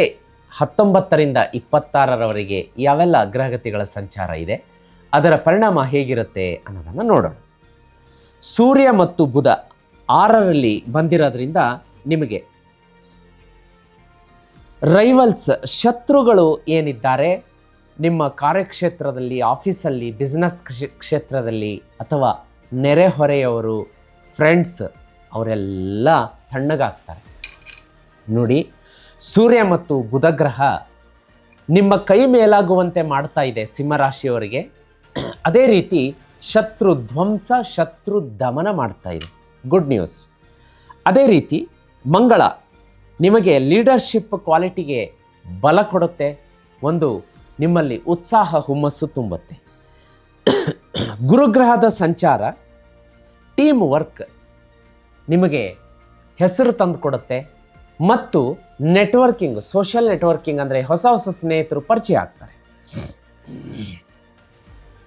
19ರಿಂದ 26ರವರೆಗೆ ಯಾವೆಲ್ಲ ಗ್ರಹಗತಿಗಳ ಸಂಚಾರ ಇದೆ, ಅದರ ಪರಿಣಾಮ ಹೇಗಿರುತ್ತೆ ಅನ್ನೋದನ್ನು ನೋಡೋಣ. ಸೂರ್ಯ ಮತ್ತು ಬುಧ 6ರಲ್ಲಿ ಬಂದಿರೋದ್ರಿಂದ ನಿಮಗೆ ರೈವಲ್ಸ್, ಶತ್ರುಗಳು ಏನಿದ್ದಾರೆ ನಿಮ್ಮ ಕಾರ್ಯಕ್ಷೇತ್ರದಲ್ಲಿ, ಆಫೀಸಲ್ಲಿ, ಬಿಸ್ನೆಸ್ ಕ್ಷೇತ್ರದಲ್ಲಿ ಅಥವಾ ನೆರೆಹೊರೆಯವರು, ಫ್ರೆಂಡ್ಸ್ ಅವರೆಲ್ಲ ತಣ್ಣಗಾಗ್ತಾರೆ. ನೋಡಿ, ಸೂರ್ಯ ಮತ್ತು ಬುಧ ಗ್ರಹ ನಿಮ್ಮ ಕೈ ಮೇಲಾಗುವಂತೆ ಮಾಡ್ತಾ ಇದೆ ಸಿಂಹರಾಶಿಯವರಿಗೆ. ಅದೇ ರೀತಿ ಶತ್ರು ಧ್ವಂಸ, ಶತ್ರು ದಮನ ಮಾಡ್ತಾ ಇದೆ. Good news. ಅದೇ ರೀತಿ ಮಂಗಳ ನಿಮಗೆ ಲೀಡರ್ಶಿಪ್ ಕ್ವಾಲಿಟಿಗೆ ಬಲ ಕೊಡುತ್ತೆ, ಒಂದು ನಿಮ್ಮಲ್ಲಿ ಉತ್ಸಾಹ ಹುಮ್ಮಸ್ಸು ತುಂಬುತ್ತೆ. ಗುರುಗ್ರಹದ ಸಂಚಾರ ಟೀಮ್ ವರ್ಕ್ ನಿಮಗೆ ಹೆಸರು ತಂದು ಕೊಡುತ್ತೆ ಮತ್ತು ನೆಟ್ವರ್ಕಿಂಗ್, ಸೋಷಿಯಲ್ ನೆಟ್ವರ್ಕಿಂಗ್ ಅಂದರೆ ಹೊಸ ಹೊಸ ಸ್ನೇಹಿತರು ಪರಿಚಯ ಆಗ್ತಾರೆ.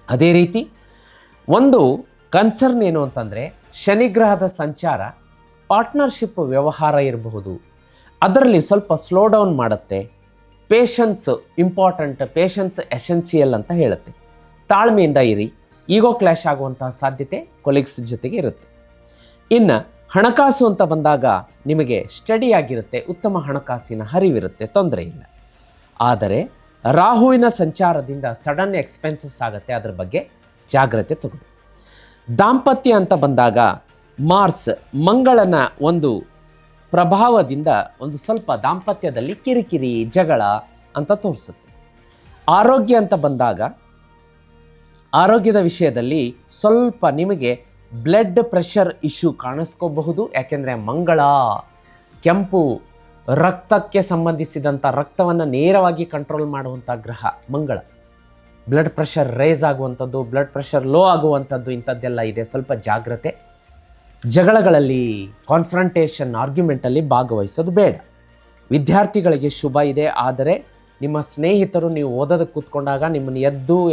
ಅದೇ ರೀತಿ ಒಂದು ಕನ್ಸರ್ನ್ ಏನು ಅಂತಂದರೆ ಶನಿಗ್ರಹದ ಸಂಚಾರ ಪಾರ್ಟ್ನರ್ಶಿಪ್ ವ್ಯವಹಾರ ಇರಬಹುದು, ಅದರಲ್ಲಿ ಸ್ವಲ್ಪ ಸ್ಲೋ ಡೌನ್ ಮಾಡುತ್ತೆ. ಪೇಷನ್ಸ್ ಇಂಪಾರ್ಟೆಂಟ್, ಪೇಷನ್ಸ್ ಎಸೆನ್ಷಿಯಲ್ ಅಂತ ಹೇಳುತ್ತೆ. ತಾಳ್ಮೆಯಿಂದ ಇರಿ, ಈಗೋ ಕ್ಲಾಶ್ ಆಗುವಂತಹ ಸಾಧ್ಯತೆ ಕೊಲೀಗ್ಸ್ ಜೊತೆಗೆ ಇರುತ್ತೆ. ಇನ್ನು ಹಣಕಾಸು ಅಂತ ಬಂದಾಗ ನಿಮಗೆ ಸ್ಟಡಿ ಆಗಿರುತ್ತೆ, ಉತ್ತಮ ಹಣಕಾಸಿನ ಹರಿವಿರುತ್ತೆ, ತೊಂದರೆ ಇಲ್ಲ. ಆದರೆ ರಾಹುವಿನ ಸಂಚಾರದಿಂದ ಸಡನ್ ಎಕ್ಸ್ಪೆನ್ಸಸ್ ಆಗುತ್ತೆ, ಅದರ ಬಗ್ಗೆ ಜಾಗ್ರತೆ ತಗೊಳ್ಳಿ. ದಾಂಪತ್ಯ ಅಂತ ಬಂದಾಗ ಮಾರ್ಸ್, ಮಂಗಳನ ಒಂದು ಪ್ರಭಾವದಿಂದ ಒಂದು ಸ್ವಲ್ಪ ದಾಂಪತ್ಯದಲ್ಲಿ ಕಿರಿಕಿರಿ, ಜಗಳ ಅಂತ ತೋರಿಸುತ್ತೆ. ಆರೋಗ್ಯ ಅಂತ ಬಂದಾಗ ಆರೋಗ್ಯದ ವಿಷಯದಲ್ಲಿ ಸ್ವಲ್ಪ ನಿಮಗೆ ಬ್ಲಡ್ ಪ್ರೆಷರ್ ಇಶ್ಯೂ ಕಾಣಿಸ್ಕೋಬಹುದು. ಯಾಕೆಂದರೆ ಮಂಗಳ ಕೆಂಪು ರಕ್ತಕ್ಕೆ ಸಂಬಂಧಿಸಿದಂಥ ರಕ್ತವನ್ನು ನೇರವಾಗಿ ಕಂಟ್ರೋಲ್ ಮಾಡುವಂಥ ಗ್ರಹ ಮಂಗಳ. ಬ್ಲಡ್ ಪ್ರೆಷರ್ ರೇಸ್ ಆಗುವಂಥದ್ದು, ಬ್ಲಡ್ ಪ್ರೆಷರ್ ಲೋ ಆಗುವಂಥದ್ದು, ಇಂಥದ್ದೆಲ್ಲ ಇದೆ. ಸ್ವಲ್ಪ ಜಾಗ್ರತೆ. ಜಗಳಗಳಲ್ಲಿ, ಕಾನ್ಫ್ರಂಟೇಷನ್, ಆರ್ಗ್ಯುಮೆಂಟಲ್ಲಿ ಭಾಗವಹಿಸೋದು ಬೇಡ. ವಿದ್ಯಾರ್ಥಿಗಳಿಗೆ ಶುಭ ಇದೆ, ಆದರೆ ನಿಮ್ಮ ಸ್ನೇಹಿತರು ನೀವು ಓದೋದಕ್ಕೆ ಕೂತ್ಕೊಂಡಾಗ ನಿಮ್ಮನ್ನು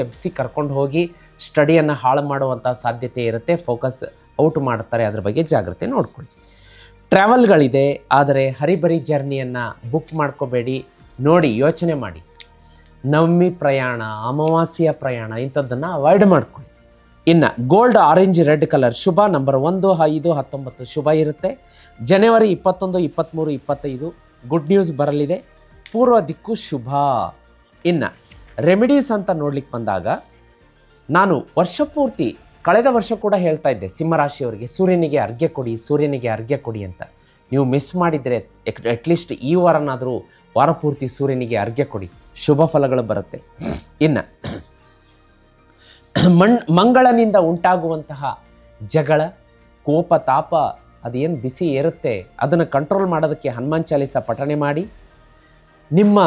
ಎಬ್ಬಿಸಿ ಕರ್ಕೊಂಡು ಹೋಗಿ ಸ್ಟಡಿಯನ್ನು ಹಾಳು ಮಾಡುವಂಥ ಸಾಧ್ಯತೆ ಇರುತ್ತೆ. ಫೋಕಸ್ ಔಟ್ ಮಾಡ್ತಾರೆ, ಅದ್ರ ಬಗ್ಗೆ ಜಾಗ್ರತೆ ನೋಡ್ಕೊಳ್ಳಿ. ಟ್ರಾವೆಲ್ಗಳಿದೆ, ಆದರೆ ಹರಿಬರಿ ಜರ್ನಿಯನ್ನು ಬುಕ್ ಮಾಡ್ಕೋಬೇಡಿ. ನೋಡಿ, ಯೋಚನೆ ಮಾಡಿ. ನವಮಿ ಪ್ರಯಾಣ, ಅಮಾವಾಸ್ಯೆಯ ಪ್ರಯಾಣ ಇಂಥದ್ದನ್ನು ಅವಾಯ್ಡ್ ಮಾಡ್ಕೊಳ್ಳಿ. ಇನ್ನು ಗೋಲ್ಡ್, ಆರೆಂಜ್, ರೆಡ್ ಕಲರ್ ಶುಭ. ನಂಬರ್ 1, 5, 19 ಶುಭ ಇರುತ್ತೆ. ಜನವರಿ 21, 23, 25 ಗುಡ್ ನ್ಯೂಸ್ ಬರಲಿದೆ. ಪೂರ್ವ ದಿಕ್ಕು ಶುಭ. ಇನ್ನು ರೆಮಿಡೀಸ್ ಅಂತ ನೋಡ್ಲಿಕ್ಕೆ ಬಂದಾಗ ನಾನು ವರ್ಷ ಪೂರ್ತಿ ಕಳೆದ ವರ್ಷ ಕೂಡ ಹೇಳ್ತಾ ಇದ್ದೆ ಸಿಂಹರಾಶಿಯವರಿಗೆ ಸೂರ್ಯನಿಗೆ ಅರ್ಘ್ಯ ಕೊಡಿ, ಸೂರ್ಯನಿಗೆ ಅರ್ಘ್ಯ ಕೊಡಿ ಅಂತ. ನೀವು ಮಿಸ್ ಮಾಡಿದರೆ ಅಟ್ಲೀಸ್ಟ್ ಈ ವಾರನಾದರೂ ವಾರ ಪೂರ್ತಿ ಸೂರ್ಯನಿಗೆ ಅರ್ಘ್ಯ ಕೊಡಿ, ಶುಭ ಫಲಗಳು ಬರುತ್ತೆ. ಇನ್ನು ಮಂಗಳನಿಂದ ಉಂಟಾಗುವಂತಹ ಜಗಳ, ಕೋಪ, ತಾಪ, ಅದೇನು ಬಿಸಿ ಏರುತ್ತೆ ಅದನ್ನು ಕಂಟ್ರೋಲ್ ಮಾಡೋದಕ್ಕೆ ಹನುಮಾನ್ ಚಾಲೀಸ ಪಠಣೆ ಮಾಡಿ. ನಿಮ್ಮ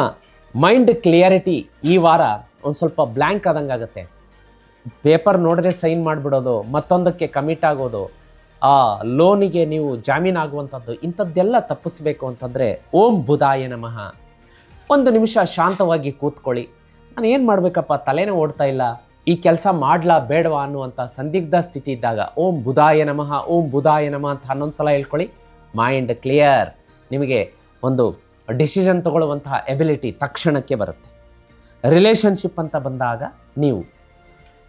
ಮೈಂಡ್ ಕ್ಲಿಯರಿಟಿ ಈ ವಾರ ಒಂದು ಸ್ವಲ್ಪ ಬ್ಲ್ಯಾಂಕ್ ಆದಂಗೆ ಆಗುತ್ತೆ. ಪೇಪರ್ ನೋಡದೆ ಸೈನ್ ಮಾಡಿಬಿಡೋದು, ಮತ್ತೊಂದಕ್ಕೆ ಕಮಿಟ್ ಆಗೋದು, ಆ ಲೋನಿಗೆ ನೀವು ಜಾಮೀನಾಗುವಂಥದ್ದು, ಇಂಥದ್ದೆಲ್ಲ ತಪ್ಪಿಸ್ಬೇಕು ಅಂತಂದರೆ ಓಂ ಬುಧಾಯ ನಮಃ. ಒಂದು ನಿಮಿಷ ಶಾಂತವಾಗಿ ಕೂತ್ಕೊಳ್ಳಿ. ನಾನು ಏನು ಮಾಡಬೇಕಪ್ಪ, ತಲೆನೇ ಓಡ್ತಾ ಇಲ್ಲ, ಈ ಕೆಲಸ ಮಾಡಲಾ ಬೇಡವಾ ಅನ್ನುವಂಥ ಸಂದಿಗ್ಧ ಸ್ಥಿತಿ ಇದ್ದಾಗ ಓಂ ಬುಧಾಯ ನಮಃ, ಓಂ ಬುಧಾಯ ನಮಃ ಅಂತ 11 ಸಲ ಹೇಳ್ಕೊಳ್ಳಿ. ಮೈಂಡ್ ಕ್ಲಿಯರ್, ನಿಮಗೆ ಒಂದು ಡಿಸಿಷನ್ ತಗೊಳ್ಳುವಂತಹ ಎಬಿಲಿಟಿ ತಕ್ಷಣಕ್ಕೆ ಬರುತ್ತೆ. ರಿಲೇಷನ್ಶಿಪ್ ಅಂತ ಬಂದಾಗ ನೀವು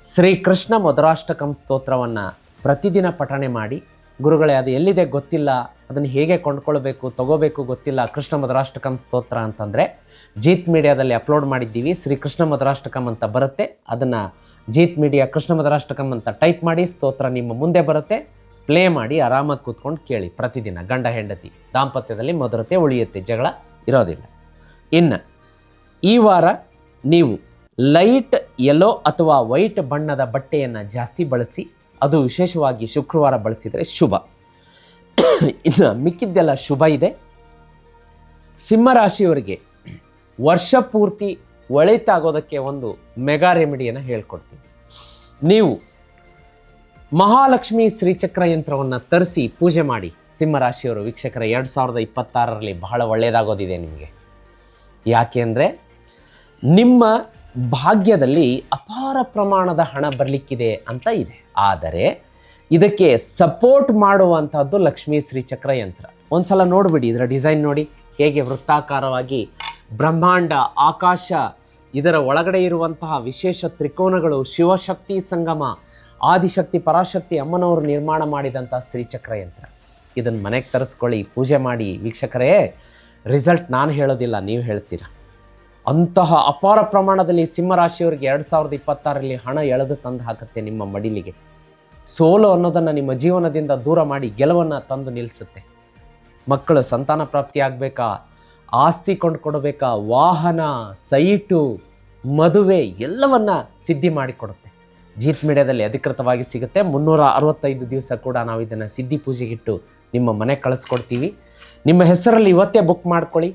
ಶ್ರೀಕೃಷ್ಣ ಮಧುರಾಷ್ಟಕಂ ಸ್ತೋತ್ರವನ್ನು ಪ್ರತಿದಿನ ಪಠಣೆ ಮಾಡಿ. ಗುರುಗಳೇ, ಅದು ಎಲ್ಲಿದೆ ಗೊತ್ತಿಲ್ಲ, ಅದನ್ನು ಹೇಗೆ ಕೊಂಡ್ಕೊಳ್ಬೇಕು, ತಗೋಬೇಕು ಗೊತ್ತಿಲ್ಲ, ಕೃಷ್ಣ ಮಧುರಾಷ್ಟಕಂ ಸ್ತೋತ್ರ ಅಂತಂದರೆ ಜೀತ್ ಮೀಡಿಯಾದಲ್ಲಿ ಅಪ್ಲೋಡ್ ಮಾಡಿದ್ದೀವಿ. ಶ್ರೀಕೃಷ್ಣ ಮಧುರಾಷ್ಟಕಂ ಅಂತ ಬರುತ್ತೆ, ಅದನ್ನು ಜೀತ್ ಮೀಡಿಯಾ ಕೃಷ್ಣ ಮಧುರಾಷ್ಟಕಂ ಅಂತ ಟೈಪ್ ಮಾಡಿ, ಸ್ತೋತ್ರ ನಿಮ್ಮ ಮುಂದೆ ಬರುತ್ತೆ. ಪ್ಲೇ ಮಾಡಿ ಆರಾಮಾಗಿ ಕೂತ್ಕೊಂಡು ಕೇಳಿ ಪ್ರತಿದಿನ. ಗಂಡ ಹೆಂಡತಿ ದಾಂಪತ್ಯದಲ್ಲಿ ಮಧುರತೆ ಉಳಿಯುತ್ತೆ, ಜಗಳ ಇರೋದಿಲ್ಲ. ಇನ್ನು ಈ ವಾರ ನೀವು ಲೈಟ್ ಯೆಲ್ಲೋ ಅಥವಾ ವೈಟ್ ಬಣ್ಣದ ಬಟ್ಟೆಯನ್ನು ಜಾಸ್ತಿ ಬಳಸಿ, ಅದು ವಿಶೇಷವಾಗಿ ಶುಕ್ರವಾರ ಬಳಸಿದರೆ ಶುಭ. ಇನ್ನು ಮಿಕ್ಕಿದ್ದೆಲ್ಲ ಶುಭ ಇದೆ. ಸಿಂಹರಾಶಿಯವರಿಗೆ ವರ್ಷ ಪೂರ್ತಿ ಒಳಿತಾಗೋದಕ್ಕೆ ಒಂದು ಮೆಗಾ ರೆಮಿಡಿಯನ್ನು ಹೇಳ್ಕೊಡ್ತೀನಿ. ನೀವು ಮಹಾಲಕ್ಷ್ಮಿ ಶ್ರೀಚಕ್ರ ಯಂತ್ರವನ್ನು ತರಿಸಿ ಪೂಜೆ ಮಾಡಿ ಸಿಂಹರಾಶಿಯವರು ವೀಕ್ಷಕರ 2026ರಲ್ಲಿ ಬಹಳ ಒಳ್ಳೆಯದಾಗೋದಿದೆ ನಿಮಗೆ. ಯಾಕೆ ಅಂದರೆ ನಿಮ್ಮ ಭಾಗ್ಯದಲ್ಲಿ ಅಪಾರ ಪ್ರಮಾಣದ ಹಣ ಬರಲಿಕ್ಕಿದೆ ಅಂತ ಇದೆ. ಆದರೆ ಇದಕ್ಕೆ ಸಪೋರ್ಟ್ ಮಾಡುವಂಥದ್ದು ಲಕ್ಷ್ಮೀ ಶ್ರೀಚಕ್ರ ಯಂತ್ರ. ಒಂದು ಸಲ ನೋಡಿಬಿಡಿ, ಇದರ ಡಿಸೈನ್ ನೋಡಿ ಹೇಗೆ ವೃತ್ತಾಕಾರವಾಗಿ ಬ್ರಹ್ಮಾಂಡ, ಆಕಾಶ, ಇದರ ಒಳಗಡೆ ಇರುವಂತಹ ವಿಶೇಷ ತ್ರಿಕೋನಗಳು, ಶಿವಶಕ್ತಿ ಸಂಗಮ, ಆದಿಶಕ್ತಿ ಪರಾಶಕ್ತಿ ಅಮ್ಮನವರು ನಿರ್ಮಾಣ ಮಾಡಿದಂಥ ಶ್ರೀಚಕ್ರ ಯಂತ್ರ. ಇದನ್ನು ಮನೆಗೆ ತರಿಸ್ಕೊಳ್ಳಿ, ಪೂಜೆ ಮಾಡಿ ವೀಕ್ಷಕರೇ. ರಿಸಲ್ಟ್ ನಾನು ಹೇಳೋದಿಲ್ಲ, ನೀವು ಹೇಳ್ತೀರ. ಅಂತಹ ಅಪಾರ ಪ್ರಮಾಣದಲ್ಲಿ ಸಿಂಹರಾಶಿಯವರಿಗೆ 2026ರಲ್ಲಿ ಹಣ ಎಳೆದು ತಂದು ಹಾಕುತ್ತೆ ನಿಮ್ಮ ಮಡಿಲಿಗೆ. ಸೋಲು ಅನ್ನೋದನ್ನು ನಿಮ್ಮ ಜೀವನದಿಂದ ದೂರ ಮಾಡಿ ಗೆಲುವನ್ನು ತಂದು ನಿಲ್ಲಿಸುತ್ತೆ. ಮಕ್ಕಳು ಸಂತಾನ ಪ್ರಾಪ್ತಿ ಆಗಬೇಕಾ, ಆಸ್ತಿ ಕೊಂಡುಕೊಡಬೇಕಾ, ವಾಹನ, ಸೈಟು, ಮದುವೆ ಎಲ್ಲವನ್ನ ಸಿದ್ಧಿ ಮಾಡಿಕೊಡುತ್ತೆ. ಜೀತ್ ಮೀಡಿಯಾದಲ್ಲಿ ಅಧಿಕೃತವಾಗಿ ಸಿಗುತ್ತೆ. 365 ದಿವಸ ಕೂಡ ನಾವು ಇದನ್ನು ಸಿದ್ಧಿ ಪೂಜೆಗಿಟ್ಟು ನಿಮ್ಮ ಮನೆ ಕಳಿಸ್ಕೊಡ್ತೀವಿ. ನಿಮ್ಮ ಹೆಸರಲ್ಲಿ ಇವತ್ತೇ ಬುಕ್ ಮಾಡ್ಕೊಳ್ಳಿ.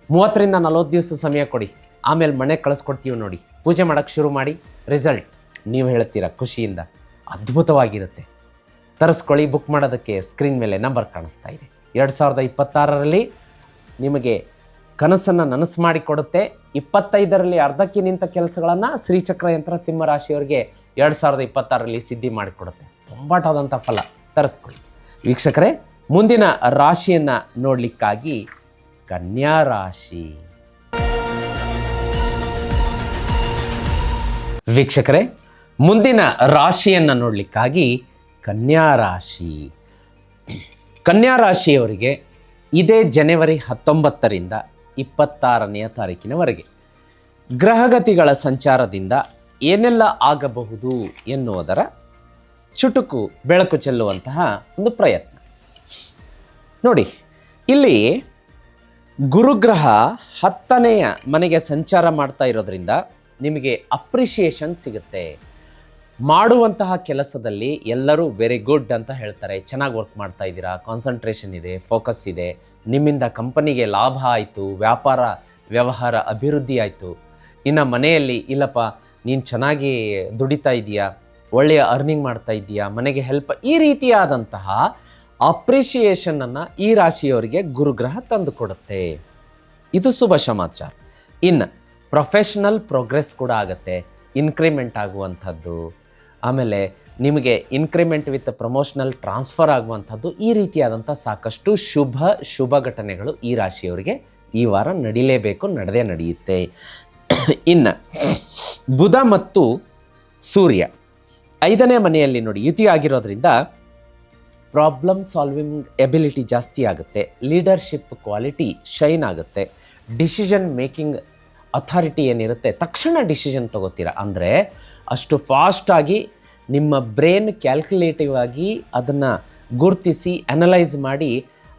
30ರಿಂದ 40 ದಿವಸ ಸಮಯ ಕೊಡಿ, ಆಮೇಲೆ ಮನೆ ಕಳಿಸ್ಕೊಡ್ತೀವಿ. ನೋಡಿ, ಪೂಜೆ ಮಾಡೋಕ್ಕೆ ಶುರು ಮಾಡಿ. ರಿಸಲ್ಟ್ ನೀವು ಹೇಳ್ತೀರಾ ಖುಷಿಯಿಂದ. ಅದ್ಭುತವಾಗಿರುತ್ತೆ. ತರಿಸ್ಕೊಳ್ಳಿ. ಬುಕ್ ಮಾಡೋದಕ್ಕೆ ಸ್ಕ್ರೀನ್ ಮೇಲೆ ನಂಬರ್ ಕಾಣಿಸ್ತಾ ಇದೆ. 2026ರಲ್ಲಿ ನಿಮಗೆ ಕನಸನ್ನು ನನಸು ಮಾಡಿಕೊಡುತ್ತೆ. 25ರಲ್ಲಿ ಅರ್ಧಕ್ಕೆ ನಿಂತ ಕೆಲಸಗಳನ್ನು ಶ್ರೀಚಕ್ರ ಯಂತ್ರ ಸಿಂಹರಾಶಿಯವರಿಗೆ 2026ರಲ್ಲಿ ಸಿದ್ಧಿ ಮಾಡಿಕೊಡುತ್ತೆ. ತುಂಬಾಟಾದಂಥ ಫಲ. ತರಿಸ್ಕೊಳ್ಳಿ ವೀಕ್ಷಕರೇ. ಮುಂದಿನ ರಾಶಿಯನ್ನು ನೋಡಲಿಕ್ಕಾಗಿ ಕನ್ಯಾ ರಾಶಿ. ವೀಕ್ಷಕರೇ, ಮುಂದಿನ ರಾಶಿಯನ್ನು ನೋಡಲಿಕ್ಕಾಗಿ ಕನ್ಯಾ ರಾಶಿ. ಕನ್ಯಾ ರಾಶಿಯವರಿಗೆ ಇದೇ ಜನವರಿ 19ರಿಂದ 26ನೇ ತಾರೀಕಿನವರೆಗೆ ಗ್ರಹಗತಿಗಳ ಸಂಚಾರದಿಂದ ಏನೆಲ್ಲ ಆಗಬಹುದು ಎನ್ನುವುದರ ಚುಟುಕು ಬೆಳಕು ಚೆಲ್ಲುವಂತಹ ಒಂದು ಪ್ರಯತ್ನ ನೋಡಿ. ಇಲ್ಲಿ ಗುರುಗ್ರಹ 10ನೇ ಮನೆಗೆ ಸಂಚಾರ ಮಾಡ್ತಾ ಇರೋದ್ರಿಂದ ನಿಮಗೆ ಅಪ್ರಿಷಿಯೇಷನ್ ಸಿಗುತ್ತೆ. ಮಾಡುವಂತಹ ಕೆಲಸದಲ್ಲಿ ಎಲ್ಲರೂ ವೆರಿ ಗುಡ್ ಅಂತ ಹೇಳ್ತಾರೆ. ಚೆನ್ನಾಗಿ ವರ್ಕ್ ಮಾಡ್ತಾ ಇದ್ದೀರಾ, ಕಾನ್ಸಂಟ್ರೇಷನ್ ಇದೆ, ಫೋಕಸ್ ಇದೆ, ನಿಮ್ಮಿಂದ ಕಂಪನಿಗೆ ಲಾಭ ಆಯಿತು, ವ್ಯಾಪಾರ ವ್ಯವಹಾರ ಅಭಿವೃದ್ಧಿ ಆಯಿತು. ಇನ್ನು ಮನೆಯಲ್ಲಿ ಇಲ್ಲಪ್ಪ ನೀನು ಚೆನ್ನಾಗಿ ದುಡಿತಾ ಇದೆಯಾ, ಒಳ್ಳೆಯ ಅರ್ನಿಂಗ್ ಮಾಡ್ತಾ ಇದೆಯಾ, ಮನೆಗೆ ಹೆಲ್ಪ್, ಈ ರೀತಿಯಾದಂತಹ ಅಪ್ರಿಷಿಯೇಷನನ್ನು ಈ ರಾಶಿಯವರಿಗೆ ಗುರುಗ್ರಹ ತಂದು ಕೊಡುತ್ತೆ. ಇದು ಶುಭ ಸಮಾಚಾರ. ಇನ್ನು ಪ್ರೊಫೆಷನಲ್ ಪ್ರೋಗ್ರೆಸ್ ಕೂಡ ಆಗುತ್ತೆ, ಇನ್ಕ್ರಿಮೆಂಟ್ ಆಗುವಂಥದ್ದು, ಆಮೇಲೆ ನಿಮಗೆ ಇನ್ಕ್ರಿಮೆಂಟ್ ವಿತ್ ಪ್ರಮೋಷನಲ್ ಟ್ರಾನ್ಸ್ಫರ್ ಆಗುವಂಥದ್ದು, ಈ ರೀತಿಯಾದಂಥ ಸಾಕಷ್ಟು ಶುಭ ಘಟನೆಗಳು ಈ ರಾಶಿಯವರಿಗೆ ಈ ವಾರ ನಡೀಲೇಬೇಕು, ನಡೆದೇ ನಡೆಯುತ್ತೆ. ಇನ್ನು ಬುಧ ಮತ್ತು ಸೂರ್ಯ 5ನೇ ಮನೆಯಲ್ಲಿ ನೋಡಿ ಯುತಿ ಆಗಿರೋದ್ರಿಂದ ಪ್ರಾಬ್ಲಮ್ ಸಾಲ್ವಿಂಗ್ ಎಬಿಲಿಟಿ ಜಾಸ್ತಿ ಆಗುತ್ತೆ, ಲೀಡರ್ಶಿಪ್ ಕ್ವಾಲಿಟಿ ಶೈನ್ ಆಗುತ್ತೆ, ಡಿಸಿಷನ್ ಮೇಕಿಂಗ್ ಅಥಾರಿಟಿ ಏನಿರುತ್ತೆ ತಕ್ಷಣ ಡಿಸಿಷನ್ ತಗೋತೀರ. ಅಂದರೆ ಅಷ್ಟು ಫಾಸ್ಟಾಗಿ ನಿಮ್ಮ ಬ್ರೈನ್ ಕ್ಯಾಲ್ಕುಲೇಟಿವ್ ಆಗಿ ಅದನ್ನು ಗುರುತಿಸಿ ಅನಲೈಸ್ ಮಾಡಿ,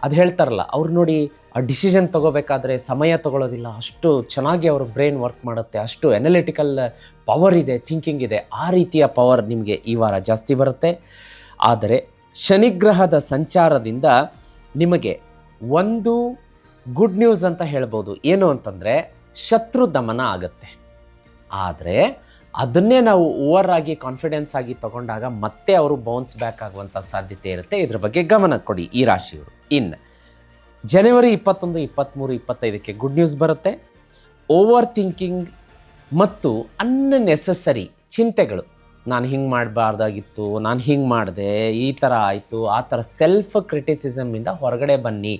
ಅದು ಹೇಳ್ತಾರಲ್ಲ ಅವ್ರು ನೋಡಿ, ಆ ಡಿಸಿಷನ್ ತೊಗೋಬೇಕಾದ್ರೆ ಸಮಯ ತಗೊಳ್ಳೋದಿಲ್ಲ, ಅಷ್ಟು ಚೆನ್ನಾಗಿ ಅವ್ರ ಬ್ರೈನ್ ವರ್ಕ್ ಮಾಡುತ್ತೆ, ಅಷ್ಟು ಅನಲಿಟಿಕಲ್ ಪವರ್ ಇದೆ, ಥಿಂಕಿಂಗ್ ಇದೆ. ಆ ರೀತಿಯ ಪವರ್ ನಿಮಗೆ ಈ ವಾರ ಜಾಸ್ತಿ ಬರುತ್ತೆ. ಆದರೆ ಶನಿಗ್ರಹದ ಸಂಚಾರದಿಂದ ನಿಮಗೆ ಒಂದು ಗುಡ್ ನ್ಯೂಸ್ ಅಂತ ಹೇಳ್ಬೋದು. ಏನು ಅಂತಂದರೆ ಶತ್ರು ದಮನ ಆಗುತ್ತೆ. ಆದರೆ ಅದನ್ನೇ ನಾವು ಓವರ್ ಆಗಿ ಕಾನ್ಫಿಡೆನ್ಸ್ ಆಗಿ ತಗೊಂಡಾಗ ಮತ್ತೆ ಅವರು ಬೌನ್ಸ್ ಬ್ಯಾಕ್ ಆಗುವಂಥ ಸಾಧ್ಯತೆ ಇರುತ್ತೆ. ಇದ್ರ ಬಗ್ಗೆ ಗಮನ ಕೊಡಿ ಈ ರಾಶಿಯವರು. ಇನ್ನು ಜನವರಿ 21, 23, 25ಕ್ಕೆ ಗುಡ್ ನ್ಯೂಸ್ ಬರುತ್ತೆ. ಓವರ್ ಥಿಂಕಿಂಗ್ ಮತ್ತು ಅನ್ನೆಸೆಸರಿ ಚಿಂತೆಗಳು, ನಾನು ಹಿಂಗೆ ಮಾಡಬಾರ್ದಾಗಿತ್ತು, ನಾನು ಹಿಂಗೆ ಮಾಡಿದೆ, ಈ ಥರ ಆಯಿತು, ಆ ಥರ ಸೆಲ್ಫ್ ಕ್ರಿಟಿಸಿಸಮಿಂದ ಹೊರಗಡೆ ಬನ್ನಿ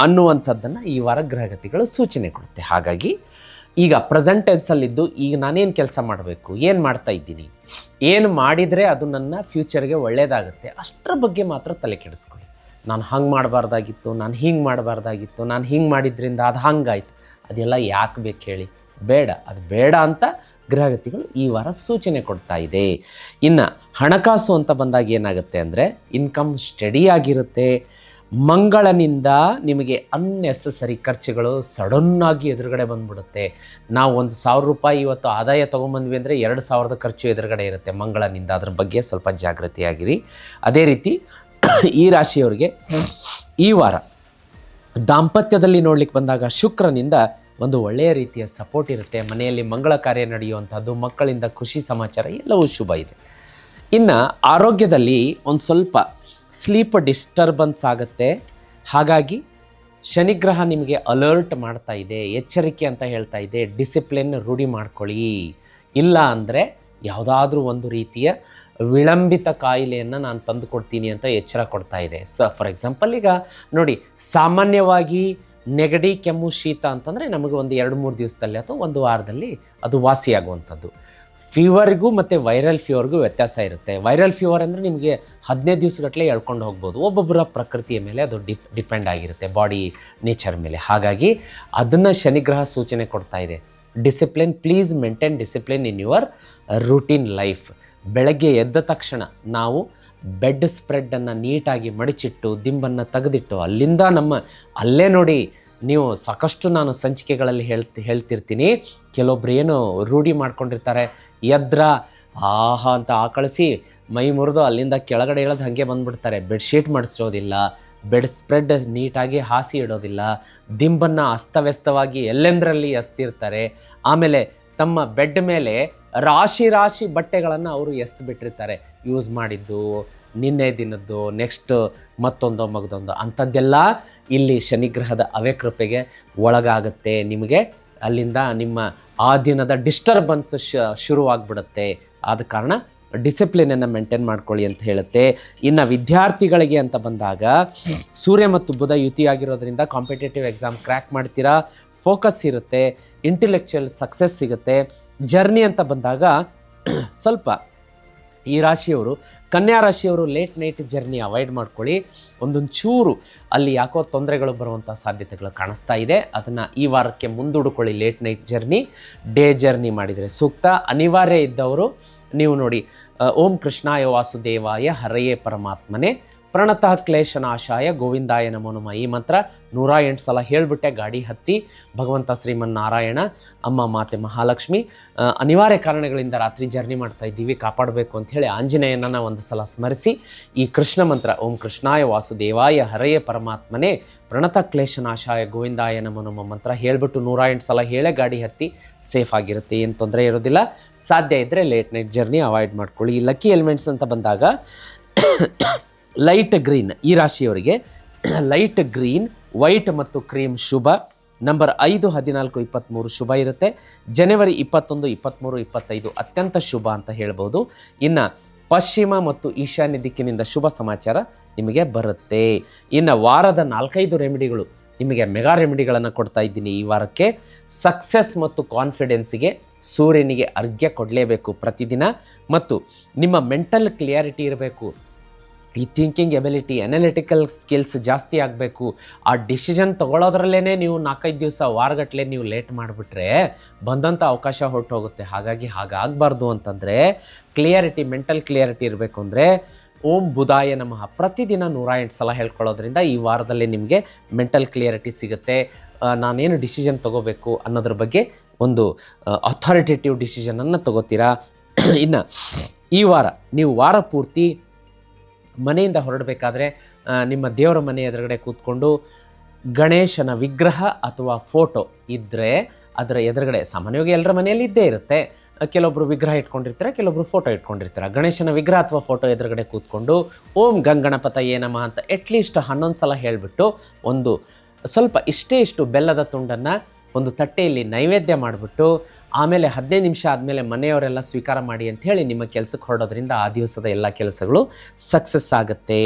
ಅನ್ನುವಂಥದ್ದನ್ನು ಈ ವಾರ ಗ್ರಹಗತಿಗಳು ಸೂಚನೆ ಕೊಡುತ್ತೆ. ಹಾಗಾಗಿ ಈಗ ಪ್ರೆಸೆಂಟ್ ಟೆನ್ಸಲ್ಲಿದ್ದು ಈಗ ನಾನೇನು ಕೆಲಸ ಮಾಡಬೇಕು, ಏನು ಮಾಡ್ತಾ ಇದ್ದೀನಿ, ಏನು ಮಾಡಿದರೆ ಅದು ನನ್ನ ಫ್ಯೂಚರ್ಗೆ ಒಳ್ಳೆಯದಾಗುತ್ತೆ, ಅಷ್ಟರ ಬಗ್ಗೆ ಮಾತ್ರ ತಲೆ ಕೆಡಿಸ್ಕೊಳ್ಳಿ. ನಾನು ಹಂಗೆ ಮಾಡಬಾರ್ದಾಗಿತ್ತು, ನಾನು ಹಿಂಗೆ ಮಾಡಬಾರ್ದಾಗಿತ್ತು, ನಾನು ಹಿಂಗೆ ಮಾಡಿದ್ರಿಂದ ಅದು ಹಂಗಾಯ್ತು, ಅದೆಲ್ಲ ಯಾಕೆ ಬೇಕು ಹೇಳಿ, ಬೇಡ, ಅದು ಬೇಡ ಅಂತ ಗ್ರಹಗತಿಗಳು ಈ ವಾರ ಸೂಚನೆ ಕೊಡ್ತಾ ಇದೆ. ಇನ್ನು ಹಣಕಾಸು ಅಂತ ಬಂದಾಗ ಏನಾಗುತ್ತೆ ಅಂದರೆ ಇನ್ಕಮ್ ಸ್ಟಡಿ ಆಗಿರುತ್ತೆ. ಮಂಗಳನಿಂದ ನಿಮಗೆ ಅನ್ನೆಸೆಸರಿ ಖರ್ಚುಗಳು ಸಡನ್ನಾಗಿ ಎದುರುಗಡೆ ಬಂದ್ಬಿಡುತ್ತೆ. ನಾವು 1,000 ರೂಪಾಯಿ ಇವತ್ತು ಆದಾಯ ತೊಗೊಂಬಂದ್ವಿ ಅಂದರೆ 2,000 ಖರ್ಚು ಎದುರುಗಡೆ ಇರುತ್ತೆ ಮಂಗಳನಿಂದ. ಅದ್ರ ಬಗ್ಗೆ ಸ್ವಲ್ಪ ಜಾಗೃತಿಯಾಗಿರಿ. ಅದೇ ರೀತಿ ಈ ರಾಶಿಯವರಿಗೆ ಈ ವಾರ ದಾಂಪತ್ಯದಲ್ಲಿ ನೋಡ್ಲಿಕ್ಕೆ ಬಂದಾಗ ಶುಕ್ರನಿಂದ ಒಂದು ಒಳ್ಳೆಯ ರೀತಿಯ ಸಪೋರ್ಟ್ ಇರುತ್ತೆ. ಮನೆಯಲ್ಲಿ ಮಂಗಳ ಕಾರ್ಯ ನಡೆಯುವಂಥದ್ದು, ಮಕ್ಕಳಿಂದ ಖುಷಿ ಸಮಾಚಾರ ಎಲ್ಲವೂ ಶುಭ ಇದೆ. ಇನ್ನು ಆರೋಗ್ಯದಲ್ಲಿ ಒಂದು ಸ್ವಲ್ಪ ಸ್ಲೀಪ್ ಡಿಸ್ಟರ್ಬೆನ್ಸ್ ಆಗುತ್ತೆ. ಹಾಗಾಗಿ ಶನಿಗ್ರಹ ನಿಮಗೆ ಅಲರ್ಟ್ ಮಾಡ್ತಾ ಇದೆ, ಎಚ್ಚರಿಕೆ ಅಂತ ಹೇಳ್ತಾ ಇದೆ, ಡಿಸಿಪ್ಲಿನ್ ರೂಢಿ ಮಾಡ್ಕೊಳ್ಳಿ. ಇಲ್ಲ ಅಂದರೆ ಯಾವುದಾದ್ರೂ ಒಂದು ರೀತಿಯ ವಿಳಂಬಿತ ಕಾಯಿಲೆಯನ್ನು ನಾನು ತಂದು ಕೊಡ್ತೀನಿ ಅಂತ ಎಚ್ಚರ ಕೊಡ್ತಾ ಇದೆ. ಫಾರ್ ಎಕ್ಸಾಂಪಲ್ ಈಗ ನೋಡಿ, ಸಾಮಾನ್ಯವಾಗಿ ನೆಗಡಿ, ಕೆಮ್ಮು, ಶೀತ ಅಂತಂದರೆ ನಮಗೆ ಒಂದು 2-3 ದಿವಸದಲ್ಲಿ ಅಥವಾ ಒಂದು ವಾರದಲ್ಲಿ ಅದು ವಾಸಿಯಾಗುವಂಥದ್ದು. ಫೀವರ್ಗೂ ಮತ್ತು ವೈರಲ್ ಫೀವರ್ಗೂ ವ್ಯತ್ಯಾಸ ಇರುತ್ತೆ. ವೈರಲ್ ಫೀವರ್ ಅಂದರೆ ನಿಮಗೆ 15 ದಿವಸಗಟ್ಟಲೆ ಎಳ್ಕೊಂಡು ಹೋಗ್ಬೋದು. ಒಬ್ಬೊಬ್ಬರ ಪ್ರಕೃತಿಯ ಮೇಲೆ ಅದು ಡಿಪೆಂಡ್ ಆಗಿರುತ್ತೆ, ಬಾಡಿ ನೇಚರ್ ಮೇಲೆ. ಹಾಗಾಗಿ ಅದನ್ನು ಶನಿಗ್ರಹ ಸೂಚನೆ ಕೊಡ್ತಾ ಇದೆ. Discipline, please maintain discipline in your routine life. ಬೆಳಗ್ಗೆ ಎದ್ದ ತಕ್ಷಣ ನಾವು ಬೆಡ್ ಸ್ಪ್ರೆಡ್ಡನ್ನು ನೀಟಾಗಿ ಮಡಿಚಿಟ್ಟು ದಿಂಬನ್ನು ತೆಗೆದಿಟ್ಟು ಅಲ್ಲಿಂದ ಅಲ್ಲೇ ನೋಡಿ, ನೀವು ಸಾಕಷ್ಟು ನಾನು ಸಂಚಿಕೆಗಳಲ್ಲಿ ಹೇಳ್ತಿರ್ತೀನಿ, ಕೆಲವೊಬ್ರು ಏನು ರೂಢಿ ಮಾಡ್ಕೊಂಡಿರ್ತಾರೆ, ಎದ್ರ ಆಹಾ ಅಂತ ಆಕಳಿಸಿ ಮೈ ಮುರಿದು ಅಲ್ಲಿಂದ ಕೆಳಗಡೆ ಇಳೋದು ಹಾಗೆ ಬಂದುಬಿಡ್ತಾರೆ. ಬೆಡ್ಶೀಟ್ ಮಡಿಸೋದಿಲ್ಲ, ಬೆಡ್ ಸ್ಪ್ರೆಡ್ ನೀಟಾಗಿ ಹಾಸಿ ಇಡೋದಿಲ್ಲ, ದಿಂಬನ್ನು ಅಸ್ತವ್ಯಸ್ತವಾಗಿ ಎಲ್ಲೆಂದರಲ್ಲಿ ಎಸ್ತಿರ್ತಾರೆ. ಆಮೇಲೆ ತಮ್ಮ ಬೆಡ್ ಮೇಲೆ ರಾಶಿ ರಾಶಿ ಬಟ್ಟೆಗಳನ್ನು ಅವರು ಎಸ್ದು ಬಿಟ್ಟಿರ್ತಾರೆ, ಯೂಸ್ ಮಾಡಿದ್ದು, ನಿನ್ನೆ ದಿನದ್ದು, ನೆಕ್ಸ್ಟ್ ಮತ್ತೊಂದು ಮಗದೊಂದು ಅಂಥದ್ದೆಲ್ಲ ಇಲ್ಲಿ ಶನಿಗ್ರಹದ ಅವ್ಯಕ್ರಪೆಗೆ ಒಳಗಾಗುತ್ತೆ. ನಿಮಗೆ ಅಲ್ಲಿಂದ ನಿಮ್ಮ ಆ ದಿನದ ಡಿಸ್ಟರ್ಬೆನ್ಸ್ ಶುರುವಾಗ್ಬಿಡುತ್ತೆ. ಆದ ಕಾರಣ ಡಿಸಿಪ್ಲಿನನ್ನು ಮೇಂಟೈನ್ ಮಾಡ್ಕೊಳ್ಳಿ ಅಂತ ಹೇಳುತ್ತೆ. ಇನ್ನು ವಿದ್ಯಾರ್ಥಿಗಳಿಗೆ ಅಂತ ಬಂದಾಗ ಸೂರ್ಯ ಮತ್ತು ಬುಧ ಯುತಿಯಾಗಿರೋದ್ರಿಂದ ಕಾಂಪಿಟೇಟಿವ್ ಎಕ್ಸಾಮ್ ಕ್ರ್ಯಾಕ್ ಮಾಡ್ತೀರಾ, ಫೋಕಸ್ ಇರುತ್ತೆ, ಇಂಟೆಲೆಕ್ಚುಯಲ್ ಸಕ್ಸಸ್ ಸಿಗುತ್ತೆ. ಜರ್ನಿ ಅಂತ ಬಂದಾಗ ಸ್ವಲ್ಪ ಈ ರಾಶಿಯವರು, ಕನ್ಯಾ ರಾಶಿಯವರು ಲೇಟ್ ನೈಟ್ ಜರ್ನಿ ಅವಾಯ್ಡ್ ಮಾಡ್ಕೊಳ್ಳಿ. ಒಂದೊಂದು ಚೂರು ಅಲ್ಲಿ ಯಾಕೋ ತೊಂದರೆಗಳು ಬರುವಂಥ ಸಾಧ್ಯತೆಗಳು ಕಾಣಿಸ್ತಾ ಇದೆ. ಅದನ್ನು ಈ ವಾರಕ್ಕೆ ಮುಂದೂಡಿಕೊಳ್ಳಿ. Late night journey, day journey ಮಾಡಿದರೆ ಸೂಕ್ತ. ಅನಿವಾರ್ಯ ಇದ್ದವರು ನೀವು ನೋಡಿ, ಓಂ ಕೃಷ್ಣಾಯ ವಾಸುದೇವಾಯ ಹರಯೇ ಪರಮಾತ್ಮನೇ ಪ್ರಣತಃ ಕ್ಲೇಶನಾಶಾಯ ಗೋವಿಂದಾಯ ನಮೋ ನಮಃ ಈ ಮಂತ್ರ 108 ಸಲ ಹೇಳಿಬಿಟ್ಟೆ ಗಾಡಿ ಹತ್ತಿ ಭಗವಂತ ಶ್ರೀಮನ್ನಾರಾಯಣ, ಅಮ್ಮ ಮಾತೆ ಮಹಾಲಕ್ಷ್ಮಿ, ಅನಿವಾರ್ಯ ಕಾರಣಗಳಿಂದ ರಾತ್ರಿ ಜರ್ನಿ ಮಾಡ್ತಾ ಇದ್ದೀವಿ, ಕಾಪಾಡಬೇಕು ಅಂಥೇಳಿ ಆಂಜನೇಯನನ್ನು ಒಂದು ಸಲ ಸ್ಮರಿಸಿ ಈ ಕೃಷ್ಣ ಮಂತ್ರ ಓಂ ಕೃಷ್ಣಾಯ ವಾಸುದೇವಾಯ ಹರಯೇ ಪರಮಾತ್ಮನೇ ಪ್ರಣತಃ ಕ್ಲೇಶನಾಶಾಯ ಗೋವಿಂದಾಯ ನಮೋ ನಮಃ ಮಂತ್ರ ಹೇಳಿಬಿಟ್ಟು 108 ಸಲ ಹೇಳೇ ಗಾಡಿ ಹತ್ತಿ ಸೇಫ್ ಆಗಿರುತ್ತೆ, ಏನು ತೊಂದರೆ ಇರೋದಿಲ್ಲ. ಸಾಧ್ಯ ಇದ್ದರೆ ಲೇಟ್ ನೈಟ್ ಜರ್ನಿ ಅವಾಯ್ಡ್ ಮಾಡ್ಕೊಳ್ಳಿ. ಲಕ್ಕಿ ಎಲಿಮೆಂಟ್ಸ್ ಅಂತ ಬಂದಾಗ ಲೈಟ್ ಗ್ರೀನ್, ಈ ರಾಶಿಯವರಿಗೆ ಲೈಟ್ ಗ್ರೀನ್, ವೈಟ್ ಮತ್ತು ಕ್ರೀಮ್ ಶುಭ. ನಂಬರ್ 5, 14, 23 ಶುಭ ಇರುತ್ತೆ. ಜನವರಿ 21, 23, 25 ಅತ್ಯಂತ ಶುಭ ಅಂತ ಹೇಳ್ಬೋದು. ಇನ್ನು ಪಶ್ಚಿಮ ಮತ್ತು ಈಶಾನ್ಯ ದಿಕ್ಕಿನಿಂದ ಶುಭ ಸಮಾಚಾರ ನಿಮಗೆ ಬರುತ್ತೆ. ಇನ್ನು ವಾರದ 4-5 ರೆಮಿಡಿಗಳು ನಿಮಗೆ ಮೆಗಾ ರೆಮಿಡಿಗಳನ್ನು ಕೊಡ್ತಾ ಇದ್ದೀನಿ ಈ ವಾರಕ್ಕೆ. ಸಕ್ಸಸ್ ಮತ್ತು ಕಾನ್ಫಿಡೆನ್ಸಿಗೆ ಸೂರ್ಯನಿಗೆ ಅರ್ಘ್ಯ ಕೊಡಲೇಬೇಕು ಪ್ರತಿದಿನ. ಮತ್ತು ನಿಮ್ಮ ಮೆಂಟಲ್ ಕ್ಲಿಯಾರಿಟಿ ಇರಬೇಕು, ಈ ಥಿಂಕಿಂಗ್ ಎಬಿಲಿಟಿ, ಅನಾಲಿಟಿಕಲ್ ಸ್ಕಿಲ್ಸ್ ಜಾಸ್ತಿ ಆಗಬೇಕು. ಆ ಡಿಸಿಷನ್ ತೊಗೊಳೋದ್ರಲ್ಲೇ ನೀವು 4-5 ದಿವಸ ವಾರಗಟ್ಟಲೆ ನೀವು ಲೇಟ್ ಮಾಡಿಬಿಟ್ರೆ ಬಂದಂಥ ಅವಕಾಶ ಹೊರಟೋಗುತ್ತೆ. ಹಾಗಾಗಿ ಹಾಗಾಗಬಾರ್ದು ಅಂತಂದರೆ ಕ್ಲಿಯಾರಿಟಿ, ಮೆಂಟಲ್ ಕ್ಲಿಯಾರಿಟಿ ಇರಬೇಕು ಅಂದರೆ ಓಂ ಬುಧಾಯ ನಮಃ ಪ್ರತಿದಿನ 108 ಸಲ ಹೇಳ್ಕೊಳ್ಳೋದ್ರಿಂದ ಈ ವಾರದಲ್ಲಿ ನಿಮಗೆ ಮೆಂಟಲ್ ಕ್ಲಿಯಾರಿಟಿ ಸಿಗುತ್ತೆ. ನಾನೇನು ಡಿಸಿಷನ್ ತೊಗೋಬೇಕು ಅನ್ನೋದ್ರ ಬಗ್ಗೆ ಒಂದು ಅಥಾರಿಟೇಟಿವ್ ಡಿಸಿಷನನ್ನು ತೊಗೋತೀರಾ. ಇನ್ನು ಈ ವಾರ ನೀವು ವಾರ ಪೂರ್ತಿ ಮನೆಯಿಂದ ಹೊರಡಬೇಕಾದ್ರೆ ನಿಮ್ಮ ದೇವರ ಮನೆ ಎದುರುಗಡೆ ಕೂತ್ಕೊಂಡು ಗಣೇಶನ ವಿಗ್ರಹ ಅಥವಾ ಫೋಟೋ ಇದ್ದರೆ ಅದರ ಎದುರುಗಡೆ, ಸಾಮಾನ್ಯವಾಗಿ ಎಲ್ಲರ ಮನೆಯಲ್ಲಿ ಇದ್ದೇ ಇರುತ್ತೆ, ಕೆಲವೊಬ್ಬರು ವಿಗ್ರಹ ಇಟ್ಕೊಂಡಿರ್ತಾರೆ, ಕೆಲವೊಬ್ಬರು ಫೋಟೋ ಇಟ್ಕೊಂಡಿರ್ತಾರೆ. ಗಣೇಶನ ವಿಗ್ರಹ ಅಥವಾ ಫೋಟೋ ಎದುರುಗಡೆ ಕೂತ್ಕೊಂಡು ಓಂ ಗಣಪತಯೇ ನಮಃ ಅಂತ ಅಟ್ಲೀಸ್ಟ್ 11 ಸಲ ಹೇಳಿಬಿಟ್ಟು ಒಂದು ಸ್ವಲ್ಪ ಇಷ್ಟು ಬೆಲ್ಲದ ತುಂಡನ್ನು ಒಂದು ತಟ್ಟೆಯಲ್ಲಿ ನೈವೇದ್ಯ ಮಾಡಿಬಿಟ್ಟು ಆಮೇಲೆ 15 ನಿಮಿಷ ಆದಮೇಲೆ ಮನೆಯವರೆಲ್ಲ ಸ್ವೀಕಾರ ಮಾಡಿ ಅಂಥೇಳಿ ನಿಮ್ಮ ಕೆಲಸಕ್ಕೆ ಹೊರಡೋದ್ರಿಂದ ಆ ದಿವಸದ ಎಲ್ಲ ಕೆಲಸಗಳು ಸಕ್ಸಸ್ ಆಗುತ್ತೆ.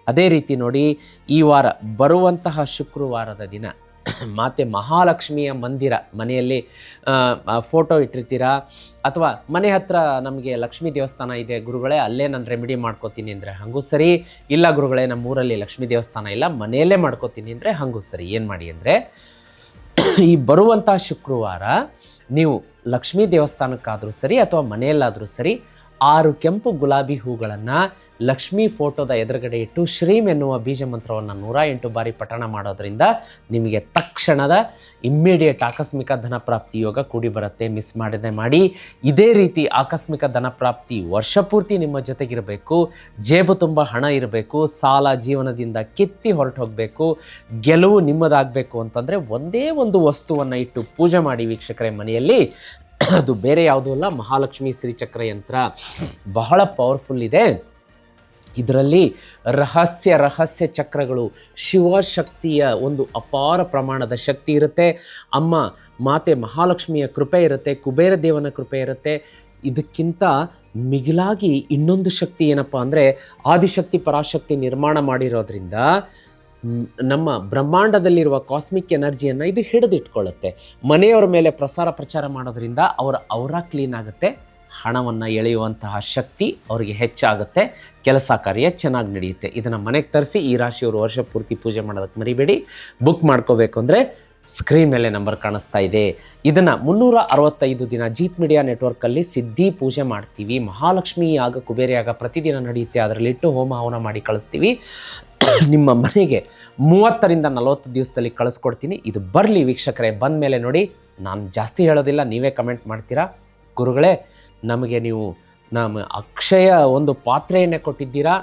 ಅದೇ ರೀತಿ ನೋಡಿ, ಈ ವಾರ ಬರುವಂತಹ ಶುಕ್ರವಾರದ ದಿನ ಮಾತೆ ಮಹಾಲಕ್ಷ್ಮಿಯ ಮಂದಿರ ಮನೆಯಲ್ಲಿ ಫೋಟೋ ಇಟ್ಟಿರ್ತೀರಾ, ಅಥವಾ ಮನೆ ಹತ್ರ ನಮಗೆ ಲಕ್ಷ್ಮೀ ದೇವಸ್ಥಾನ ಇದೆ ಗುರುಗಳೇ, ಅಲ್ಲೇ ನಾನು ರೆಮಿಡಿ ಮಾಡ್ಕೋತೀನಿ ಅಂದರೆ ಹಾಗೂ ಸರಿ. ಇಲ್ಲ ಗುರುಗಳೇ, ನಮ್ಮೂರಲ್ಲಿ ಲಕ್ಷ್ಮೀ ದೇವಸ್ಥಾನ ಇಲ್ಲ, ಮನೆಯಲ್ಲೇ ಮಾಡ್ಕೋತೀನಿ ಅಂದರೆ ಹಾಗೂ ಸರಿ. ಏನು ಮಾಡಿ ಅಂದರೆ ಈ ಬರುವಂಥ ಶುಕ್ರವಾರ ನೀವು ಲಕ್ಷ್ಮೀ ದೇವಸ್ಥಾನಕ್ಕಾದರೂ ಸರಿ ಅಥವಾ ಮನೆಯಲ್ಲಾದರೂ ಸರಿ 6 ಕೆಂಪು ಗುಲಾಬಿ ಹೂಗಳನ್ನು ಲಕ್ಷ್ಮೀ ಫೋಟೋದ ಎದುರುಗಡೆ ಇಟ್ಟು ಶ್ರೀಮ್ ಎನ್ನುವ ಬೀಜ ಮಂತ್ರವನ್ನು 108 ಬಾರಿ ಪಠಣ ಮಾಡೋದ್ರಿಂದ ನಿಮಗೆ ತಕ್ಷಣದ ಇಮ್ಮಿಡಿಯೇಟ್ ಆಕಸ್ಮಿಕ ಧನಪ್ರಾಪ್ತಿ ಯೋಗ ಕೂಡಿ ಬರುತ್ತೆ. ಮಿಸ್ ಮಾಡದೆ ಮಾಡಿ. ಇದೇ ರೀತಿ ಆಕಸ್ಮಿಕ ಧನಪ್ರಾಪ್ತಿ ವರ್ಷ ಪೂರ್ತಿ ನಿಮ್ಮ ಜೊತೆಗಿರಬೇಕು. ಜೇಬು ತುಂಬ ಹಣ ಇರಬೇಕು. ಸಾಲ ಜೀವನದಿಂದ ಕಿತ್ತಿ ಹೊರಟು ಹೋಗಬೇಕು. ಗೆಲುವು ನಿಮ್ಮದಾಗಬೇಕು ಅಂತಂದರೆ ಒಂದೇ ಒಂದು ವಸ್ತುವನ್ನು ಇಟ್ಟು ಪೂಜೆ ಮಾಡಿ ವೀಕ್ಷಕರೇ ಮನೆಯಲ್ಲಿ. ಅದು ಬೇರೆ ಯಾವುದೂ ಅಲ್ಲ, ಮಹಾಲಕ್ಷ್ಮಿ ಶ್ರೀಚಕ್ರ ಯಂತ್ರ. ಬಹಳ ಪವರ್ಫುಲ್ ಇದೆ. ಇದರಲ್ಲಿ ರಹಸ್ಯ ಚಕ್ರಗಳು, ಶಿವಶಕ್ತಿಯ ಒಂದು ಅಪಾರ ಪ್ರಮಾಣದ ಶಕ್ತಿ ಇರುತ್ತೆ. ಅಮ್ಮ ಮಾತೆ ಮಹಾಲಕ್ಷ್ಮಿಯ ಕೃಪೆ ಇರುತ್ತೆ, ಕುಬೇರ ದೇವನ ಕೃಪೆ ಇರುತ್ತೆ. ಇದಕ್ಕಿಂತ ಮಿಗಿಲಾಗಿ ಇನ್ನೊಂದು ಶಕ್ತಿ ಏನಪ್ಪ ಅಂದರೆ, ಆದಿಶಕ್ತಿ ಪರಾಶಕ್ತಿ ನಿರ್ಮಾಣ ಮಾಡಿರೋದ್ರಿಂದ ನಮ್ಮ ಬ್ರಹ್ಮಾಂಡದಲ್ಲಿರುವ ಕಾಸ್ಮಿಕ್ ಎನರ್ಜಿಯನ್ನು ಇದು ಹಿಡಿದಿಟ್ಕೊಳ್ಳುತ್ತೆ. ಮನೆಯವರ ಮೇಲೆ ಪ್ರಚಾರ ಮಾಡೋದ್ರಿಂದ ಅವರ ಕ್ಲೀನ್ ಆಗುತ್ತೆ, ಹಣವನ್ನು ಎಳೆಯುವಂತಹ ಶಕ್ತಿ ಅವರಿಗೆ ಹೆಚ್ಚಾಗುತ್ತೆ, ಕೆಲಸ ಕಾರ್ಯ ಚೆನ್ನಾಗಿ ನಡೆಯುತ್ತೆ. ಇದನ್ನು ಮನೆಗೆ ತರಿಸಿ ಈ ರಾಶಿಯವರು ವರ್ಷ ಪೂರ್ತಿ ಪೂಜೆ ಮಾಡೋದಕ್ಕೆ ಮರಿಬೇಡಿ. ಬುಕ್ ಮಾಡ್ಕೋಬೇಕು ಅಂದರೆ ಸ್ಕ್ರೀನ್ ಮೇಲೆ ನಂಬರ್ ಕಾಣಿಸ್ತಾ ಇದೆ. ಇದನ್ನು 365 ದಿನ ಜೀತ್ ಮೀಡಿಯಾ ನೆಟ್ವರ್ಕಲ್ಲಿ ಸಿದ್ಧಿ ಪೂಜೆ ಮಾಡ್ತೀವಿ. ಮಹಾಲಕ್ಷ್ಮಿ ಯಾಗ, ಕುಬೇರ ಯಾಗ ಪ್ರತಿದಿನ ನಡೆಯುತ್ತೆ. ಅದರಲ್ಲಿಟ್ಟು ಹೋಮ ಹವನ ಮಾಡಿ ಕಳಿಸ್ತೀವಿ. ನಿಮ್ಮ ಮನೆಗೆ 30ರಿಂದ 40 ದಿವಸದಲ್ಲಿ ಕಳಿಸ್ಕೊಡ್ತೀನಿ. ಇದು ಬರಲಿ ವೀಕ್ಷಕರೇ. ಬಂದ ಮೇಲೆ ನೋಡಿ, ನಾನು ಜಾಸ್ತಿ ಹೇಳೋದಿಲ್ಲ, ನೀವೇ ಕಮೆಂಟ್ ಮಾಡ್ತೀರಾ. ಗುರುಗಳೇ, ನಮಗೆ ನೀವು ನಮ್ಮ ಅಕ್ಷಯ ಒಂದು ಪಾತ್ರೆಯನ್ನೇ ಕೊಟ್ಟಿದ್ದೀರಾ,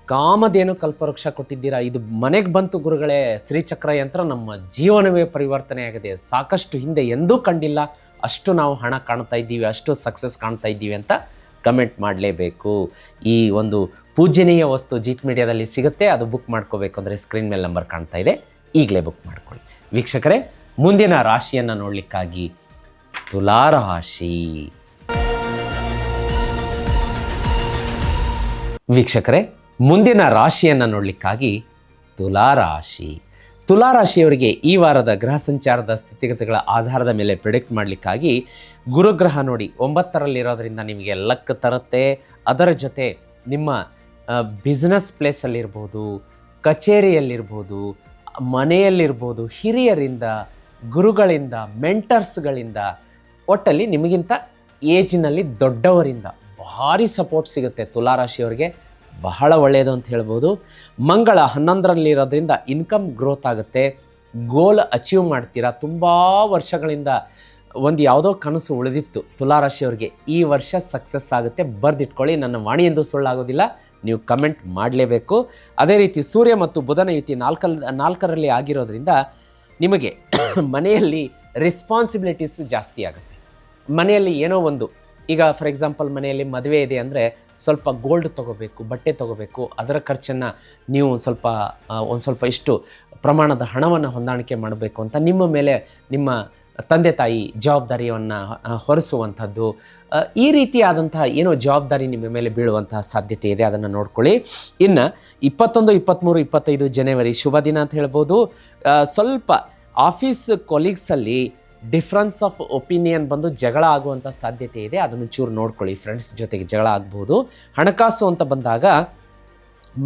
ಕಾಮಧೇನು ಕಲ್ಪವೃಕ್ಷ ಕೊಟ್ಟಿದ್ದೀರಾ. ಇದು ಮನೆಗೆ ಬಂತು ಗುರುಗಳೇ, ಶ್ರೀಚಕ್ರ ಯಂತ್ರ ನಮ್ಮ ಜೀವನವೇ ಪರಿವರ್ತನೆಯಾಗಿದೆ. ಸಾಕಷ್ಟು ಹಿಂದೆ ಎಂದೂ ಕಂಡಿಲ್ಲ, ಅಷ್ಟು ನಾವು ಹಣ ಕಾಣ್ತಾ ಇದ್ದೀವಿ, ಅಷ್ಟು ಸಕ್ಸಸ್ ಕಾಣ್ತಾ ಇದ್ದೀವಿ ಅಂತ ಕಮೆಂಟ್ ಮಾಡಲೇಬೇಕು. ಈ ಒಂದು ಪೂಜನೀಯ ವಸ್ತು ಜೀತ್ ಮೀಡಿಯಾದಲ್ಲಿ ಸಿಗುತ್ತೆ. ಅದು ಬುಕ್ ಮಾಡ್ಕೋಬೇಕು ಅಂದರೆ ಸ್ಕ್ರೀನ್ ಮೇಲೆ ನಂಬರ್ ಕಾಣ್ತಾ ಇದೆ, ಈಗಲೇ ಬುಕ್ ಮಾಡ್ಕೊಳ್ಳಿ. ವೀಕ್ಷಕರೇ, ಮುಂದಿನ ರಾಶಿಯನ್ನು ನೋಡಲಿಕ್ಕಾಗಿ ತುಲಾರಾಶಿ. ವೀಕ್ಷಕರೇ, ಮುಂದಿನ ರಾಶಿಯನ್ನು ನೋಡಲಿಕ್ಕಾಗಿ ತುಲಾರಾಶಿ. ತುಲಾರಾಶಿಯವರಿಗೆ ಈ ವಾರದ ಗ್ರಹ ಸಂಚಾರದ ಸ್ಥಿತಿಗತಿಗಳ ಆಧಾರದ ಮೇಲೆ ಪ್ರಿಡಿಕ್ಟ್ ಮಾಡಲಿಕ್ಕಾಗಿ ಗುರುಗ್ರಹ ನೋಡಿ 9ರಲ್ಲಿರೋದ್ರಿಂದ ನಿಮಗೆ ಲಕ್ ತರುತ್ತೆ. ಅದರ ಜೊತೆ ನಿಮ್ಮ ಬಿಸ್ನೆಸ್ ಪ್ಲೇಸಲ್ಲಿರ್ಬೋದು, ಕಚೇರಿಯಲ್ಲಿರ್ಬೋದು, ಮನೆಯಲ್ಲಿರ್ಬೋದು, ಹಿರಿಯರಿಂದ, ಗುರುಗಳಿಂದ, ಮೆಂಟರ್ಸ್ಗಳಿಂದ, ಒಟ್ಟಲ್ಲಿ ನಿಮಗಿಂತ ಏಜಿನಲ್ಲಿ ದೊಡ್ಡವರಿಂದ ಭಾರಿ ಸಪೋರ್ಟ್ ಸಿಗುತ್ತೆ. ತುಲಾರಾಶಿಯವರಿಗೆ ಬಹಳ ಒಳ್ಳೆಯದು ಅಂತ ಹೇಳ್ಬೋದು. ಮಂಗಳ 11ರಲ್ಲಿರೋದ್ರಿಂದ ಇನ್ಕಮ್ ಗ್ರೋತ್ ಆಗುತ್ತೆ, ಗೋಲ್ ಅಚೀವ್ ಮಾಡ್ತೀರಾ. ತುಂಬ ವರ್ಷಗಳಿಂದ ಒಂದು ಯಾವುದೋ ಕನಸು ಉಳಿದಿತ್ತು ತುಲಾರಾಶಿಯವರಿಗೆ, ಈ ವರ್ಷ ಸಕ್ಸಸ್ ಆಗುತ್ತೆ. ಬರೆದಿಟ್ಕೊಳ್ಳಿ, ನನ್ನ ವಾಣಿ ಎಂದು ಸುಳ್ಳಾಗೋದಿಲ್ಲ, ನೀವು ಕಮೆಂಟ್ ಮಾಡಲೇಬೇಕು. ಅದೇ ರೀತಿ ಸೂರ್ಯ ಮತ್ತು ಬುಧನ ಯುತಿ 4ರಲ್ಲಿ ಆಗಿರೋದ್ರಿಂದ ನಿಮಗೆ ಮನೆಯಲ್ಲಿ ರೆಸ್ಪಾನ್ಸಿಬಿಲಿಟೀಸ್ ಜಾಸ್ತಿ ಆಗುತ್ತೆ. ಮನೆಯಲ್ಲಿ ಏನೋ ಒಂದು, ಈಗ ಫಾರ್ ಎಕ್ಸಾಂಪಲ್ ಮನೆಯಲ್ಲಿ ಮದುವೆ ಇದೆ ಅಂದರೆ ಸ್ವಲ್ಪ ಗೋಲ್ಡ್ ತೊಗೋಬೇಕು, ಬಟ್ಟೆ ತೊಗೋಬೇಕು, ಅದರ ಖರ್ಚನ್ನು ನೀವು ಒಂದು ಸ್ವಲ್ಪ ಇಷ್ಟು ಪ್ರಮಾಣದ ಹಣವನ್ನು ಹೊಂದಾಣಿಕೆ ಮಾಡಬೇಕು ಅಂತ ನಿಮ್ಮ ಮೇಲೆ ನಿಮ್ಮ ತಂದೆ ತಾಯಿ ಜವಾಬ್ದಾರಿಯನ್ನು ಹೊರಿಸುವಂಥದ್ದು, ಈ ರೀತಿಯಾದಂತಹ ಏನೋ ಜವಾಬ್ದಾರಿ ನಿಮ್ಮ ಮೇಲೆ ಬೀಳುವಂತಹ ಸಾಧ್ಯತೆ ಇದೆ. ಅದನ್ನು ನೋಡ್ಕೊಳ್ಳಿ. ಇನ್ನು 21, 23, 25 ಜನವರಿ ಶುಭ ದಿನ ಅಂತ ಹೇಳ್ಬೋದು. ಸ್ವಲ್ಪ ಆಫೀಸ್ ಕೊಲೀಗ್ಸಲ್ಲಿ ಡಿಫ್ರೆನ್ಸ್ ಆಫ್ ಒಪಿನಿಯನ್ ಬಂದು ಜಗಳ ಆಗುವಂಥ ಸಾಧ್ಯತೆ ಇದೆ. ಅದನ್ನು ಚೂರು ನೋಡ್ಕೊಳ್ಳಿ. ಫ್ರೆಂಡ್ಸ್ ಜೊತೆಗೆ ಜಗಳ ಆಗ್ಬೋದು. ಹಣಕಾಸು ಅಂತ ಬಂದಾಗ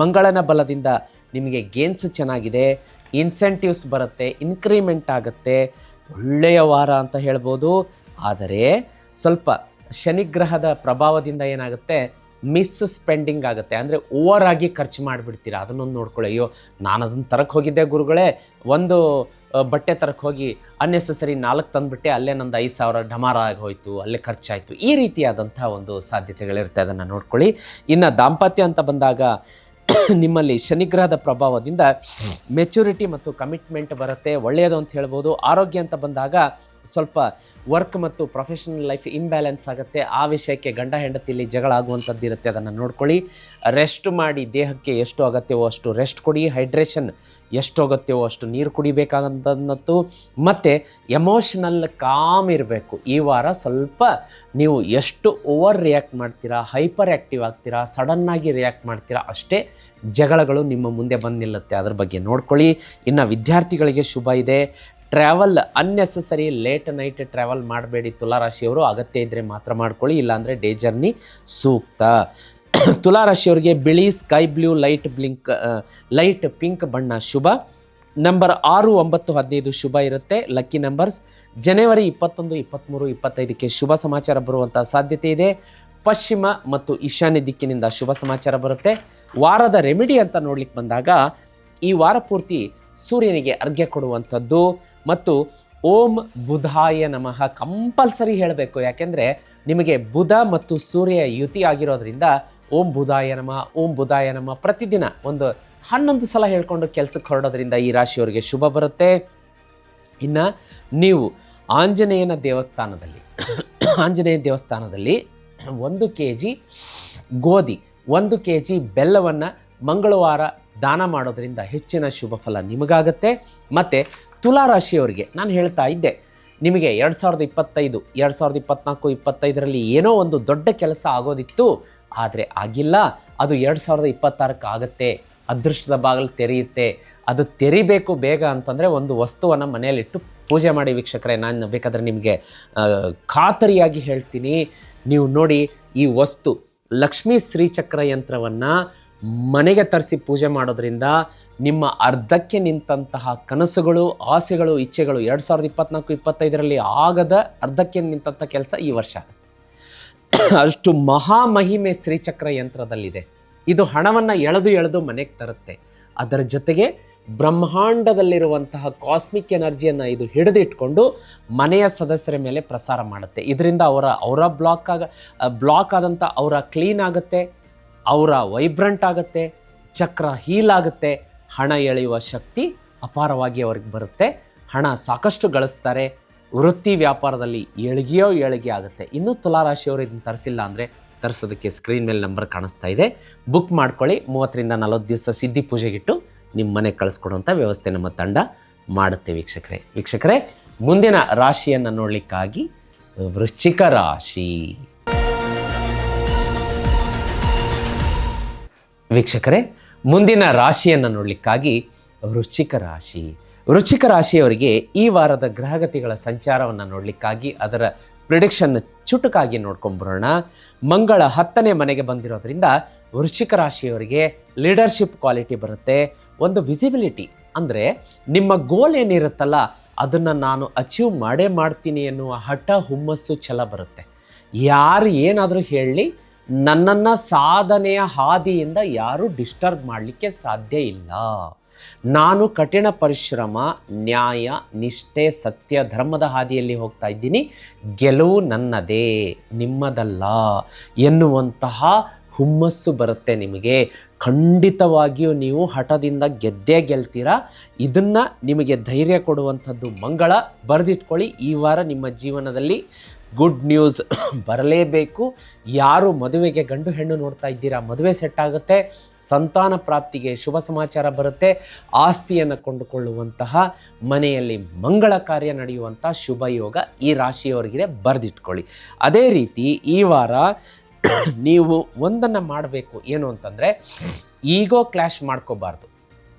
ಮಂಗಳನ ಬಲದಿಂದ ನಿಮಗೆ ಗೇನ್ಸ್ ಚೆನ್ನಾಗಿದೆ, ಇನ್ಸೆಂಟಿವ್ಸ್ ಬರುತ್ತೆ, ಇನ್ಕ್ರಿಮೆಂಟ್ ಆಗುತ್ತೆ, ಒಳ್ಳೆಯ ವಾರ ಅಂತ ಹೇಳ್ಬೋದು. ಆದರೆ ಸ್ವಲ್ಪ ಶನಿಗ್ರಹದ ಪ್ರಭಾವದಿಂದ ಏನಾಗುತ್ತೆ, ಮಿಸ್ ಸ್ಪೆಂಡಿಂಗ್ ಆಗುತ್ತೆ. ಅಂದರೆ ಓವರ್ ಆಗಿ ಖರ್ಚು ಮಾಡಿಬಿಡ್ತೀರಾ. ಅದನ್ನೊಂದು ನೋಡ್ಕೊಳ್ಳಿ. ಅಯ್ಯೋ, ನಾನು ಅದನ್ನು ತರಕ್ಕೆ ಹೋಗಿದ್ದೆ ಗುರುಗಳೇ, ಒಂದು ಬಟ್ಟೆ ತರಕ್ಕೆ ಹೋಗಿ ಅನ್ನೆಸೆಸರಿ 4 ತಂದುಬಿಟ್ಟೆ, ಅಲ್ಲೇ ನಂದು 5,000 ಡಮಾರ ಆಗಿ ಹೋಯಿತು, ಅಲ್ಲೇ ಖರ್ಚಾಯಿತು. ಈ ರೀತಿಯಾದಂಥ ಒಂದು ಸಾಧ್ಯತೆಗಳಿರುತ್ತೆ. ಅದನ್ನು ನೋಡ್ಕೊಳ್ಳಿ. ಇನ್ನು ದಾಂಪತ್ಯ ಅಂತ ಬಂದಾಗ ನಿಮ್ಮಲ್ಲಿ ಶನಿಗ್ರಹದ ಪ್ರಭಾವದಿಂದ ಮೆಚುರಿಟಿ ಮತ್ತು ಕಮಿಟ್ಮೆಂಟ್ ಬರುತ್ತೆ, ಒಳ್ಳೆಯದು ಅಂತ ಹೇಳ್ಬೋದು. ಆರೋಗ್ಯ ಅಂತ ಬಂದಾಗ ಸ್ವಲ್ಪ ವರ್ಕ್ ಮತ್ತು ಪ್ರೊಫೆಷನಲ್ ಲೈಫ್ ಇಂಬ್ಯಾಲೆನ್ಸ್ ಆಗುತ್ತೆ. ಆ ವಿಷಯಕ್ಕೆ ಗಂಡ ಹೆಂಡತಿಯಲ್ಲಿ ಜಗಳ ಆಗುವಂಥದ್ದು ಇರುತ್ತೆ. ಅದನ್ನು ನೋಡ್ಕೊಳ್ಳಿ. ರೆಸ್ಟ್ ಮಾಡಿ, ದೇಹಕ್ಕೆ ಎಷ್ಟು ಅಗತ್ಯವೋ ಅಷ್ಟು ರೆಸ್ಟ್ ಕೊಡಿ. ಹೈಡ್ರೇಷನ್ ಎಷ್ಟು ಅಗತ್ಯವೋ ಅಷ್ಟು ನೀರು ಕುಡಿಬೇಕಾದಂಥದ್ದು. ಮತ್ತು ಎಮೋಷನಲ್ ಕಾಮ್ ಇರಬೇಕು. ಈ ವಾರ ಸ್ವಲ್ಪ ನೀವು ಎಷ್ಟು ಓವರ್ ರಿಯಾಕ್ಟ್ ಮಾಡ್ತೀರಾ, ಹೈಪರ್ ಆ್ಯಕ್ಟಿವ್ ಆಗ್ತೀರಾ, ಸಡನ್ನಾಗಿ ರಿಯಾಕ್ಟ್ ಮಾಡ್ತೀರಾ, ಅಷ್ಟೇ ಜಗಳಗಳು ನಿಮ್ಮ ಮುಂದೆ ಬಂದು ನಿಲ್ಲುತ್ತೆ. ಅದ್ರ ಬಗ್ಗೆ ನೋಡ್ಕೊಳ್ಳಿ. ಇನ್ನು ವಿದ್ಯಾರ್ಥಿಗಳಿಗೆ ಶುಭ ಇದೆ. Travel unnecessary late night travel ಮಾಡಬೇಡಿ ತುಲಾರಾಶಿಯವರು. ಅಗತ್ಯ ಇದ್ದರೆ ಮಾತ್ರ ಮಾಡ್ಕೊಳ್ಳಿ, ಇಲ್ಲಾಂದರೆ ಡೇ ಜರ್ನಿ ಸೂಕ್ತ. ತುಲಾರಾಶಿಯವರಿಗೆ ಬಿಳಿ, ಸ್ಕೈ ಬ್ಲೂ, ಲೈಟ್ ಪಿಂಕ್ ಬಣ್ಣ ಶುಭ. ನಂಬರ್ 6, 9, 15 ಶುಭ ಇರುತ್ತೆ. Lucky numbers. ಜನವರಿ 21, 23, 25ಕ್ಕೆ ಶುಭ ಸಮಾಚಾರ ಬರುವಂಥ ಸಾಧ್ಯತೆ ಇದೆ. ಪಶ್ಚಿಮ ಮತ್ತು ಈಶಾನ್ಯ ದಿಕ್ಕಿನಿಂದ ಶುಭ ಸಮಾಚಾರ ಬರುತ್ತೆ. ವಾರದ ರೆಮಿಡಿ ಅಂತ ನೋಡ್ಲಿಕ್ಕೆ ಬಂದಾಗ ಈ ವಾರ ಪೂರ್ತಿ ಸೂರ್ಯನಿಗೆ ಅರ್ಘ್ಯ ಕೊಡುವಂಥದ್ದು ಮತ್ತು ಓಂ ಬುಧಾಯ ನಮಃ ಕಂಪಲ್ಸರಿ ಹೇಳಬೇಕು. ಯಾಕೆಂದರೆ ನಿಮಗೆ ಬುಧ ಮತ್ತು ಸೂರ್ಯ ಯುತಿ ಆಗಿರೋದ್ರಿಂದ ಓಂ ಬುಧಾಯ ನಮಃ, ಓಂ ಬುಧಾಯ ನಮಃ ಪ್ರತಿದಿನ ಒಂದು 11 ಸಲ ಹೇಳ್ಕೊಂಡು ಕೆಲಸಕ್ಕೆ ಹೊರಡೋದ್ರಿಂದ ಈ ರಾಶಿಯವರಿಗೆ ಶುಭ ಬರುತ್ತೆ. ಇನ್ನು ನೀವು ಆಂಜನೇಯನ ದೇವಸ್ಥಾನದಲ್ಲಿ ಆಂಜನೇಯ ದೇವಸ್ಥಾನದಲ್ಲಿ 1 kg ಗೋಧಿ 1 kg ಬೆಲ್ಲವನ್ನು ಮಂಗಳವಾರ ದಾನ ಮಾಡೋದ್ರಿಂದ ಹೆಚ್ಚಿನ ಶುಭ ಫಲ ನಿಮಗಾಗುತ್ತೆ. ಮತ್ತು ತುಲಾರಾಶಿಯವರಿಗೆ ನಾನು ಹೇಳ್ತಾ ಇದ್ದೆ, ನಿಮಗೆ 2025, 2024, 25ರಲ್ಲಿ ಏನೋ ಒಂದು ದೊಡ್ಡ ಕೆಲಸ ಆಗೋದಿತ್ತು, ಆದರೆ ಆಗಿಲ್ಲ. ಅದು 2026ಕ್ಕೆ ಆಗುತ್ತೆ. ಅದೃಷ್ಟದ ಬಾಗಿಲು ತೆರೆಯುತ್ತೆ. ಅದು ತೆರಿಬೇಕು ಬೇಗ ಅಂತಂದರೆ ಒಂದು ವಸ್ತುವನ್ನು ಮನೆಯಲ್ಲಿಟ್ಟು ಪೂಜೆ ಮಾಡಿ ವೀಕ್ಷಕರೇ. ನಾನು ಬೇಕಾದರೆ ನಿಮಗೆ ಖಾತರಿಯಾಗಿ ಹೇಳ್ತೀನಿ, ನೀವು ನೋಡಿ ಈ ವಸ್ತು ಲಕ್ಷ್ಮೀ ಶ್ರೀಚಕ್ರ ಯಂತ್ರವನ್ನು ಮನೆಗೆ ತರಿಸಿ ಪೂಜೆ ಮಾಡೋದ್ರಿಂದ ನಿಮ್ಮ ಅರ್ಧಕ್ಕೆ ನಿಂತಹ ಕನಸುಗಳು, ಆಸೆಗಳು, ಇಚ್ಛೆಗಳು 2024, 25ರಲ್ಲಿ ಆಗದ ಅರ್ಧಕ್ಕೆ ನಿಂತಹ ಕೆಲಸ ಈ ವರ್ಷ ಅಷ್ಟು ಮಹಾಮಹಿಮೆ ಶ್ರೀಚಕ್ರ ಯಂತ್ರದಲ್ಲಿದೆ. ಇದು ಹಣವನ್ನು ಎಳೆದು ಮನೆಗೆ ತರುತ್ತೆ. ಅದರ ಜೊತೆಗೆ ಬ್ರಹ್ಮಾಂಡದಲ್ಲಿರುವಂತಹ ಕಾಸ್ಮಿಕ್ ಎನರ್ಜಿಯನ್ನು ಇದು ಹಿಡಿದಿಟ್ಕೊಂಡು ಮನೆಯ ಸದಸ್ಯರ ಮೇಲೆ ಪ್ರಸಾರ ಮಾಡುತ್ತೆ. ಇದರಿಂದ ಅವರ ಬ್ಲಾಕ್ ಆದಂಥ ಅವರ ಕ್ಲೀನ್ ಆಗುತ್ತೆ, ಅವರ ವೈಬ್ರೆಂಟ್ ಆಗುತ್ತೆ, ಚಕ್ರ ಹೀಲ್ ಆಗುತ್ತೆ, ಹಣ ಎಳೆಯುವ ಶಕ್ತಿ ಅಪಾರವಾಗಿ ಅವ್ರಿಗೆ ಬರುತ್ತೆ, ಹಣ ಸಾಕಷ್ಟು ಗಳಿಸ್ತಾರೆ, ವೃತ್ತಿ ವ್ಯಾಪಾರದಲ್ಲಿ ಏಳಿಗೆ ಆಗುತ್ತೆ. ಇನ್ನೂ ತುಲಾರಾಶಿಯವರು ಇದನ್ನು ತರಿಸಿಲ್ಲ ಅಂದರೆ ತರಿಸೋದಕ್ಕೆ ಸ್ಕ್ರೀನ್ ಮೇಲೆ ನಂಬರ್ ಕಾಣಿಸ್ತಾ ಇದೆ, ಬುಕ್ ಮಾಡ್ಕೊಳ್ಳಿ. 30ರಿಂದ 40 ದಿವಸ ಸಿದ್ಧಿ ಪೂಜೆಗಿಟ್ಟು ನಿಮ್ಮ ಮನೆಗೆ ಕಳಿಸ್ಕೊಡುವಂಥ ವ್ಯವಸ್ಥೆ ನಮ್ಮ ತಂಡ ಮಾಡುತ್ತೆ ವೀಕ್ಷಕರೇ. ಮುಂದಿನ ರಾಶಿಯನ್ನು ನೋಡಲಿಕ್ಕಾಗಿ ವೃಶ್ಚಿಕ ರಾಶಿ. ವೀಕ್ಷಕರೇ, ಮುಂದಿನ ರಾಶಿಯನ್ನು ನೋಡಲಿಕ್ಕಾಗಿ ವೃಶ್ಚಿಕ ರಾಶಿಯವರಿಗೆ ಈ ವಾರದ ಗ್ರಹಗತಿಗಳ ಸಂಚಾರವನ್ನು ನೋಡಲಿಕ್ಕಾಗಿ ಅದರ ಪ್ರಿಡಿಕ್ಷನ್ ಚುಟುಕಾಗಿ ನೋಡ್ಕೊಂಬರೋಣ. ಮಂಗಳ 10ನೇ ಮನೆಗೆ ಬಂದಿರೋದ್ರಿಂದ ವೃಶ್ಚಿಕ ರಾಶಿಯವರಿಗೆ ಲೀಡರ್ಶಿಪ್ ಕ್ವಾಲಿಟಿ ಬರುತ್ತೆ. ಒಂದು ವಿಸಿಬಿಲಿಟಿ ಅಂದರೆ ನಿಮ್ಮ ಗೋಲ್ ಏನಿರುತ್ತಲ್ಲ ಅದನ್ನು ನಾನು ಅಚೀವ್ ಮಾಡ್ತೀನಿ ಎನ್ನುವ ಹಠ, ಹುಮ್ಮಸ್ಸು, ಛಲ ಬರುತ್ತೆ. ಯಾರು ಏನಾದರೂ ಹೇಳಲಿ, ನನ್ನನ್ನು ಸಾಧನೆಯ ಹಾದಿಯಿಂದ ಯಾರೂ ಡಿಸ್ಟರ್ಬ್ ಮಾಡಲಿಕ್ಕೆ ಸಾಧ್ಯ ಇಲ್ಲ. ನಾನು ಕಠಿಣ ಪರಿಶ್ರಮ, ನ್ಯಾಯ, ನಿಷ್ಠೆ, ಸತ್ಯ, ಧರ್ಮದ ಹಾದಿಯಲ್ಲಿ ಹೋಗ್ತಾ ಇದ್ದೀನಿ, ಗೆಲುವು ನನ್ನದೇ, ನಿಮ್ಮದಲ್ಲ ಎನ್ನುವಂತಹ ಹುಮ್ಮಸ್ಸು ಬರುತ್ತೆ ನಿಮಗೆ. ಖಂಡಿತವಾಗಿಯೂ ನೀವು ಹಠದಿಂದ ಗೆಲ್ತೀರಾ. ಇದನ್ನು ನಿಮಗೆ ಧೈರ್ಯ ಕೊಡುವಂಥದ್ದು ಮಂಗಳ. ಬರೆದಿಟ್ಕೊಳ್ಳಿ, ಈ ವಾರ ನಿಮ್ಮ ಜೀವನದಲ್ಲಿ ಗುಡ್ ನ್ಯೂಸ್ ಬರಲೇಬೇಕು. ಯಾರು ಮದುವೆಗೆ ಗಂಡು ಹೆಣ್ಣು ನೋಡ್ತಾ ಇದ್ದೀರಾ, ಮದುವೆ ಸೆಟ್ ಆಗುತ್ತೆ, ಸಂತಾನ ಪ್ರಾಪ್ತಿಗೆ ಶುಭ ಸಮಾಚಾರ ಬರುತ್ತೆ, ಆಸ್ತಿಯನ್ನು ಕೊಂಡುಕೊಳ್ಳುವಂತಹ ಮನೆಯಲ್ಲಿ ಮಂಗಳ ಕಾರ್ಯ ನಡೆಯುವಂಥ ಶುಭ ಯೋಗ ಈ ರಾಶಿಯವರಿಗೆ ಬರೆದಿಟ್ಕೊಳ್ಳಿ. ಅದೇ ರೀತಿ ಈ ವಾರ ನೀವು ಒಂದನ್ನು ಮಾಡಬೇಕು, ಏನು ಅಂತಂದರೆ ಈಗೋ ಕ್ಲಾಶ್ ಮಾಡ್ಕೋಬಾರ್ದು.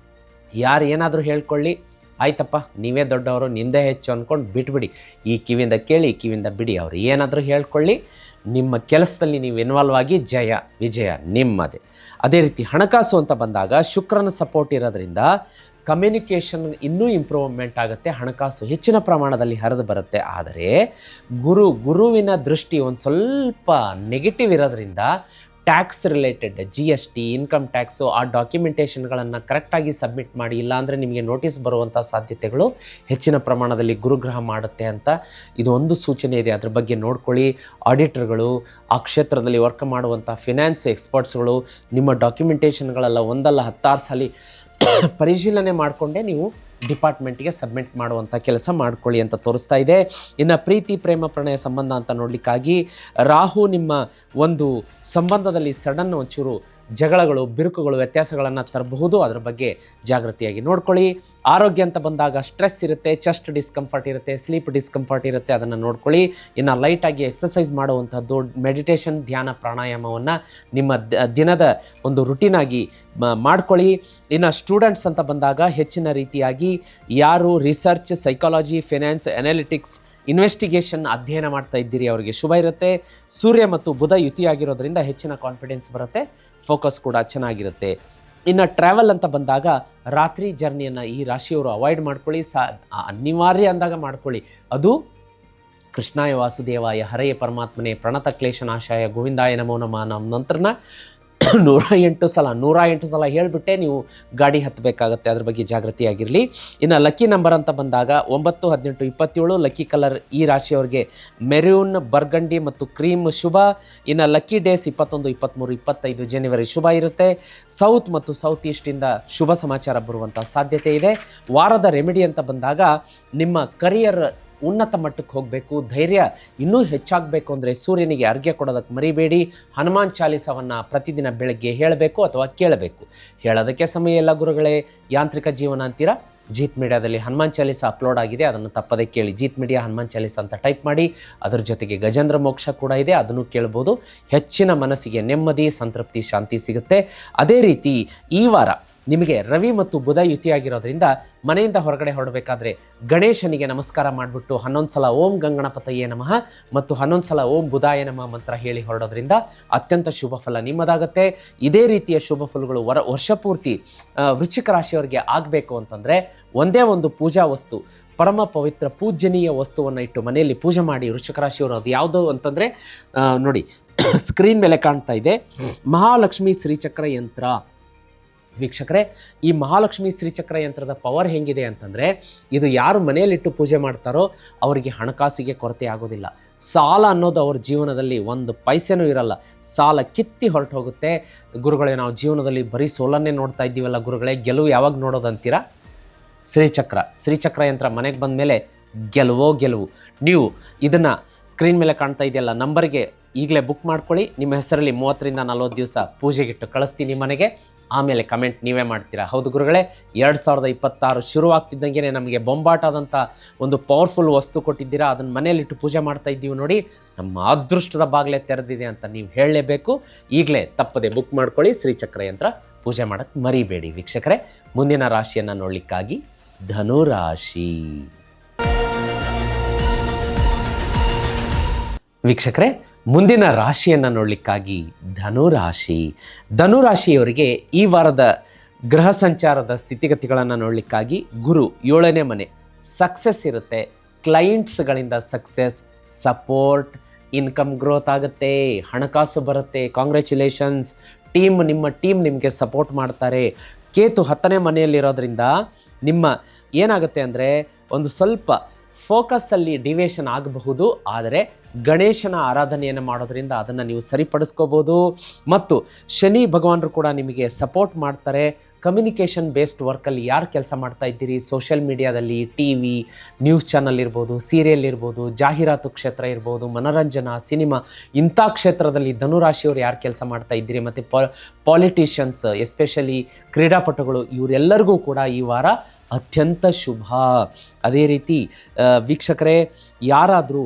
ಯಾರು ಏನಾದರೂ ಹೇಳ್ಕೊಳ್ಳಿ, ಆಯ್ತಪ್ಪ ನೀವೇ ದೊಡ್ಡವರು, ನಿಂದೇ ಹೆಚ್ಚು ಅಂದ್ಕೊಂಡು ಬಿಟ್ಬಿಡಿ. ಈ ಕಿವಿಯಿಂದ ಕೇಳಿ, ಈ ಕಿವಿಯಿಂದ ಬಿಡಿ. ಅವರು ಏನಾದರೂ ಹೇಳ್ಕೊಳ್ಳಿ, ನಿಮ್ಮ ಕೆಲಸದಲ್ಲಿ ನೀವು ಇನ್ವಾಲ್ವ್ ಆಗಿ ವಿಜಯ ನಿಮ್ಮದೇ. ಅದೇ ರೀತಿ ಹಣಕಾಸು ಅಂತ ಬಂದಾಗ ಶುಕ್ರನ ಸಪೋರ್ಟ್ ಇರೋದ್ರಿಂದ ಕಮ್ಯುನಿಕೇಷನ್ ಇನ್ನೂ ಇಂಪ್ರೂವ್ಮೆಂಟ್ ಆಗುತ್ತೆ, ಹಣಕಾಸು ಹೆಚ್ಚಿನ ಪ್ರಮಾಣದಲ್ಲಿ ಹರಿದು ಬರುತ್ತೆ. ಆದರೆ ಗುರುವಿನ ದೃಷ್ಟಿ ಒಂದು ಸ್ವಲ್ಪ ನೆಗೆಟಿವ್ ಇರೋದ್ರಿಂದ tax related GST, income tax, ಆ ಡಾಕ್ಯುಮೆಂಟೇಷನ್ಗಳನ್ನು ಕರೆಕ್ಟಾಗಿ ಸಬ್ಮಿಟ್ ಮಾಡಿ, ಇಲ್ಲಾಂದರೆ ನಿಮಗೆ ನೋಟಿಸ್ ಬರುವಂಥ ಸಾಧ್ಯತೆಗಳು ಹೆಚ್ಚಿನ ಪ್ರಮಾಣದಲ್ಲಿ ಗುರುಗ್ರಹ ಮಾಡುತ್ತೆ ಅಂತ ಇದು ಒಂದು ಸೂಚನೆ ಇದೆ. ಅದ್ರ ಬಗ್ಗೆ ನೋಡ್ಕೊಳ್ಳಿ. ಆಡಿಟರ್ಗಳು, ಆ ಕ್ಷೇತ್ರದಲ್ಲಿ ವರ್ಕ್ ಮಾಡುವಂಥ ಫಿನಾನ್ಸ್ ಎಕ್ಸ್ಪರ್ಟ್ಸ್ಗಳು ನಿಮ್ಮ ಡಾಕ್ಯುಮೆಂಟೇಷನ್ಗಳೆಲ್ಲ 1-10 ಸಲ ಪರಿಶೀಲನೆ ಮಾಡಿಕೊಂಡೇ ನೀವು ಡಿಪಾರ್ಟ್ಮೆಂಟ್ಗೆ ಸಬ್ಮಿಟ್ ಮಾಡುವಂಥ ಕೆಲಸ ಮಾಡ್ಕೊಳ್ಳಿ ಅಂತ ತೋರಿಸ್ತಾ ಇದೆ. ಇನ್ನು ಪ್ರೀತಿ, ಪ್ರೇಮ, ಪ್ರಣಯ ಸಂಬಂಧ ಅಂತ ನೋಡಲಿಕ್ಕಾಗಿ ರಾಹು ನಿಮ್ಮ ಒಂದು ಸಂಬಂಧದಲ್ಲಿ ಸಡನ್ ಒಂಚೂರು ಜಗಳಗಳು, ಬಿರುಕುಗಳು, ವ್ಯತ್ಯಾಸಗಳನ್ನು ತರಬಹುದು. ಅದರ ಬಗ್ಗೆ ಜಾಗೃತಿಯಾಗಿ ನೋಡ್ಕೊಳ್ಳಿ. ಆರೋಗ್ಯ ಅಂತ ಬಂದಾಗ ಸ್ಟ್ರೆಸ್ ಇರುತ್ತೆ, ಚೆಸ್ಟ್ ಡಿಸ್ಕಂಫರ್ಟ್ ಇರುತ್ತೆ, ಸ್ಲೀಪ್ ಡಿಸ್ಕಂಫರ್ಟ್ ಇರುತ್ತೆ, ಅದನ್ನು ನೋಡ್ಕೊಳ್ಳಿ. ಇನ್ನು ಲೈಟಾಗಿ ಎಕ್ಸಸೈಸ್ ಮಾಡುವಂಥದ್ದು, ಮೆಡಿಟೇಷನ್, ಧ್ಯಾನ, ಪ್ರಾಣಾಯಾಮವನ್ನು ನಿಮ್ಮ ದಿನದ ಒಂದು ರುಟೀನಾಗಿ ಮಾಡ್ಕೊಳ್ಳಿ. ಇನ್ನು ಸ್ಟೂಡೆಂಟ್ಸ್ ಅಂತ ಬಂದಾಗ ಹೆಚ್ಚಿನ ರೀತಿಯಾಗಿ ಯಾರು research, psychology, finance, analytics, investigation ಅಧ್ಯಯನ ಮಾಡ್ತಾ ಇದ್ದೀರಿ ಅವರಿಗೆ ಶುಭ ಇರುತ್ತೆ. ಸೂರ್ಯ ಮತ್ತು ಬುಧ ಯುತಿಯಾಗಿರೋದ್ರಿಂದ ಹೆಚ್ಚಿನ ಕಾನ್ಫಿಡೆನ್ಸ್ ಬರುತ್ತೆ, ಫೋಕಸ್ ಕೂಡ ಚೆನ್ನಾಗಿರುತ್ತೆ. ಇನ್ನು ಟ್ರಾವೆಲ್ ಅಂತ ಬಂದಾಗ ರಾತ್ರಿ ಜರ್ನಿಯನ್ನು ಈ ರಾಶಿಯವರು ಅವಾಯ್ಡ್ ಮಾಡ್ಕೊಳ್ಳಿ. ಅನಿವಾರ್ಯ ಅಂದಾಗ ಮಾಡ್ಕೊಳ್ಳಿ. ಅದು ಕೃಷ್ಣಾಯ ವಾಸುದೇವಾಯ ಹರೆಯ ಪರಮಾತ್ಮನೇ ಪ್ರಣತ ಕ್ಲೇಶನಾಶಾಯ ಗೋವಿಂದಾಯ ನಮೋ ನಮಃ ನಮ್ಮ ನಂತರನ 108 ಸಲ ಹೇಳಿಬಿಟ್ಟೆ ನೀವು ಗಾಡಿ ಹತ್ತಬೇಕಾಗತ್ತೆ. ಅದ್ರ ಬಗ್ಗೆ ಜಾಗೃತಿಯಾಗಿರಲಿ. ಇನ್ನು ಲಕ್ಕಿ ನಂಬರ್ ಅಂತ ಬಂದಾಗ 9, 18, 27. ಲಕ್ಕಿ ಕಲರ್ ಈ ರಾಶಿಯವರಿಗೆ ಮೆರೂನ್, ಬರ್ಗಂಡಿ ಮತ್ತು ಕ್ರೀಮ್ ಶುಭ. ಇನ್ನು ಲಕ್ಕಿ ಡೇಸ್ 21, 23, 25 ಜನವರಿ ಶುಭ ಇರುತ್ತೆ. ಸೌತ್ ಮತ್ತು ಸೌತ್ ಈಸ್ಟಿಂದ ಶುಭ ಸಮಾಚಾರ ಬರುವಂಥ ಸಾಧ್ಯತೆ ಇದೆ. ವಾರದ ರೆಮಿಡಿ ಅಂತ ಬಂದಾಗ ನಿಮ್ಮ ಕರಿಯರ್ ಉನ್ನತ ಮಟ್ಟಕ್ಕೆ ಹೋಗಬೇಕು, ಧೈರ್ಯ ಇನ್ನೂ ಹೆಚ್ಚಾಗಬೇಕು ಅಂದರೆ ಸೂರ್ಯನಿಗೆ ಅರ್ಘ್ಯ ಕೊಡೋದಕ್ಕೆ ಮರಿಬೇಡಿ. ಹನುಮಾನ್ ಚಾಲೀಸವನ್ನು ಪ್ರತಿದಿನ ಬೆಳಗ್ಗೆ ಹೇಳಬೇಕು ಅಥವಾ ಕೇಳಬೇಕು. ಹೇಳೋದಕ್ಕೆ ಸಮಯ ಇಲ್ಲ ಗುರುಗಳೇ, ಯಾಂತ್ರಿಕ ಜೀವನ ಅಂತೀರಾ? ಜೀತ್ ಮೀಡಿಯಾದಲ್ಲಿ ಹನುಮಾನ್ ಚಾಲೀಸ ಅಪ್ಲೋಡ್ ಆಗಿದೆ, ಅದನ್ನು ತಪ್ಪದೇ ಕೇಳಿ. ಜೀತ್ ಮೀಡಿಯಾ ಹನುಮಾನ್ ಚಾಲೀಸ ಅಂತ ಟೈಪ್ ಮಾಡಿ. ಅದರ ಜೊತೆಗೆ ಗಜೇಂದ್ರ ಮೋಕ್ಷ ಕೂಡ ಇದೆ, ಅದನ್ನು ಕೇಳ್ಬೋದು. ಹೆಚ್ಚಿನ ಮನಸ್ಸಿಗೆ ನೆಮ್ಮದಿ, ಸಂತೃಪ್ತಿ, ಶಾಂತಿ ಸಿಗುತ್ತೆ. ಅದೇ ರೀತಿ ಈ ವಾರ ನಿಮಗೆ ರವಿ ಮತ್ತು ಬುಧ ಯುತಿಯಾಗಿರೋದ್ರಿಂದ ಮನೆಯಿಂದ ಹೊರಗಡೆ ಹೊರಡಬೇಕಾದ್ರೆ ಗಣೇಶನಿಗೆ ನಮಸ್ಕಾರ ಮಾಡಿಬಿಟ್ಟು 11 ಸಲ ಓಂ ಗಂಗಣಪತಯೇ ನಮಃ ಮತ್ತು 11 ಸಲ ಓಂ ಬುಧಾಯ ನಮಃ ಮಂತ್ರ ಹೇಳಿ ಹೊರಡೋದ್ರಿಂದ ಅತ್ಯಂತ ಶುಭ ಫಲ ನಿಮ್ಮದಾಗುತ್ತೆ. ಇದೇ ರೀತಿಯ ಶುಭ ಫಲಗಳು ವರ್ಷ ಪೂರ್ತಿ ವೃಶ್ಚಿಕ ರಾಶಿಯವರಿಗೆ ಆಗಬೇಕು ಅಂತಂದರೆ ಒಂದೇ ಒಂದು ಪೂಜಾ ವಸ್ತು, ಪರಮ ಪವಿತ್ರ ಪೂಜನೀಯ ವಸ್ತುವನ್ನು ಇಟ್ಟು ಮನೆಯಲ್ಲಿ ಪೂಜೆ ಮಾಡಿ. ವೃಶ್ಚಿಕ ರಾಶಿಯವರು ಅದು ಯಾವುದು ಅಂತಂದರೆ ನೋಡಿ, ಸ್ಕ್ರೀನ್ ಮೇಲೆ ಕಾಣ್ತಾ ಇದೆ ಮಹಾಲಕ್ಷ್ಮಿ ಶ್ರೀಚಕ್ರ ಯಂತ್ರ. ವೀಕ್ಷಕರೇ, ಈ ಮಹಾಲಕ್ಷ್ಮಿ ಶ್ರೀಚಕ್ರ ಯಂತ್ರದ ಪವರ್ ಹೆಂಗಿದೆ ಅಂತಂದರೆ, ಇದು ಯಾರು ಮನೆಯಲ್ಲಿಟ್ಟು ಪೂಜೆ ಮಾಡ್ತಾರೋ ಅವರಿಗೆ ಹಣಕಾಸಿಗೆ ಕೊರತೆ ಆಗೋದಿಲ್ಲ. ಸಾಲ ಅನ್ನೋದು ಅವ್ರ ಜೀವನದಲ್ಲಿ ಒಂದು ಪೈಸೆನೂ ಇರಲ್ಲ. ಸಾಲ ಕಿತ್ತಿ ಹೊರಟು ಹೋಗುತ್ತೆ. ಗುರುಗಳೇ, ನಾವು ಜೀವನದಲ್ಲಿ ಬರೀ ಸೋಲನ್ನೇ ನೋಡ್ತಾ ಇದ್ದೀವಲ್ಲ ಗುರುಗಳೇ, ಗೆಲುವು ಯಾವಾಗ ನೋಡೋದಂತೀರಾ? ಶ್ರೀಚಕ್ರ ಯಂತ್ರ ಮನೆಗೆ ಬಂದ ಮೇಲೆ ಗೆಲುವು. ನೀವು ಇದನ್ನು ಸ್ಕ್ರೀನ್ ಮೇಲೆ ಕಾಣ್ತಾ ಇದೆಯಲ್ಲ ನಂಬರ್ಗೆ ಈಗಲೇ ಬುಕ್ ಮಾಡ್ಕೊಳ್ಳಿ. ನಿಮ್ಮ ಹೆಸರಲ್ಲಿ 30ರಿಂದ 40 ದಿವಸ ಪೂಜೆಗಿಟ್ಟು ಕಳಿಸ್ತೀನಿ ಮನೆಗೆ. ಆಮೇಲೆ ಕಮೆಂಟ್ ನೀವೇ ಮಾಡ್ತೀರಾ. ಹೌದು ಗುರುಗಳೇ, 2026 ಶುರುವಾಗ್ತಿದ್ದಂಗೆ ನಮಗೆ ಬೊಂಬಾಟಾದಂಥ ಒಂದು ಪವರ್ಫುಲ್ ವಸ್ತು ಕೊಟ್ಟಿದ್ದೀರಾ, ಅದನ್ನು ಮನೆಯಲ್ಲಿಟ್ಟು ಪೂಜೆ ಮಾಡ್ತಾ ಇದ್ದೀವಿ ನೋಡಿ, ನಮ್ಮ ಅದೃಷ್ಟದ ಬಾಗಿಲೇ ತೆರೆದಿದೆ ಅಂತ ನೀವು ಹೇಳಲೇಬೇಕು. ಈಗಲೇ ತಪ್ಪದೆ ಬುಕ್ ಮಾಡ್ಕೊಳ್ಳಿ. ಶ್ರೀಚಕ್ರ ಯಂತ್ರ ಪೂಜೆ ಮಾಡೋಕ್ಕೆ ಮರಿಬೇಡಿ. ವೀಕ್ಷಕರೇ, ಮುಂದಿನ ರಾಶಿಯನ್ನು ನೋಡಲಿಕ್ಕಾಗಿ ಧನುರಾಶಿ. ವೀಕ್ಷಕರೇ, ಮುಂದಿನ ರಾಶಿಯನ್ನು ನೋಡಲಿಕ್ಕಾಗಿ ಧನುರಾಶಿಯವರಿಗೆ ಈ ವಾರದ ಗ್ರಹ ಸಂಚಾರದ ಸ್ಥಿತಿಗತಿಗಳನ್ನು ನೋಡಲಿಕ್ಕಾಗಿ ಗುರು 7ನೇ ಮನೆ, ಸಕ್ಸಸ್ ಇರುತ್ತೆ. ಕ್ಲೈಂಟ್ಸ್ಗಳಿಂದ ಸಕ್ಸಸ್, ಸಪೋರ್ಟ್, ಇನ್ಕಮ್ ಗ್ರೋತ್ ಆಗುತ್ತೆ, ಹಣಕಾಸು ಬರುತ್ತೆ. ಕಾಂಗ್ರ್ಯಾಚುಲೇಷನ್ಸ್. ನಿಮ್ಮ ಟೀಮ್ ನಿಮಗೆ ಸಪೋರ್ಟ್ ಮಾಡ್ತಾರೆ. ಕೇತು 10ನೇ ಮನೆಯಲ್ಲಿರೋದ್ರಿಂದ ನಿಮ್ಮ ಏನಾಗುತ್ತೆ ಅಂದರೆ ಒಂದು ಸ್ವಲ್ಪ ಫೋಕಸ್ಸಲ್ಲಿ ಡಿವೇಷನ್ ಆಗಬಹುದು. ಆದರೆ ಗಣೇಶನ ಆರಾಧನೆಯನ್ನು ಮಾಡೋದ್ರಿಂದ ಅದನ್ನು ನೀವು ಸರಿಪಡಿಸ್ಕೋಬೋದು. ಮತ್ತು ಶನಿ ಭಗವಾನರು ಕೂಡ ನಿಮಗೆ ಸಪೋರ್ಟ್ ಮಾಡ್ತಾರೆ. ಕಮ್ಯುನಿಕೇಷನ್ ಬೇಸ್ಡ್ ವರ್ಕಲ್ಲಿ ಯಾರು ಕೆಲಸ ಮಾಡ್ತಾ ಇದ್ದೀರಿ, ಸೋಷಿಯಲ್ ಮೀಡಿಯಾದಲ್ಲಿ, TV, ನ್ಯೂಸ್ ಚಾನಲ್ ಇರ್ಬೋದು, ಸೀರಿಯಲ್ ಇರ್ಬೋದು, ಜಾಹೀರಾತು ಕ್ಷೇತ್ರ ಇರ್ಬೋದು, ಮನೋರಂಜನಾ, ಸಿನಿಮಾ, ಇಂಥ ಕ್ಷೇತ್ರದಲ್ಲಿ ಧನುರಾಶಿಯವರು ಯಾರು ಕೆಲಸ ಮಾಡ್ತಾ ಇದ್ದೀರಿ, ಮತ್ತು ಪಾಲಿಟಿಷಿಯನ್ಸ್, ಎಸ್ಪೆಷಲಿ ಕ್ರೀಡಾಪಟುಗಳು, ಇವರೆಲ್ಲರಿಗೂ ಕೂಡ ಈ ವಾರ ಅತ್ಯಂತ ಶುಭ. ಅದೇ ರೀತಿ ವೀಕ್ಷಕರೇ, ಯಾರಾದರೂ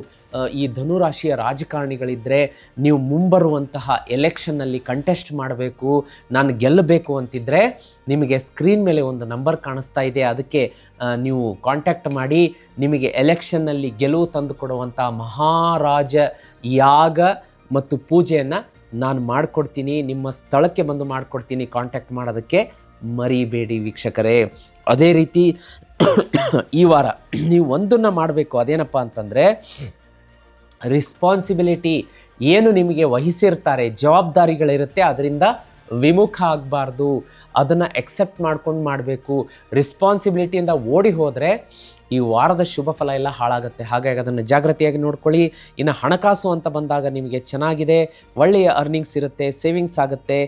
ಈ ಧನುರಾಶಿಯ ರಾಜಕಾರಣಿಗಳಿದ್ದರೆ ನೀವು ಮುಂಬರುವಂತಹ ಎಲೆಕ್ಷನ್ನಲ್ಲಿ ಕಂಟೆಸ್ಟ್ ಮಾಡಬೇಕು, ನಾನು ಗೆಲ್ಲಬೇಕು ಅಂತಿದ್ದರೆ ನಿಮಗೆ ಸ್ಕ್ರೀನ್ ಮೇಲೆ ಒಂದು ನಂಬರ್ ಕಾಣಿಸ್ತಾ ಇದೆ, ಅದಕ್ಕೆ ನೀವು ಕಾಂಟ್ಯಾಕ್ಟ್ ಮಾಡಿ. ನಿಮಗೆ ಎಲೆಕ್ಷನ್ನಲ್ಲಿ ಗೆಲುವು ತಂದು ಕೊಡುವಂಥ ಮಹಾರಾಜ ಯಾಗ ಮತ್ತು ಪೂಜೆಯನ್ನು ನಾನು ಮಾಡಿಕೊಡ್ತೀನಿ. ನಿಮ್ಮ ಸ್ಥಳಕ್ಕೆ ಬಂದು ಮಾಡಿಕೊಡ್ತೀನಿ. ಕಾಂಟ್ಯಾಕ್ಟ್ ಮಾಡೋದಕ್ಕೆ ಮರಿಬೇಡಿ ವೀಕ್ಷಕರೇ. ಅದೇ ರೀತಿ ಈ ವಾರ ನೀವು ಒಂದನ್ನು ಮಾಡಬೇಕು. ಅದೇನಪ್ಪ ಅಂತಂದರೆ, ರೆಸ್ಪಾನ್ಸಿಬಿಲಿಟಿ ಏನು ನಿಮಗೆ ವಹಿಸಿರ್ತಾರೆ, ಜವಾಬ್ದಾರಿಗಳಿರುತ್ತೆ, ಅದರಿಂದ ವಿಮುಖ ಆಗಬಾರ್ದು. ಅದನ್ನು ಎಕ್ಸೆಪ್ಟ್ ಮಾಡ್ಕೊಂಡು ಮಾಡಬೇಕು. ರೆಸ್ಪಾನ್ಸಿಬಿಲಿಟಿಯಿಂದ ಓಡಿ ಹೋದರೆ ಈ ವಾರದ ಶುಭ ಫಲ ಎಲ್ಲ ಹಾಳಾಗುತ್ತೆ. ಹಾಗಾಗಿ ಅದನ್ನು ಜಾಗ್ರತೆಯಾಗಿ ನೋಡ್ಕೊಳ್ಳಿ. ಇನ್ನು ಹಣಕಾಸು ಅಂತ ಬಂದಾಗ ನಿಮಗೆ ಚೆನ್ನಾಗಿದೆ, ಒಳ್ಳೆಯ ಅರ್ನಿಂಗ್ಸ್ ಇರುತ್ತೆ, ಸೇವಿಂಗ್ಸ್ ಆಗುತ್ತೆ,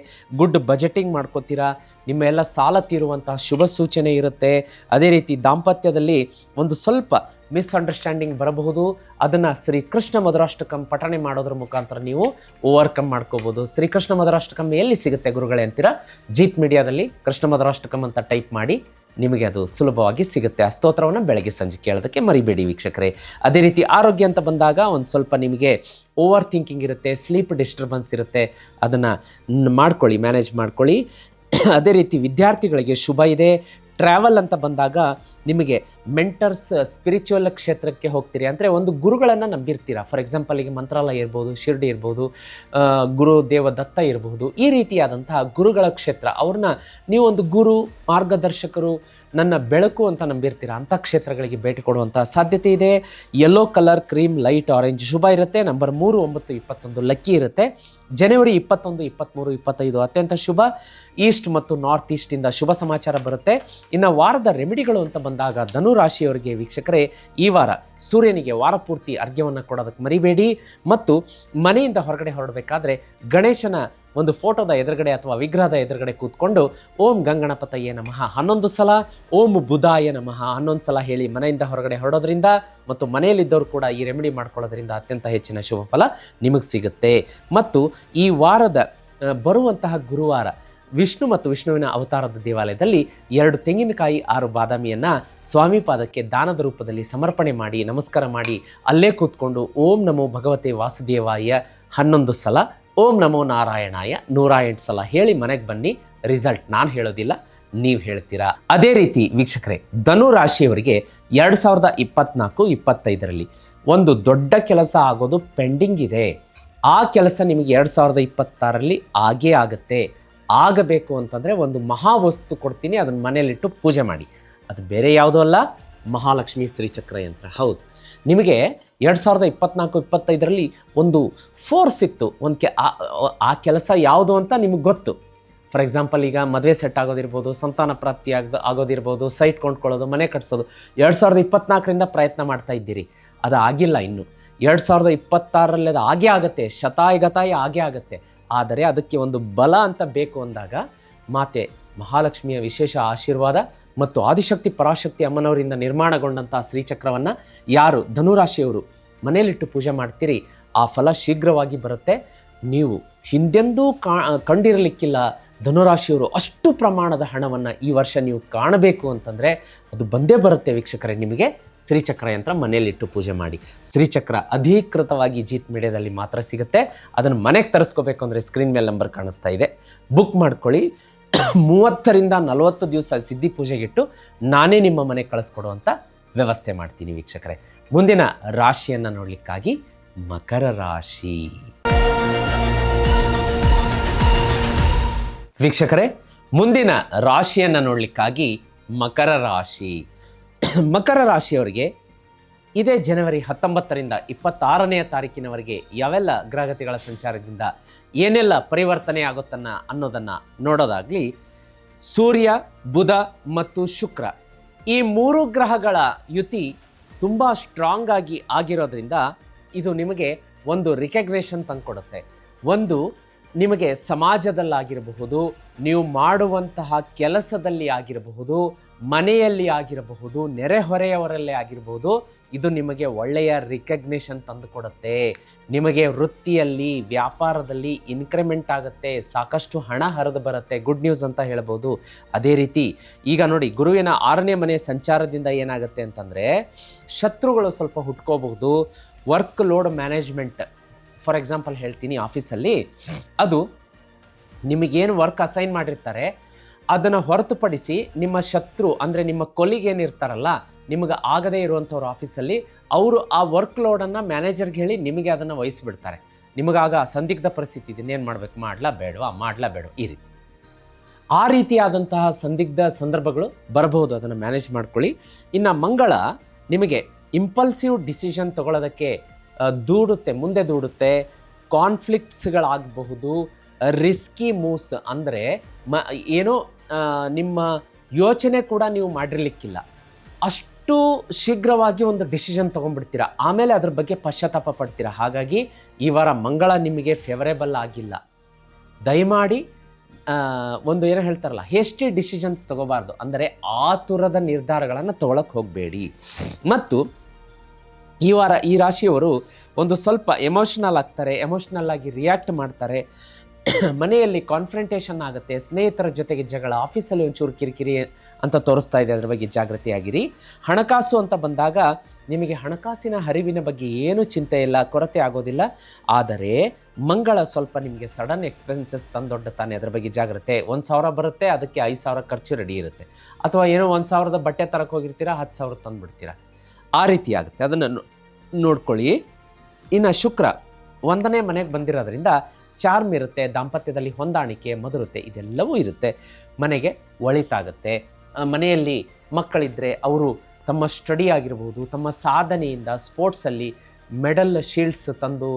ಗುಡ್ ಬಜೆಟಿಂಗ್ ಮಾಡ್ಕೋತೀರಾ, ನಿಮ್ಮ ಎಲ್ಲ ಸಾಲ ತೀರುವಂತಹ ಶುಭ ಸೂಚನೆ ಇರುತ್ತೆ. ಅದೇ ರೀತಿ ದಾಂಪತ್ಯದಲ್ಲಿ ಒಂದು ಸ್ವಲ್ಪ ಮಿಸ್ಅಂಡರ್ಸ್ಟ್ಯಾಂಡಿಂಗ್ ಬರಬಹುದು. ಅದನ್ನು ಶ್ರೀಕೃಷ್ಣ ಮಧುರಾಷ್ಟಕಂ ಪಠಣೆ ಮಾಡೋದ್ರ ಮುಖಾಂತರ ನೀವು ಓವರ್ಕಮ್ ಮಾಡ್ಕೋಬೋದು. ಶ್ರೀಕೃಷ್ಣ ಮಧುರಾಷ್ಟಕಂ ಎಲ್ಲಿ ಸಿಗುತ್ತೆ ಗುರುಗಳೇ ಅಂತೀರಾ? ಜೀತ್ ಮೀಡಿಯಾದಲ್ಲಿ ಕೃಷ್ಣ ಮಧುರಾಷ್ಟಕಂ ಅಂತ ಟೈಪ್ ಮಾಡಿ, ನಿಮಗೆ ಅದು ಸುಲಭವಾಗಿ ಸಿಗುತ್ತೆ. ಆ ಸ್ತೋತ್ರವನ್ನು ಬೆಳಗ್ಗೆ ಸಂಜೆ ಕೇಳೋದಕ್ಕೆ ಮರಿಬೇಡಿ ವೀಕ್ಷಕರೇ. ಅದೇ ರೀತಿ ಆರೋಗ್ಯ ಅಂತ ಬಂದಾಗ ಒಂದು ಸ್ವಲ್ಪ ನಿಮಗೆ ಓವರ್ ಥಿಂಕಿಂಗ್ ಇರುತ್ತೆ, ಸ್ಲೀಪ್ ಡಿಸ್ಟರ್ಬೆನ್ಸ್ ಇರುತ್ತೆ, ಅದನ್ನು ಮಾಡ್ಕೊಳ್ಳಿ, ಮ್ಯಾನೇಜ್ ಮಾಡ್ಕೊಳ್ಳಿ. ಅದೇ ರೀತಿ ವಿದ್ಯಾರ್ಥಿಗಳಿಗೆ ಶುಭ ಇದೆ. ಟ್ರಾವೆಲ್ ಅಂತ ಬಂದಾಗ ನಿಮಗೆ ಮೆಂಟರ್ಸ್, ಸ್ಪಿರಿಚುವಲ್ ಕ್ಷೇತ್ರಕ್ಕೆ ಹೋಗ್ತೀರಿ ಅಂದರೆ ಒಂದು ಗುರುಗಳನ್ನು ನಂಬಿರ್ತೀರ. ಫಾರ್ ಎಕ್ಸಾಂಪಲ್ ಈಗ ಮಂತ್ರಾಲಯ ಇರ್ಬೋದು, ಶಿರ್ಡಿ ಇರ್ಬೋದು, ಗುರುದೇವ ದತ್ತ ಇರಬಹುದು, ಈ ರೀತಿಯಾದಂತಹ ಗುರುಗಳ ಕ್ಷೇತ್ರ. ಅವ್ರನ್ನ ನೀವೊಂದು ಗುರು, ಮಾರ್ಗದರ್ಶಕರು, ನನ್ನ ಬೆಳಕು ಅಂತ ನಂಬಿರ್ತೀರ. ಅಂಥ ಕ್ಷೇತ್ರಗಳಿಗೆ ಭೇಟಿ ಕೊಡುವಂಥ ಸಾಧ್ಯತೆ ಇದೆ. Yellow colour, cream, light orange ಶುಭ ಇರುತ್ತೆ. ನಂಬರ್ 3, 9, 21 ಲಕ್ಕಿ ಇರುತ್ತೆ. ಜನವರಿ 21, 23, 25 ಅತ್ಯಂತ ಶುಭ. ಈಸ್ಟ್ ಮತ್ತು ನಾರ್ತ್ ಈಸ್ಟಿಂದ ಶುಭ ಸಮಾಚಾರ ಬರುತ್ತೆ. ಇನ್ನು ವಾರದ ರೆಮಿಡಿಗಳು ಅಂತ ಬಂದಾಗ ಧನುರಾಶಿಯವರಿಗೆ ವೀಕ್ಷಕರೇ, ಈ ವಾರ ಸೂರ್ಯನಿಗೆ ವಾರ ಪೂರ್ತಿ ಅರ್ಘ್ಯವನ್ನು ಕೊಡೋದಕ್ಕೆ ಮರಿಬೇಡಿ. ಮತ್ತು ಮನೆಯಿಂದ ಹೊರಗಡೆ ಹೊರಡಬೇಕಾದ್ರೆ ಗಣೇಶನ ಒಂದು ಫೋಟೋದ ಎದುರುಗಡೆ ಅಥವಾ ವಿಗ್ರಹದ ಎದುರುಗಡೆ ಕೂತ್ಕೊಂಡು ಓಂ ಗಂಗಣಪತಯೇ ನಮಃ 11 ಸಲ, ಓಂ ಬುಧಾಯ ನಮಃ 11 ಸಲ ಹೇಳಿ ಮನೆಯಿಂದ ಹೊರಗಡೆ ಹೊರಡೋದ್ರಿಂದ ಮತ್ತು ಮನೆಯಲ್ಲಿದ್ದವರು ಕೂಡ ಈ ರೆಮಿಡಿ ಮಾಡ್ಕೊಳ್ಳೋದ್ರಿಂದ ಅತ್ಯಂತ ಹೆಚ್ಚಿನ ಶುಭ ಫಲ ನಿಮಗೆ ಸಿಗುತ್ತೆ. ಮತ್ತು ಈ ವಾರದ ಬರುವಂತಹ ಗುರುವಾರ ವಿಷ್ಣು ಮತ್ತು ವಿಷ್ಣುವಿನ ಅವತಾರದ ದೇವಾಲಯದಲ್ಲಿ 2 ತೆಂಗಿನಕಾಯಿ 6 ಬಾದಾಮಿಯನ್ನು ಸ್ವಾಮಿ ಪಾದಕ್ಕೆ ದಾನದ ರೂಪದಲ್ಲಿ ಸಮರ್ಪಣೆ ಮಾಡಿ ನಮಸ್ಕಾರ ಮಾಡಿ ಅಲ್ಲೇ ಕೂತ್ಕೊಂಡು ಓಂ ನಮೋ ಭಗವತೆ ವಾಸುದೇವಾಯ 11 ಸಲ, ಓಂ ನಮೋ ನಾರಾಯಣಾಯ 108 ಸಲ ಹೇಳಿ ಮನೆಗೆ ಬನ್ನಿ. ರಿಸಲ್ಟ್ ನಾನು ಹೇಳೋದಿಲ್ಲ, ನೀವು ಹೇಳ್ತೀರಾ. ಅದೇ ರೀತಿ ವೀಕ್ಷಕರೇ, ಧನು ರಾಶಿಯವರಿಗೆ 2024-25ರಲ್ಲಿ ಒಂದು ದೊಡ್ಡ ಕೆಲಸ ಆಗೋದು ಪೆಂಡಿಂಗ್ ಇದೆ. ಆ ಕೆಲಸ ನಿಮಗೆ 2026ರಲ್ಲಿ ಆಗೇ ಆಗುತ್ತೆ. ಆಗಬೇಕು ಅಂತಂದರೆ ಒಂದು ಮಹಾವಸ್ತು ಕೊಡ್ತೀನಿ, ಅದನ್ನು ಮನೆಯಲ್ಲಿಟ್ಟು ಪೂಜೆ ಮಾಡಿ. ಅದು ಬೇರೆ ಯಾವುದೂ ಅಲ್ಲ, ಮಹಾಲಕ್ಷ್ಮಿ ಶ್ರೀಚಕ್ರ ಯಂತ್ರ. ಹೌದು, ನಿಮಗೆ 2024-25ರಲ್ಲಿ ಒಂದು ಫೋರ್ಸ್ ಇತ್ತು, ಆ ಕೆಲಸ ಯಾವುದು ಅಂತ ನಿಮಗೆ ಗೊತ್ತು. ಫಾರ್ ಎಕ್ಸಾಂಪಲ್, ಈಗ ಮದುವೆ ಸೆಟ್ ಆಗೋದಿರ್ಬೋದು, ಸಂತಾನ ಪ್ರಾಪ್ತಿ ಆಗೋದಿರ್ಬೋದು, ಸೈಟ್ ಕೊಂಡ್ಕೊಳ್ಳೋದು, ಮನೆ ಕಟ್ಸೋದು 2024ರಿಂದ ಪ್ರಯತ್ನ ಮಾಡ್ತಾ ಇದ್ದೀರಿ. ಅದು ಆಗಿಲ್ಲ ಇನ್ನು. 2026ರಲ್ಲಿ ಅದು ಆಗೇ ಆಗುತ್ತೆ, ಶತಾಯಗತಾಯ ಆಗೇ ಆಗುತ್ತೆ. ಆದರೆ ಅದಕ್ಕೆ ಒಂದು ಬಲ ಅಂತ ಬೇಕು ಅಂದಾಗ ಮಾತೆ ಮಹಾಲಕ್ಷ್ಮಿಯ ವಿಶೇಷ ಆಶೀರ್ವಾದ ಮತ್ತು ಆದಿಶಕ್ತಿ ಪರಾಶಕ್ತಿ ಅಮ್ಮನವರಿಂದ ನಿರ್ಮಾಣಗೊಂಡಂಥ ಶ್ರೀಚಕ್ರವನ್ನು ಯಾರು ಧನುರಾಶಿಯವರು ಮನೆಯಲ್ಲಿಟ್ಟು ಪೂಜೆ ಮಾಡ್ತೀರಿ, ಆ ಫಲ ಶೀಘ್ರವಾಗಿ ಬರುತ್ತೆ. ನೀವು ಹಿಂದೆಂದೂ ಕಂಡಿರಲಿಕ್ಕಿಲ್ಲ ಧನುರಾಶಿಯವರು ಅಷ್ಟು ಪ್ರಮಾಣದ ಹಣವನ್ನು ಈ ವರ್ಷ ನೀವು ಕಾಣಬೇಕು ಅಂತಂದರೆ ಅದು ಬಂದೇ ಬರುತ್ತೆ ವೀಕ್ಷಕರೇ. ನಿಮಗೆ ಶ್ರೀಚಕ್ರ ಯಂತ್ರ ಮನೆಯಲ್ಲಿಟ್ಟು ಪೂಜೆ ಮಾಡಿ. ಶ್ರೀಚಕ್ರ ಅಧಿಕೃತವಾಗಿ ಜೀತ್ ಮೀಡಿಯಾದಲ್ಲಿ ಮಾತ್ರ ಸಿಗುತ್ತೆ. ಅದನ್ನು ಮನೆಗೆ ತರಿಸ್ಕೋಬೇಕು ಅಂದರೆ ಸ್ಕ್ರೀನ್ ಮೇಲೆ ನಂಬರ್ ಕಾಣಿಸ್ತಾ ಇದೆ, ಬುಕ್ ಮಾಡ್ಕೊಳ್ಳಿ. 30ರಿಂದ 40 ದಿವಸ ಸಿದ್ಧಿ ಪೂಜೆಗಿಟ್ಟು ನಾನೇ ನಿಮ್ಮ ಮನೆಗೆ ಕಳಿಸ್ಕೊಡುವಂಥ ವ್ಯವಸ್ಥೆ ಮಾಡ್ತೀನಿ ವೀಕ್ಷಕರೇ. ಮುಂದಿನ ರಾಶಿಯನ್ನು ನೋಡಲಿಕ್ಕಾಗಿ ಮಕರ ರಾಶಿ. ವೀಕ್ಷಕರೇ, ಮುಂದಿನ ರಾಶಿಯನ್ನು ನೋಡಲಿಕ್ಕಾಗಿ ಮಕರ ರಾಶಿ. ಮಕರ ರಾಶಿಯವರಿಗೆ ಇದೇ ಜನವರಿ 19ರಿಂದ 26ನೇ ತಾರೀಕಿನವರೆಗೆ ಯಾವೆಲ್ಲ ಗ್ರಹಗತಿಗಳ ಸಂಚಾರದಿಂದ ಏನೆಲ್ಲ ಪರಿವರ್ತನೆ ಆಗುತ್ತನ್ನ ಅನ್ನೋದನ್ನು ನೋಡೋದಾಗಲಿ, ಸೂರ್ಯ, ಬುಧ ಮತ್ತು ಶುಕ್ರ ಈ 3 ಗ್ರಹಗಳ ಯುತಿ ತುಂಬ ಸ್ಟ್ರಾಂಗ್ ಆಗಿರೋದ್ರಿಂದ ಇದು ನಿಮಗೆ ಒಂದು ರಿಕಗ್ನೇಷನ್ ತಂದುಕೊಡುತ್ತೆ. ಒಂದು ನಿಮಗೆ ಸಮಾಜದಲ್ಲಾಗಿರಬಹುದು, ನೀವು ಮಾಡುವಂತಹ ಕೆಲಸದಲ್ಲಿ ಆಗಿರಬಹುದು, ಮನೆಯಲ್ಲಿ ಆಗಿರಬಹುದು, ನೆರೆಹೊರೆಯವರಲ್ಲೇ ಆಗಿರಬಹುದು, ಇದು ನಿಮಗೆ ಒಳ್ಳೆಯ ರಿಕಗ್ನೇಷನ್ ತಂದುಕೊಡುತ್ತೆ. ನಿಮಗೆ ವೃತ್ತಿಯಲ್ಲಿ, ವ್ಯಾಪಾರದಲ್ಲಿ ಇನ್ಕ್ರಿಮೆಂಟ್ ಆಗುತ್ತೆ, ಸಾಕಷ್ಟು ಹಣ ಹರಿದು ಬರುತ್ತೆ. ಗುಡ್ ನ್ಯೂಸ್ ಅಂತ ಹೇಳ್ಬೋದು. ಅದೇ ರೀತಿ ಈಗ ನೋಡಿ, ಗುರುವಿನ 6ನೇ ಮನೆ ಸಂಚಾರದಿಂದ ಏನಾಗುತ್ತೆ ಅಂತಂದರೆ ಶತ್ರುಗಳು ಸ್ವಲ್ಪ ಹುಟ್ಕೋಬಹುದು. Work load management, for example ಹೇಳ್ತೀನಿ, ಆಫೀಸಲ್ಲಿ ಅದು ನಿಮಗೇನು ವರ್ಕ್ ಅಸೈನ್ ಮಾಡಿರ್ತಾರೆ ಅದನ್ನು ಹೊರತುಪಡಿಸಿ ನಿಮ್ಮ ಶತ್ರು ಅಂದರೆ ನಿಮ್ಮ ಕೊಲಿಗ್ ಏನಿರ್ತಾರಲ್ಲ, ನಿಮಗೆ ಆಗದೇ ಇರುವಂಥವ್ರು ಆಫೀಸಲ್ಲಿ, ಅವರು ಆ ವರ್ಕ್ ಲೋಡನ್ನು ಮ್ಯಾನೇಜರ್ಗೆ ಹೇಳಿ ನಿಮಗೆ ಅದನ್ನು ವಹಿಸಿಬಿಡ್ತಾರೆ. ನಿಮಗಾಗ ಸಂದಿಗ್ಧ ಪರಿಸ್ಥಿತಿ, ಇದನ್ನೇನು ಮಾಡಬೇಕು, ಮಾಡಲಾ ಬೇಡ ಈ ರೀತಿ. ಆ ರೀತಿಯಾದಂತಹ ಸಂದಿಗ್ಧ ಸಂದರ್ಭಗಳು ಬರಬಹುದು, ಅದನ್ನು ಮ್ಯಾನೇಜ್ ಮಾಡ್ಕೊಳ್ಳಿ. ಇನ್ನು ಮಂಗಳ ನಿಮಗೆ ಇಂಪಲ್ಸಿವ್ ಡಿಸಿಷನ್ ತಗೊಳ್ಳೋದಕ್ಕೆ ಮುಂದೆ ದೂಡುತ್ತೆ. ಕಾನ್ಫ್ಲಿಕ್ಟ್ಸ್ಗಳಾಗಬಹುದು, ರಿಸ್ಕಿ ಮೂವ್ಸ್ ಅಂದರೆ ಏನೋ ನಿಮ್ಮ ಯೋಚನೆ ಕೂಡ ನೀವು ಮಾಡಿರಲಿಕ್ಕಿಲ್ಲ, ಅಷ್ಟು ಶೀಘ್ರವಾಗಿ ಒಂದು ಡಿಸಿಷನ್ ತೊಗೊಂಡ್ಬಿಡ್ತೀರಾ, ಆಮೇಲೆ ಅದ್ರ ಬಗ್ಗೆ ಪಶ್ಚಾತ್ತಾಪ ಪಡ್ತೀರಾ. ಹಾಗಾಗಿ ಈ ವಾರ ಮಂಗಳ ನಿಮಗೆ ಫೇವರೇಬಲ್ ಆಗಿಲ್ಲ. ದಯಮಾಡಿ ಒಂದು ಏನೋ ಹೇಳ್ತಾರಲ್ಲ, ಹೇಸ್ಟಿ ಡಿಸಿಷನ್ಸ್ ತೊಗೋಬಾರ್ದು, ಅಂದರೆ ಆತುರದ ನಿರ್ಧಾರಗಳನ್ನು ತೊಗೊಳಕ್ಕೆ ಹೋಗಬೇಡಿ. ಮತ್ತು ಈ ವಾರ ಈ ರಾಶಿಯವರು ಒಂದು ಸ್ವಲ್ಪ ಎಮೋಷ್ನಲ್ ಆಗ್ತಾರೆ, ಎಮೋಷ್ನಲ್ ಆಗಿ ರಿಯಾಕ್ಟ್ ಮಾಡ್ತಾರೆ. ಮನೆಯಲ್ಲಿ ಕಾನ್ಫ್ರಂಟೇಷನ್ ಆಗುತ್ತೆ, ಸ್ನೇಹಿತರ ಜೊತೆಗೆ ಜಗಳ, ಆಫೀಸಲ್ಲಿ ಒಂಚೂರು ಕಿರಿಕಿರಿ ಅಂತ ತೋರಿಸ್ತಾ ಇದೆ, ಅದರ ಬಗ್ಗೆ ಜಾಗೃತಿಯಾಗಿರಿ. ಹಣಕಾಸು ಅಂತ ಬಂದಾಗ ನಿಮಗೆ ಹಣಕಾಸಿನ ಹರಿವಿನ ಬಗ್ಗೆ ಏನೂ ಚಿಂತೆ ಇಲ್ಲ, ಕೊರತೆ ಆಗೋದಿಲ್ಲ. ಆದರೆ ಮಂಗಳ ಸ್ವಲ್ಪ ನಿಮಗೆ ಸಡನ್ ಎಕ್ಸ್ಪೆನ್ಸಸ್ ತಂದೊಡ್ಡುತ್ತಾನೆ, ಅದರ ಬಗ್ಗೆ ಜಾಗ್ರತೆ. 1,000 ಬರುತ್ತೆ, ಅದಕ್ಕೆ 5,000 ಖರ್ಚು ರೆಡಿ ಇರುತ್ತೆ. ಅಥವಾ ಏನೋ 1,000ದ ಬಟ್ಟೆ ತರಕ್ಕೆ ಹೋಗಿರ್ತೀರಾ, 10,000 ತಂದುಬಿಡ್ತೀರಾ. ಆ ರೀತಿ ಆಗುತ್ತೆ, ಅದನ್ನು ನೋಡ್ಕೊಳ್ಳಿ. ಇನ್ನು ಶುಕ್ರ 1ನೇ ಮನೆಗೆ ಬಂದಿರೋದ್ರಿಂದ ಚಾರ್ಮ್ ಇರುತ್ತೆ, ದಾಂಪತ್ಯದಲ್ಲಿ ಹೊಂದಾಣಿಕೆ, ಮಧುರತೆ ಇದೆಲ್ಲವೂ ಇರುತ್ತೆ. ಮನೆಗೆ ಒಳಿತಾಗುತ್ತೆ. ಮನೆಯಲ್ಲಿ ಮಕ್ಕಳಿದ್ದರೆ ಅವರು ತಮ್ಮ ಸ್ಟಡಿ ಆಗಿರ್ಬೋದು, ತಮ್ಮ ಸಾಧನೆಯಿಂದ ಸ್ಪೋರ್ಟ್ಸಲ್ಲಿ ಮೆಡಲ್, ಶೀಲ್ಡ್ಸ್ ತಂದು,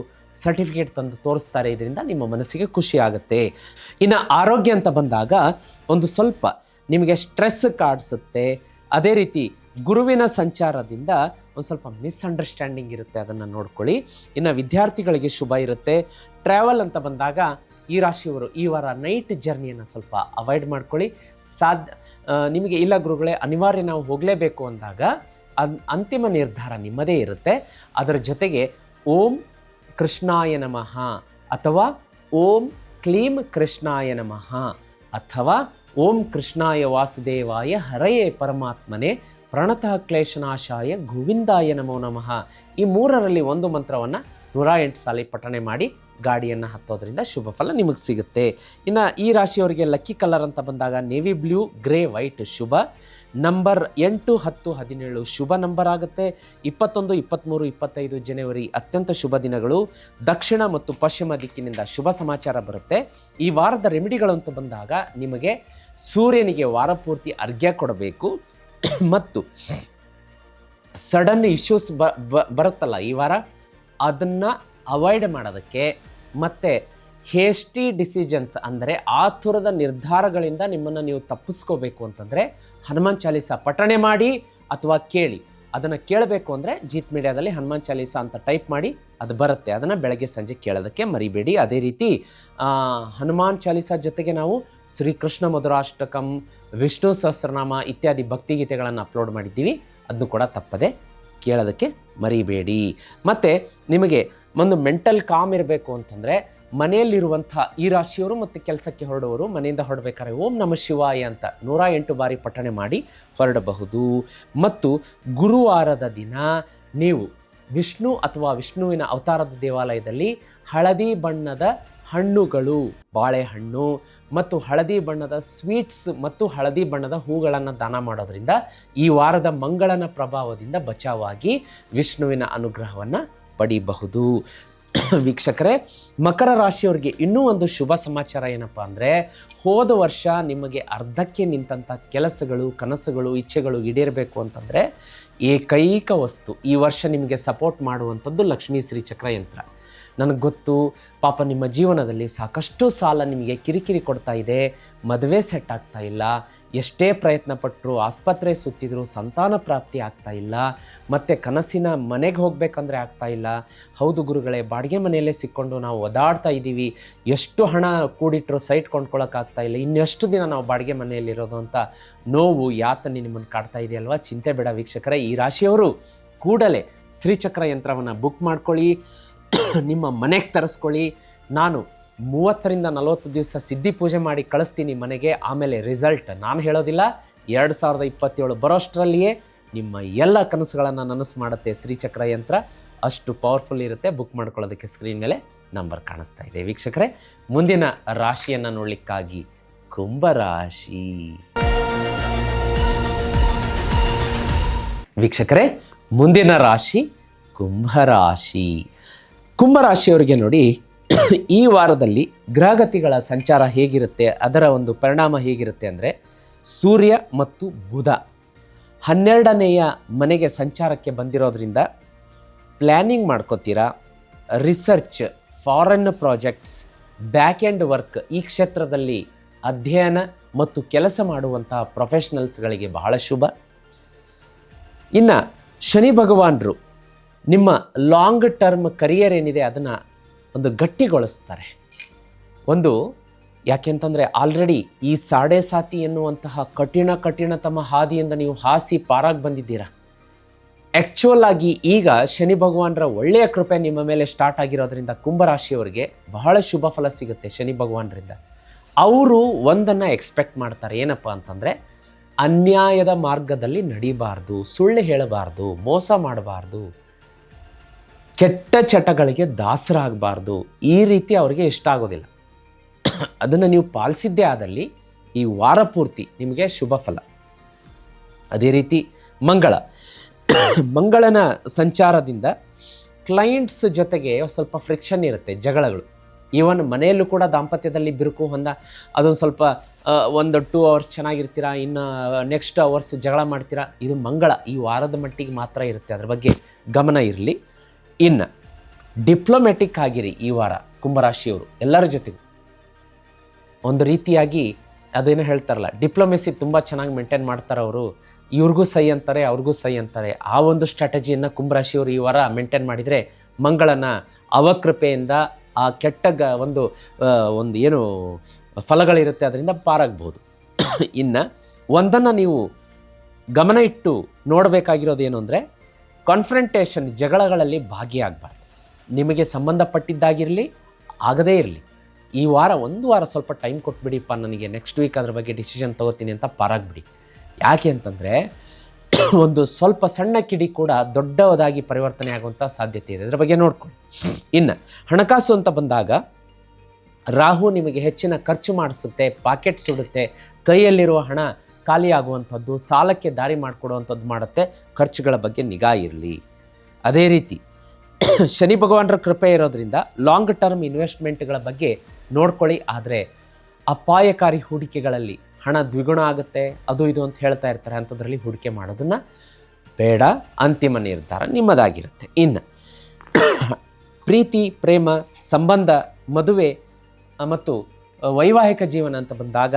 ಸರ್ಟಿಫಿಕೇಟ್ ತಂದು ತೋರಿಸ್ತಾರೆ. ಇದರಿಂದ ನಿಮ್ಮ ಮನಸ್ಸಿಗೆ ಖುಷಿ ಆಗುತ್ತೆ. ಇನ್ನು ಆರೋಗ್ಯ ಅಂತ ಬಂದಾಗ ಒಂದು ಸ್ವಲ್ಪ ನಿಮಗೆ ಸ್ಟ್ರೆಸ್ ಕಾಡಿಸುತ್ತೆ. ಅದೇ ರೀತಿ ಗುರುವಿನ ಸಂಚಾರದಿಂದ ಒಂದು ಸ್ವಲ್ಪ ಮಿಸ್ಅಂಡರ್ಸ್ಟ್ಯಾಂಡಿಂಗ್ ಇರುತ್ತೆ, ಅದನ್ನು ನೋಡ್ಕೊಳ್ಳಿ. ಇನ್ನು ವಿದ್ಯಾರ್ಥಿಗಳಿಗೆ ಶುಭ ಇರುತ್ತೆ. ಟ್ರಾವೆಲ್ ಅಂತ ಬಂದಾಗ ಈ ರಾಶಿಯವರು ಈ ವಾರ ನೈಟ್ ಜರ್ನಿಯನ್ನು ಸ್ವಲ್ಪ ಅವಾಯ್ಡ್ ಮಾಡ್ಕೊಳ್ಳಿ. ನಿಮಗೆ ಇಲ್ಲ ಗುರುಗಳೇ ಅನಿವಾರ್ಯ ನಾವು ಹೋಗಲೇಬೇಕು ಅಂದಾಗ ಅಂತಿಮ ನಿರ್ಧಾರ ನಿಮ್ಮದೇ ಇರುತ್ತೆ. ಅದರ ಜೊತೆಗೆ ಓಂ ಕೃಷ್ಣಾಯ ನಮಃ ಅಥವಾ ಓಂ ಕ್ಲೀಂ ಕೃಷ್ಣಾಯ ನಮಃ ಅಥವಾ ಓಂ ಕೃಷ್ಣಾಯ ವಾಸುದೇವಾಯ ಹರಯೇ ಪರಮಾತ್ಮನೇ ಪ್ರಣತಃ ಕ್ಲೇಶನಾಶಾಯ ಗೋವಿಂದಾಯ ನಮೋ ನಮಃ ಈ ಮೂರರಲ್ಲಿ ಒಂದು ಮಂತ್ರವನ್ನು 108 ಸಾಲಿ ಪಠಣೆ ಮಾಡಿ ಗಾಡಿಯನ್ನು ಹತ್ತೋದ್ರಿಂದ ಶುಭ ಫಲ ನಿಮಗೆ ಸಿಗುತ್ತೆ. ಇನ್ನು ಈ ರಾಶಿಯವರಿಗೆ ಲಕ್ಕಿ ಕಲರ್ ಅಂತ ಬಂದಾಗ ನೇವಿ ಬ್ಲೂ, ಗ್ರೇ, ವೈಟ್ ಶುಭ. ನಂಬರ್ 8, 10, 17 ಶುಭ ನಂಬರ್ ಆಗುತ್ತೆ. 21, 23, 25 ಜನವರಿ ಅತ್ಯಂತ ಶುಭ ದಿನಗಳು. ದಕ್ಷಿಣ ಮತ್ತು ಪಶ್ಚಿಮ ದಿಕ್ಕಿನಿಂದ ಶುಭ ಸಮಾಚಾರ ಬರುತ್ತೆ. ಈ ವಾರದ ರೆಮಿಡಿಗಳು ಅಂತ ಬಂದಾಗ ನಿಮಗೆ ಸೂರ್ಯನಿಗೆ ವಾರ ಪೂರ್ತಿ ಅರ್ಘ್ಯ ಕೊಡಬೇಕು ಮತ್ತು ಸಡನ್ ಇಶ್ಯೂಸ್ ಬರುತ್ತಲ್ಲ ಈ ವಾರ, ಅದನ್ನು ಅವಾಯ್ಡ್ ಮಾಡೋದಕ್ಕೆ ಮತ್ತು ಹೇಸ್ಟಿ ಡಿಸಿಷನ್ಸ್ ಅಂದರೆ ಆತುರದ ನಿರ್ಧಾರಗಳಿಂದ ನಿಮ್ಮನ್ನು ನೀವು ತಪ್ಪಿಸ್ಕೋಬೇಕು ಅಂತಂದರೆ ಹನುಮಾನ್ ಚಾಲೀಸ ಪಠಣೆ ಮಾಡಿ ಅಥವಾ ಕೇಳಿ. ಅದನ್ನು ಕೇಳಬೇಕು ಅಂದರೆ ಜೀತ್ ಮೀಡಿಯಾದಲ್ಲಿ ಹನುಮಾನ್ ಚಾಲೀಸ ಅಂತ ಟೈಪ್ ಮಾಡಿ ಅದು ಬರುತ್ತೆ. ಅದನ್ನು ಬೆಳಗ್ಗೆ ಸಂಜೆ ಕೇಳೋದಕ್ಕೆ ಮರಿಬೇಡಿ. ಅದೇ ರೀತಿ ಹನುಮಾನ್ ಚಾಲೀಸ ಜೊತೆಗೆ ನಾವು ಶ್ರೀಕೃಷ್ಣ ಮಧುರಾಷ್ಟಕಂ, ವಿಷ್ಣು ಸಹಸ್ರನಾಮ ಇತ್ಯಾದಿ ಭಕ್ತಿಗೀತೆಗಳನ್ನು ಅಪ್ಲೋಡ್ ಮಾಡಿದ್ದೀವಿ. ಅದನ್ನು ಕೂಡ ತಪ್ಪದೆ ಕೇಳೋದಕ್ಕೆ ಮರಿಬೇಡಿ. ಮತ್ತು ನಿಮಗೆ ಒಂದು ಮೆಂಟಲ್ ಕಾಮ್ ಇರಬೇಕು ಅಂತಂದರೆ ಮನೆಯಲ್ಲಿರುವಂಥ ಈ ರಾಶಿಯವರು ಮತ್ತು ಕೆಲಸಕ್ಕೆ ಹೊರಡುವವರು ಮನೆಯಿಂದ ಹೊರಡಬೇಕಾದ್ರೆ ಓಂ ನಮಃ ಶಿವಾಯ ಅಂತ 108 ಬಾರಿ ಪಠಣೆ ಮಾಡಿ ಹೊರಡಬಹುದು. ಮತ್ತು ಗುರುವಾರದ ದಿನ ನೀವು ವಿಷ್ಣು ಅಥವಾ ವಿಷ್ಣುವಿನ ಅವತಾರದ ದೇವಾಲಯದಲ್ಲಿ ಹಳದಿ ಬಣ್ಣದ ಹಣ್ಣುಗಳು, ಬಾಳೆಹಣ್ಣು ಮತ್ತು ಹಳದಿ ಬಣ್ಣದ ಸ್ವೀಟ್ಸ್ ಮತ್ತು ಹಳದಿ ಬಣ್ಣದ ಹೂಗಳನ್ನು ದಾನ ಮಾಡೋದ್ರಿಂದ ಈ ವಾರದ ಮಂಗಳನ ಪ್ರಭಾವದಿಂದ ಬಚಾವಾಗಿ ವಿಷ್ಣುವಿನ ಅನುಗ್ರಹವನ್ನು ಪಡಿಬಹುದು. ವೀಕ್ಷಕರೇ, ಮಕರ ರಾಶಿಯವರಿಗೆ ಇನ್ನೂ ಒಂದು ಶುಭ ಸಮಾಚಾರ ಏನಪ್ಪ ಅಂದರೆ, ಹೋದ ವರ್ಷ ನಿಮಗೆ ಅರ್ಧಕ್ಕೆ ನಿಂತಹ ಕೆಲಸಗಳು, ಕನಸುಗಳು, ಇಚ್ಛೆಗಳು ಈಡೇರಬೇಕು ಅಂತಂದರೆ ಏಕೈಕ ವಸ್ತು ಈ ವರ್ಷ ನಿಮಗೆ ಸಪೋರ್ಟ್ ಮಾಡುವಂಥದ್ದು ಲಕ್ಷ್ಮೀ ಶ್ರೀ ಚಕ್ರ ಯಂತ್ರ. ನನಗೆ ಗೊತ್ತು ಪಾಪ ನಿಮ್ಮ ಜೀವನದಲ್ಲಿ ಸಾಕಷ್ಟು ಸಾಲ ನಿಮಗೆ ಕಿರಿಕಿರಿ ಕೊಡ್ತಾ ಇದೆ, ಮದುವೆ ಸೆಟ್ ಆಗ್ತಾ ಇಲ್ಲ, ಎಷ್ಟೇ ಪ್ರಯತ್ನ ಪಟ್ಟರು ಆಸ್ಪತ್ರೆ ಸುತ್ತಿದ್ರು ಸಂತಾನ ಪ್ರಾಪ್ತಿ ಆಗ್ತಾ ಇಲ್ಲ, ಮತ್ತು ಕನಸಿನ ಮನೆಗೆ ಹೋಗಬೇಕಂದ್ರೆ ಆಗ್ತಾ ಇಲ್ಲ. ಹೌದು ಗುರುಗಳೇ, ಬಾಡಿಗೆ ಮನೆಯಲ್ಲೇ ಸಿಕ್ಕೊಂಡು ನಾವು ಒದಾಡ್ತಾ ಇದ್ದೀವಿ, ಎಷ್ಟು ಹಣ ಕೂಡಿಟ್ಟರು ಸೈಟ್ ಕೊಂಡ್ಕೊಳ್ಳೋಕ್ಕಾಗ್ತಾ ಇಲ್ಲ, ಇನ್ನೆಷ್ಟು ದಿನ ನಾವು ಬಾಡಿಗೆ ಮನೆಯಲ್ಲಿರೋದು ಅಂತ ನೋವು ಯಾತನೆ ನಿಮ್ಮನ್ನು ಕಾಡ್ತಾ ಇದೆಯಲ್ವಾ? ಚಿಂತೆ ಬೇಡ ವೀಕ್ಷಕರೇ, ಈ ರಾಶಿಯವರು ಕೂಡಲೇ ಶ್ರೀಚಕ್ರ ಯಂತ್ರವನ್ನು ಬುಕ್ ಮಾಡ್ಕೊಳ್ಳಿ, ನಿಮ್ಮ ಮನೆಗೆ ತರಿಸ್ಕೊಳ್ಳಿ. ನಾನು 30ರಿಂದ 40 ದಿವಸ ಸಿದ್ಧಿ ಪೂಜೆ ಮಾಡಿ ಕಳಿಸ್ತೀನಿ ಮನೆಗೆ. ಆಮೇಲೆ ರಿಸಲ್ಟ್ ನಾನು ಹೇಳೋದಿಲ್ಲ, 2027 ಬರೋಷ್ಟರಲ್ಲಿಯೇ ನಿಮ್ಮ ಎಲ್ಲ ಕನಸುಗಳನ್ನು ನನಸು ಮಾಡುತ್ತೆ ಶ್ರೀಚಕ್ರ ಯಂತ್ರ. ಅಷ್ಟು ಪವರ್ಫುಲ್ ಇರುತ್ತೆ. ಬುಕ್ ಮಾಡ್ಕೊಳ್ಳೋದಕ್ಕೆ ಸ್ಕ್ರೀನ್ ಮೇಲೆ ನಂಬರ್ ಕಾಣಿಸ್ತಾ ಇದೆ. ವೀಕ್ಷಕರೇ, ಮುಂದಿನ ರಾಶಿಯನ್ನು ನೋಡಲಿಕ್ಕಾಗಿ ಕುಂಭರಾಶಿ. ವೀಕ್ಷಕರೇ, ಮುಂದಿನ ರಾಶಿ ಕುಂಭರಾಶಿ. ಕುಂಭರಾಶಿಯವರಿಗೆ ನೋಡಿ, ಈ ವಾರದಲ್ಲಿ ಗ್ರಹಗತಿಗಳ ಸಂಚಾರ ಹೇಗಿರುತ್ತೆ, ಅದರ ಒಂದು ಪರಿಣಾಮ ಹೇಗಿರುತ್ತೆ ಅಂದರೆ, ಸೂರ್ಯ ಮತ್ತು ಬುಧ 12ನೇಯ ಮನೆಗೆ ಸಂಚಾರಕ್ಕೆ ಬಂದಿರೋದ್ರಿಂದ ಪ್ಲ್ಯಾನಿಂಗ್ ಮಾಡ್ಕೋತೀರಾ. Research, foreign projects, back end work ಈ ಕ್ಷೇತ್ರದಲ್ಲಿ ಅಧ್ಯಯನ ಮತ್ತು ಕೆಲಸ ಮಾಡುವಂತಹ ಪ್ರೊಫೆಷನಲ್ಸ್ಗಳಿಗೆ ಬಹಳ ಶುಭ. ಇನ್ನು ಶನಿ ಭಗವಾನರು ನಿಮ್ಮ ಲಾಂಗ್ ಟರ್ಮ್ ಕರಿಯರ್ ಏನಿದೆ ಅದನ್ನು ಒಂದು ಗಟ್ಟಿಗೊಳಿಸ್ತಾರೆ. ಯಾಕೆಂತಂದರೆ ಆಲ್ರೆಡಿ ಈ ಸಾಡೆ ಸಾತಿ ಎನ್ನುವಂತಹ ಕಠಿಣತಮ ಹಾದಿಯಿಂದ ನೀವು ಹಾಸಿ ಪಾರಾಗಿ ಬಂದಿದ್ದೀರಾ. ಆ್ಯಕ್ಚುಯಲ್ ಆಗಿ ಈಗ ಶನಿ ಭಗವಾನರ ಒಳ್ಳೆಯ ಕೃಪೆ ನಿಮ್ಮ ಮೇಲೆ ಸ್ಟಾರ್ಟ್ ಆಗಿರೋದ್ರಿಂದ ಕುಂಭರಾಶಿಯವರಿಗೆ ಬಹಳ ಶುಭ ಫಲ ಸಿಗುತ್ತೆ ಶನಿ ಭಗವಾನರಿಂದ. ಅವರು ಒಂದನ್ನು ಎಕ್ಸ್ಪೆಕ್ಟ್ ಮಾಡ್ತಾರೆ, ಏನಪ್ಪ ಅಂತಂದರೆ ಅನ್ಯಾಯದ ಮಾರ್ಗದಲ್ಲಿ ನಡಿಬಾರ್ದು, ಸುಳ್ಳು ಹೇಳಬಾರ್ದು, ಮೋಸ ಮಾಡಬಾರ್ದು, ಕೆಟ್ಟ ಚಟಗಳಿಗೆ ದಾಸರಾಗಬಾರ್ದು. ಈ ರೀತಿ ಅವರಿಗೆ ಇಷ್ಟ ಆಗೋದಿಲ್ಲ. ಅದನ್ನು ನೀವು ಪಾಲಿಸಿದ್ದೇ ಆದಲ್ಲಿ ಈ ವಾರ ಪೂರ್ತಿ ನಿಮಗೆ ಶುಭ ಫಲ. ಅದೇ ರೀತಿ ಮಂಗಳನ ಸಂಚಾರದಿಂದ ಕ್ಲೈಂಟ್ಸ್ ಜೊತೆಗೆ ಸ್ವಲ್ಪ ಫ್ರಿಕ್ಷನ್ ಇರುತ್ತೆ, ಜಗಳಗಳು. ಈವನ್ ಮನೆಯಲ್ಲೂ ಕೂಡ ದಾಂಪತ್ಯದಲ್ಲಿ ಬಿರುಕು ಹೊಂದ, ಅದೊಂದು ಸ್ವಲ್ಪ 1-2 ಅವರ್ಸ್ ಚೆನ್ನಾಗಿರ್ತೀರಾ, ಇನ್ನು ನೆಕ್ಸ್ಟ್ ಅವರ್ಸ್ ಜಗಳ ಮಾಡ್ತೀರಾ. ಇದು ಮಂಗಳ ಈ ವಾರದ ಮಟ್ಟಿಗೆ ಮಾತ್ರ ಇರುತ್ತೆ, ಅದ್ರ ಬಗ್ಗೆ ಗಮನ ಇರಲಿ. ಇನ್ನು ಡಿಪ್ಲೊಮ್ಯಾಟಿಕ್ ಆಗಿರಿ ಈ ವಾರ ಕುಂಭರಾಶಿಯವರು. ಎಲ್ಲರ ಜೊತೆಗೂ ಒಂದು ರೀತಿಯಾಗಿ ಅದೇನೋ ಹೇಳ್ತಾರಲ್ಲ, ಡಿಪ್ಲೊಮೆಸಿ ತುಂಬ ಚೆನ್ನಾಗಿ ಮೇಂಟೈನ್ ಮಾಡ್ತಾರೆ ಅವರು, ಇವ್ರಿಗೂ ಸೈ ಅಂತಾರೆ ಅವ್ರಿಗೂ ಸೈ ಅಂತಾರೆ. ಆ ಒಂದು ಸ್ಟ್ರಾಟಜಿಯನ್ನು ಕುಂಭರಾಶಿಯವರು ಈ ವಾರ ಮೇಂಟೈನ್ ಮಾಡಿದರೆ ಮಂಗಳನ ಅವಕೃಪೆಯಿಂದ ಆ ಕೆಟ್ಟ ಒಂದು ಏನು ಫಲಗಳಿರುತ್ತೆ ಅದರಿಂದ ಪಾರಾಗ್ಬೋದು. ಇನ್ನು ಒಂದನ್ನು ನೀವು ಗಮನ ಇಟ್ಟು ನೋಡಬೇಕಾಗಿರೋದು ಏನು ಅಂದರೆ, ಕಾನ್ಫ್ರಂಟೇಷನ್, ಜಗಳಗಳಲ್ಲಿ ಭಾಗಿಯಾಗಬಾರ್ದು. ನಿಮಗೆ ಸಂಬಂಧಪಟ್ಟಿದ್ದಾಗಿರಲಿ ಆಗದೇ ಇರಲಿ, ಈ ವಾರ ಒಂದು ವಾರ ಸ್ವಲ್ಪ ಟೈಮ್ ಕೊಟ್ಬಿಡಿಪ್ಪ, ನನಗೆ ನೆಕ್ಸ್ಟ್ ವೀಕ್ ಅದ್ರ ಬಗ್ಗೆ ಡಿಸಿಷನ್ ತೊಗೋತೀನಿ ಅಂತ ಪಾರಾಗ್ಬಿಡಿ. ಯಾಕೆ ಅಂತಂದರೆ ಒಂದು ಸ್ವಲ್ಪ ಸಣ್ಣ ಕಿಡಿ ಕೂಡ ದೊಡ್ಡದಾಗಿ ಪರಿವರ್ತನೆ ಆಗುವಂಥ ಸಾಧ್ಯತೆ ಇದೆ, ಅದರ ಬಗ್ಗೆ ನೋಡ್ಕೊಳ್ಳಿ. ಇನ್ನು ಹಣಕಾಸು ಅಂತ ಬಂದಾಗ ರಾಹು ನಿಮಗೆ ಹೆಚ್ಚಿನ ಖರ್ಚು ಮಾಡಿಸುತ್ತೆ, ಪಾಕೆಟ್ ಸುಡುತ್ತೆ, ಕೈಯಲ್ಲಿರುವ ಹಣ ಖಾಲಿ ಆಗುವಂಥದ್ದು, ಸಾಲಕ್ಕೆ ದಾರಿ ಮಾಡಿಕೊಡುವಂಥದ್ದು ಮಾಡುತ್ತೆ. ಖರ್ಚುಗಳ ಬಗ್ಗೆ ನಿಗಾ ಇರಲಿ. ಅದೇ ರೀತಿ ಶನಿ ಭಗವಾನರ ಕೃಪೆ ಇರೋದ್ರಿಂದ ಲಾಂಗ್ ಟರ್ಮ್ ಇನ್ವೆಸ್ಟ್ಮೆಂಟ್ಗಳ ಬಗ್ಗೆ ನೋಡ್ಕೊಳ್ಳಿ. ಆದರೆ ಅಪಾಯಕಾರಿ ಹೂಡಿಕೆಗಳಲ್ಲಿ ಹಣ ದ್ವಿಗುಣ ಆಗುತ್ತೆ, ಅದು ಇದು ಅಂತ ಹೇಳ್ತಾ ಇರ್ತಾರೆ, ಅಂಥದ್ರಲ್ಲಿ ಹೂಡಿಕೆ ಮಾಡೋದನ್ನು ಬೇಡ. ಅಂತಿಮ ನಿರ್ಧಾರ ನಿಮ್ಮದಾಗಿರುತ್ತೆ. ಇನ್ನು ಪ್ರೀತಿ, ಪ್ರೇಮ, ಸಂಬಂಧ, ಮದುವೆ ಮತ್ತು ವೈವಾಹಿಕ ಜೀವನ ಅಂತ ಬಂದಾಗ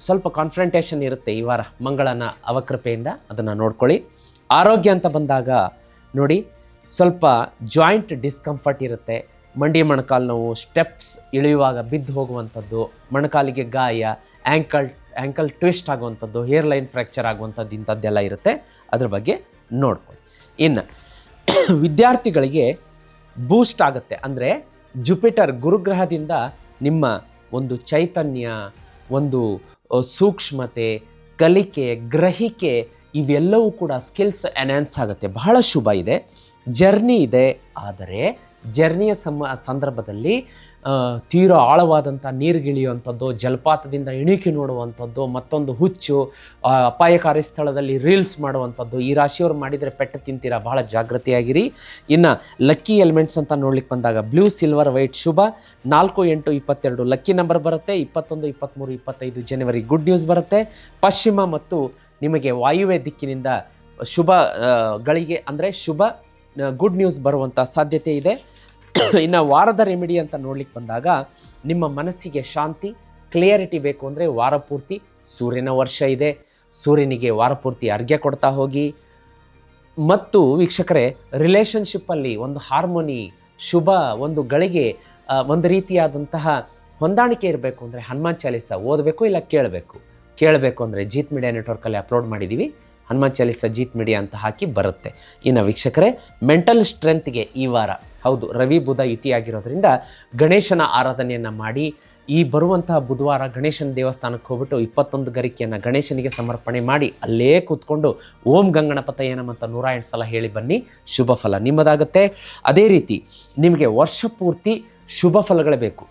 ಸ್ವಲ್ಪ ಕಾನ್ಫ್ರಂಟೇಷನ್ ಇರುತ್ತೆ ಈ ವಾರ ಮಂಗಳನ ಅವಕೃಪೆಯಿಂದ, ಅದನ್ನು ನೋಡ್ಕೊಳ್ಳಿ. ಆರೋಗ್ಯ ಅಂತ ಬಂದಾಗ ನೋಡಿ, ಸ್ವಲ್ಪ ಜಾಯಿಂಟ್ ಡಿಸ್ಕಂಫರ್ಟ್ ಇರುತ್ತೆ, ಮಂಡಿ ಮೊಣಕಾಲು ನೋವು, ಸ್ಟೆಪ್ಸ್ ಇಳಿಯುವಾಗ ಬಿದ್ದು ಹೋಗುವಂಥದ್ದು, ಮೊಣಕಾಲಿಗೆ ಗಾಯ, ಆ್ಯಂಕಲ್ ಟ್ವಿಸ್ಟ್ ಆಗುವಂಥದ್ದು, ಹೇರ್ ಲೈನ್ ಫ್ರ್ಯಾಕ್ಚರ್ ಆಗುವಂಥದ್ದು, ಇಂಥದ್ದೆಲ್ಲ ಇರುತ್ತೆ, ಅದ್ರ ಬಗ್ಗೆ ನೋಡ್ಕೊಳ್ಳಿ. ಇನ್ನು ವಿದ್ಯಾರ್ಥಿಗಳಿಗೆ ಬೂಸ್ಟ್ ಆಗುತ್ತೆ. ಅಂದರೆ ಜುಪಿಟರ್ ಗುರುಗ್ರಹದಿಂದ ನಿಮ್ಮ ಒಂದು ಚೈತನ್ಯ, ಒಂದು ಸೂಕ್ಷ್ಮತೆ, ಕಲಿಕೆ, ಗ್ರಹಿಕೆ ಇವೆಲ್ಲವೂ ಕೂಡ ಸ್ಕಿಲ್ಸ್ ಎನ್ಹ್ಯಾನ್ಸ್ ಆಗುತ್ತೆ. ಬಹಳ ಶುಭ ಇದೆ. ಜರ್ನಿ ಇದೆ, ಆದರೆ ಜರ್ನಿಯ ಸಂದರ್ಭದಲ್ಲಿ ತೀರಾ ಆಳವಾದಂಥ ನೀರುಗಿಳಿಯುವಂಥದ್ದು, ಜಲಪಾತದಿಂದ ಇಣಿಕೆ ನೋಡುವಂಥದ್ದು, ಮತ್ತೊಂದು ಹುಚ್ಚು, ಅಪಾಯಕಾರಿ ಸ್ಥಳದಲ್ಲಿ ರೀಲ್ಸ್ ಮಾಡುವಂಥದ್ದು, ಈ ರಾಶಿಯವರು ಮಾಡಿದರೆ ಪೆಟ್ಟು ತಿಂತೀರಾ, ಬಹಳ ಜಾಗೃತಿಯಾಗಿರಿ. ಇನ್ನು ಲಕ್ಕಿ ಎಲಿಮೆಂಟ್ಸ್ ಅಂತ ನೋಡ್ಲಿಕ್ಕೆ ಬಂದಾಗ ಬ್ಲೂ, ಸಿಲ್ವರ್, ವೈಟ್ ಶುಭ. 4, 8, 22 ಲಕ್ಕಿ ನಂಬರ್ ಬರುತ್ತೆ. 21, 23, 25 ಜನವರಿ ಗುಡ್ ನ್ಯೂಸ್ ಬರುತ್ತೆ. ಪಶ್ಚಿಮ ಮತ್ತು ನಿಮಗೆ ವಾಯುವ್ಯ ದಿಕ್ಕಿನಿಂದ ಶುಭಗಳಿಗೆ ಅಂದರೆ ಶುಭ ಗುಡ್ ನ್ಯೂಸ್ ಬರುವಂಥ ಸಾಧ್ಯತೆ ಇದೆ. ಇನ್ನು ವಾರದ ರೆಮಿಡಿ ಅಂತ ನೋಡ್ಲಿಕ್ಕೆ ಬಂದಾಗ ನಿಮ್ಮ ಮನಸ್ಸಿಗೆ ಶಾಂತಿ, ಕ್ಲಿಯರಿಟಿ ಬೇಕು ಅಂದರೆ ವಾರ ಪೂರ್ತಿ ಸೂರ್ಯನ ವರ್ಷ ಇದೆ, ಸೂರ್ಯನಿಗೆ ವಾರ ಪೂರ್ತಿ ಅರ್ಘ್ಯ ಕೊಡ್ತಾ ಹೋಗಿ. ಮತ್ತು ವೀಕ್ಷಕರೇ, ರಿಲೇಷನ್ಶಿಪ್ಪಲ್ಲಿ ಒಂದು ಹಾರ್ಮೋನಿ, ಶುಭ ಒಂದು ಗಳಿಗೆ, ಒಂದು ರೀತಿಯಾದಂತಹ ಹೊಂದಾಣಿಕೆ ಇರಬೇಕು ಅಂದರೆ ಹನುಮಾನ್ ಚಾಲೀಸ ಓದಬೇಕು, ಇಲ್ಲ ಕೇಳಬೇಕು ಅಂದರೆ ಜೀತ್ ಮೀಡಿಯಾ ನೆಟ್ವರ್ಕಲ್ಲಿ ಅಪ್ಲೋಡ್ ಮಾಡಿದ್ದೀವಿ. ಹನುಮಾನ್ ಚಾಲೀಸ ಜೀತ್ ಮೀಡಿಯಾ ಅಂತ ಹಾಕಿ ಬರುತ್ತೆ. ಇನ್ನು ವೀಕ್ಷಕರೇ, ಮೆಂಟಲ್ ಸ್ಟ್ರೆಂತ್ಗೆ ಈ ವಾರ ಹೌದು ರವಿ ಬುಧ ಯುತಿಯಾಗಿರೋದ್ರಿಂದ ಗಣೇಶನ ಆರಾಧನೆಯನ್ನು ಮಾಡಿ, ಈ ಬರುವಂತಹ ಬುಧವಾರ ಗಣೇಶನ ದೇವಸ್ಥಾನಕ್ಕೆ ಹೋಗ್ಬಿಟ್ಟು 21 ಗರಿಕೆಯನ್ನು ಗಣೇಶನಿಗೆ ಸಮರ್ಪಣೆ ಮಾಡಿ ಅಲ್ಲೇ ಕೂತ್ಕೊಂಡು ಓಂ ಗಂಗಣಪತಯ್ಯ ನಮಃ ಅಂತ 108 ಸಲ ಹೇಳಿ ಬನ್ನಿ, ಶುಭ ಫಲ ನಿಮ್ಮದಾಗುತ್ತೆ. ಅದೇ ರೀತಿ ನಿಮಗೆ ವರ್ಷ ಪೂರ್ತಿ ಶುಭ ಫಲಗಳೇ ಬೇಕು.